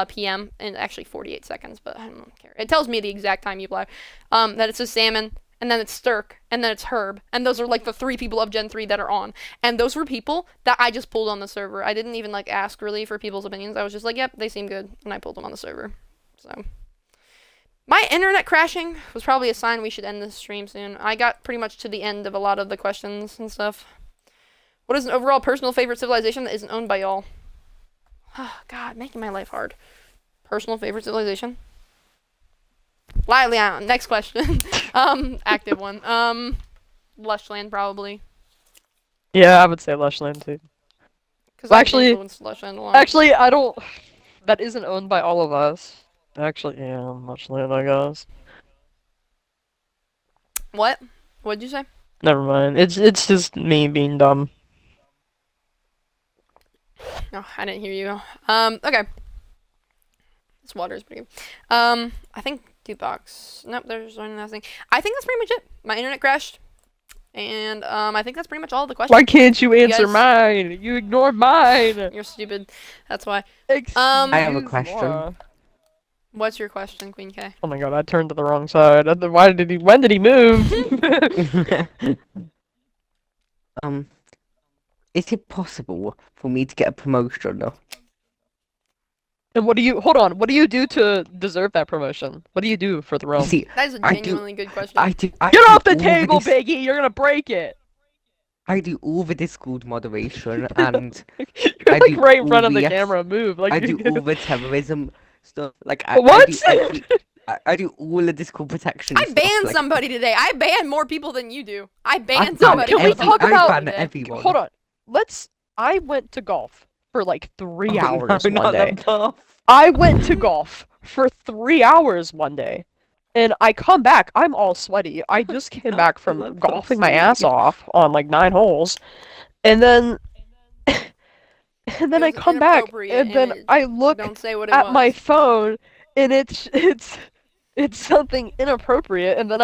p.m. in actually 48 seconds, but I don't care. It tells me the exact time you apply. That it says Salmon, and then it's Sturk, and then it's Herb, and those are like the 3 people of Gen 3 that are on. And those were people that I just pulled on the server. I didn't even like ask really for people's opinions. I was just like, yep, they seem good, and I pulled them on the server. So my internet crashing was probably a sign we should end this stream soon. I got pretty much to the end of a lot of the questions and stuff. What is an overall personal favorite civilization that isn't owned by y'all? Oh, God, making my life hard. Personal favorite civilization? Lively Island. Next question. Active one. Lushland, probably. Yeah, I would say Lushland too. Because Well, I actually- influenced Lushland a lot. Actually, I don't... That isn't owned by all of us. Actually, yeah, Lushland, I guess. What? What'd you say? Never mind. It's just me being dumb. Oh, I didn't hear you. Okay. This water is pretty good. I think Dupbox. Nope, there's nothing. I think that's pretty much it. My internet crashed. And I think that's pretty much all the questions. Why can't you answer guys- mine? You ignored mine. You're stupid. That's why. I have a Excuse question. moi. What's your question, Queen K? Oh my god, I turned to the wrong side. Why did he? When did he move? um, is it possible for me to get a promotion? And what do you? Hold on. What do you do to deserve that promotion? What do you do for the You realm? see, That is a I do- genuinely good question. I Get do off the all table, dis- Biggie! You're gonna break it. I do all the Discord moderation and You're I like do right in all front of the the camera. Move. Like I do all the terrorism stuff. Like What? I do all the Discord protection. I stuff, banned like, somebody today. I banned more people than you do. I banned banned somebody. Can we for talk the about- I ban today. everyone. Hold on. I went to golf for like 3 hours no, one not day. the buff. I went to golf for 3 hours one day. And I come back, I'm all sweaty. I just came back from love golfing golf my ass so off on like 9 holes. And then and then It I was an come back inappropriate and then image. I look Don't say what it at was. my phone and it's something inappropriate and then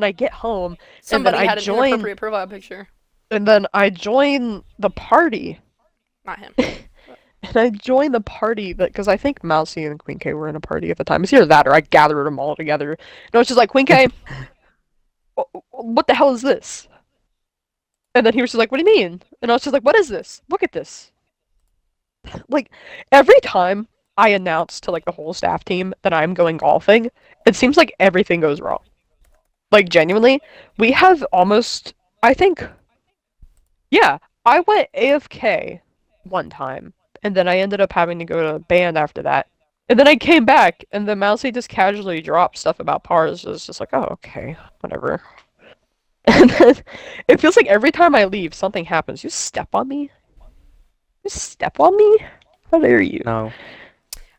I get home Somebody I had an join- inappropriate profile picture. and then I join the party. Not him. And I joined the party because I think Mousey and Queen K were in a party at the time. It's either that or I gathered them all together. And I was just like, Queen K, what the hell is this? And then he was just like, what do you mean? And I was just like, what is this? Look at this. Like, every time I announce to like the whole staff team that I'm going golfing, it seems like everything goes wrong. Like, genuinely, we have almost, I think, yeah, I went AFK one time. And then I ended up having to go to band after that. And then I came back, and then Mousey just casually dropped stuff about pars. It's just like, oh, okay, whatever. And then it feels like every time I leave, something happens. You step on me? You step on me? How dare you? No.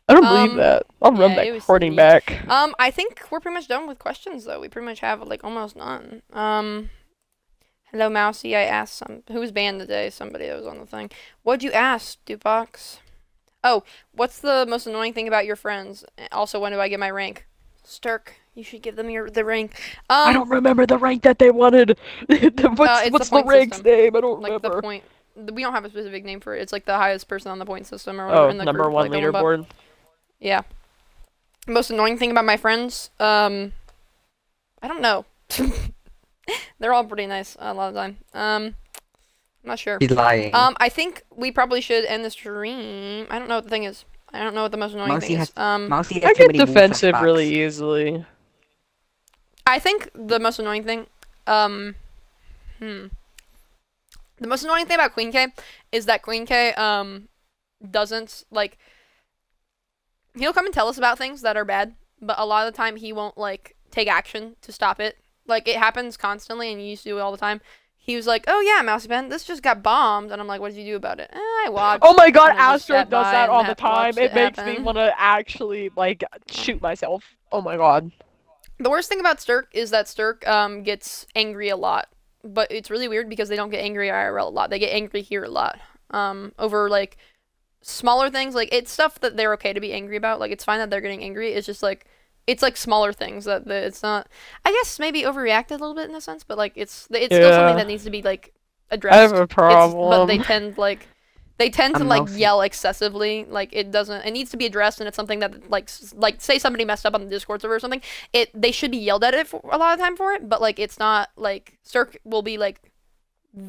I don't believe that. I'll run yeah, that it was recording silly. back. I think we're pretty much done with questions though. We pretty much have like almost none. Hello Mousey, I asked who was banned today? Somebody that was on the thing. What'd you ask, Dubox? Oh, what's the most annoying thing about your friends? Also, when do I get my rank? Sturk, you should give them the rank. I don't remember the rank that they wanted. it's what's the the point rank's system. name? I don't Like remember. the point. We don't have a specific name for it. It's like the highest person on the point system or whatever Oh, in the number group, one like the above. leaderboard. Yeah. Most annoying thing about my friends, I don't know. They're all pretty nice a lot of the time. I'm not sure. He's lying. I think we probably should end the stream. I don't know what the thing is. I don't know what the most annoying Mousey thing has- is. Mousey I has too get many wolf defensive flashbacks. really easily. I think the most annoying thing, the most annoying thing about Queen K is that Queen K, doesn't, like, he'll come and tell us about things that are bad, but a lot of the time he won't, like, take action to stop it. Like, it happens constantly, and you used to do it all the time. He was like, oh yeah, Mousey Ben, this just got bombed, and I'm like, what did you do about it? I watched. Oh my god, and then just Astro sat does by that and all the watched time. It makes me happen. want to actually, like, shoot myself. Oh my god. The worst thing about Sturk is that Sturk gets angry a lot. But it's really weird because they don't get angry IRL a lot. They get angry here a lot. Over like smaller things. Like it's stuff that they're okay to be angry about. Like it's fine that they're getting angry. It's just like it's like smaller things that it's not. I guess maybe overreacted a little bit in a sense, but like it's still something Yeah. that needs to be like I addressed. have a problem. But they tend to I'm like Mousey. yell excessively. Like it needs to be addressed, and it's something that like say somebody messed up on the Discord server or something. They should be yelled at it for a lot of time for it, but like it's not like Sturk will be like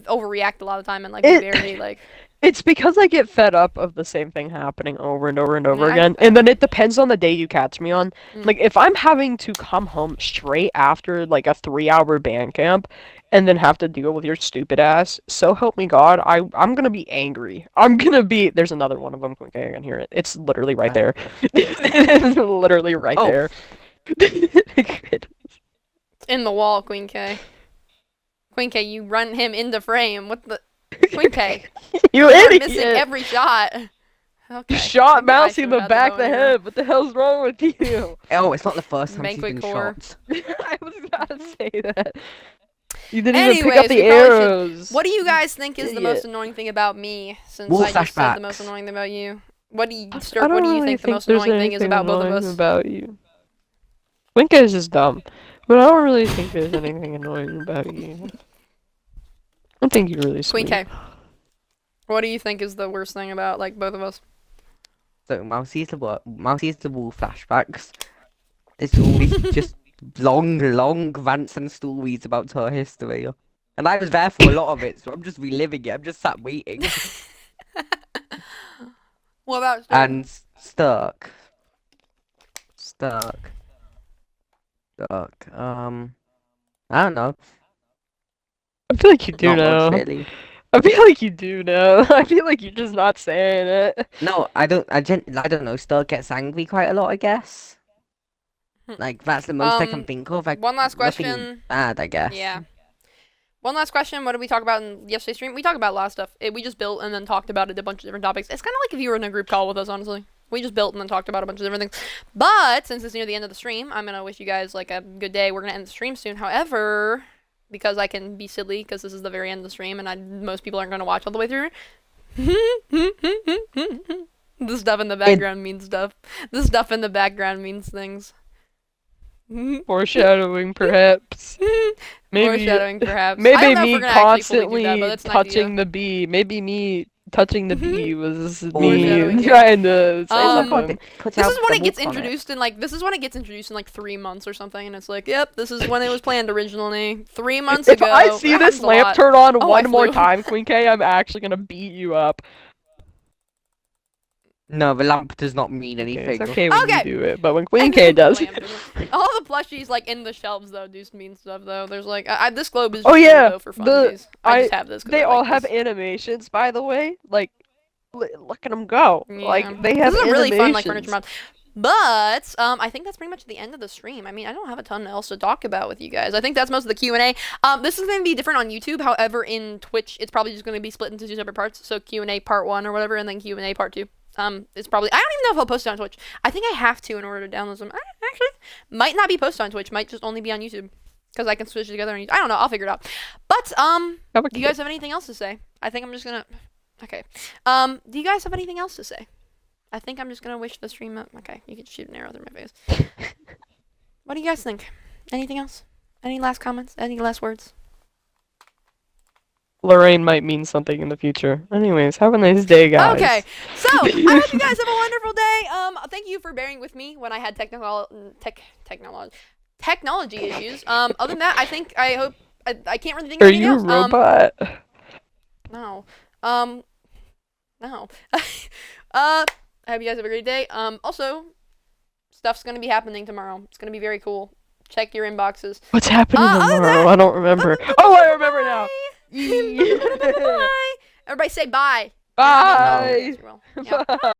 overreact a lot of the time and like be very like. It's because I get fed up of the same thing happening over and over and over Yeah, I again. get that. And then it depends on the day you catch me on. Mm. Like, if I'm having to come home straight after, like, a 3-hour band camp and then have to deal with your stupid ass, so help me God, I'm gonna be angry. I'm gonna be... There's another one of them. Okay, I can hear it. It's literally right there. It's literally right Oh. there. It's in the wall, Queen K. Queen K, you run him into frame. What the Queen K? You You're idiot! missing every shot. Okay. Shot Maybe I Mousey in should've the had back of bow the and head. What the hell's wrong with you? Oh, it's not the first time she's Banquet been core. shot. I was about to say that. You didn't even pick Anyways, up the we probably should- arrows. What do you guys think is the most Idiot. annoying thing about me? Since Wolf I just said the flashbacks. most annoying thing about you. What do you, I Sturk, don't what do you really think the most there's annoying thing is anything about both of annoying us? About you. Winka is just dumb, but I don't really think there's anything annoying about you. I think you're really Queen sweet. K, what do you think is the worst thing about like both of us? So Mousey's the Wall flashbacks. There's always just long rants and stories about her history. And I was there for a lot of it, so I'm just reliving it. I'm just sat waiting. What about Stu? And stuck. Stuck. Stuck. I don't know. I feel like you do Not much know. really. I feel like you do know. I feel like you're just not saying it. No, I don't. I don't know. Stuck gets angry quite a lot, I guess. Like that's the most I can think of. Like One last nothing question. bad, I guess. Yeah. One last question. What did we talk about in yesterday's stream? We talked about a lot of stuff. We just built and then talked about a bunch of different topics. It's kind of like if you were in a group call with us, honestly. We just built and then talked about a bunch of different things. But since it's near the end of the stream, I'm gonna wish you guys like a good day. We're gonna end the stream soon. However, because I can be silly, because this is the very end of the stream, and most people aren't gonna watch all the way through. The stuff in the background means stuff. The stuff in the background means things. Foreshadowing, perhaps. Maybe, Foreshadowing, perhaps. I maybe don't know if me we're gonna actually fully do that, constantly but that's an touching idea. the bee. Maybe me touching the bee was Foreshadowing, me yeah. trying to say Um, something. This is when it gets introduced in like 3 months or something, and it's like, yep, this is when it was planned originally. 3 months If ago. I see That this happens a lamp lot. turn on Oh, I one more flew. time, Queen K, I'm actually gonna beat you up. No, the lamp does not mean Okay, anything. it's okay when Okay. you do it, but when Queen And K then the does lamp it. doesn't- All the plushies like in the shelves though do mean stuff though. There's like this globe is just Oh here, yeah, though, for funsies. I just have this. 'Cause they I all like have this. animations, by the way. Like, look at them go. Yeah. Like, they have This is a really fun like furniture animations. mod. But I think that's pretty much the end of the stream. I mean, I don't have a ton else to talk about with you guys. I think that's most of the Q&A. This is going to be different on YouTube. However, in Twitch, it's probably just going to be split into 2 separate parts. So Q&A part 1 or whatever, and then Q&A part 2. It's probably, I don't even know if I'll post it on Twitch. I think I have to in order to download them. Actually, might not be posted on Twitch. Might just only be on YouTube. Because I can switch it together on YouTube. I don't know. I'll figure it out. But, do you guys have anything else to say? I think I'm just gonna, okay. Do you guys have anything else to say? I think I'm just gonna wish the stream up. Okay, you can shoot an arrow through my face. What do you guys think? Anything else? Any last comments? Any last words? Lorraine might mean something in the future. Anyways, have a nice day, guys. Okay, so I hope you guys have a wonderful day. Thank you for bearing with me when I had technology issues. Other than that, I hope I can't really think of Are anything you else. a robot? No. No. I hope you guys have a great day. Also, stuff's gonna be happening tomorrow. It's gonna be very cool. Check your inboxes. What's happening other than tomorrow? that- I don't remember. Oh, I remember now. Bye. Everybody say bye. Bye. Yes, you will. Yep. Bye.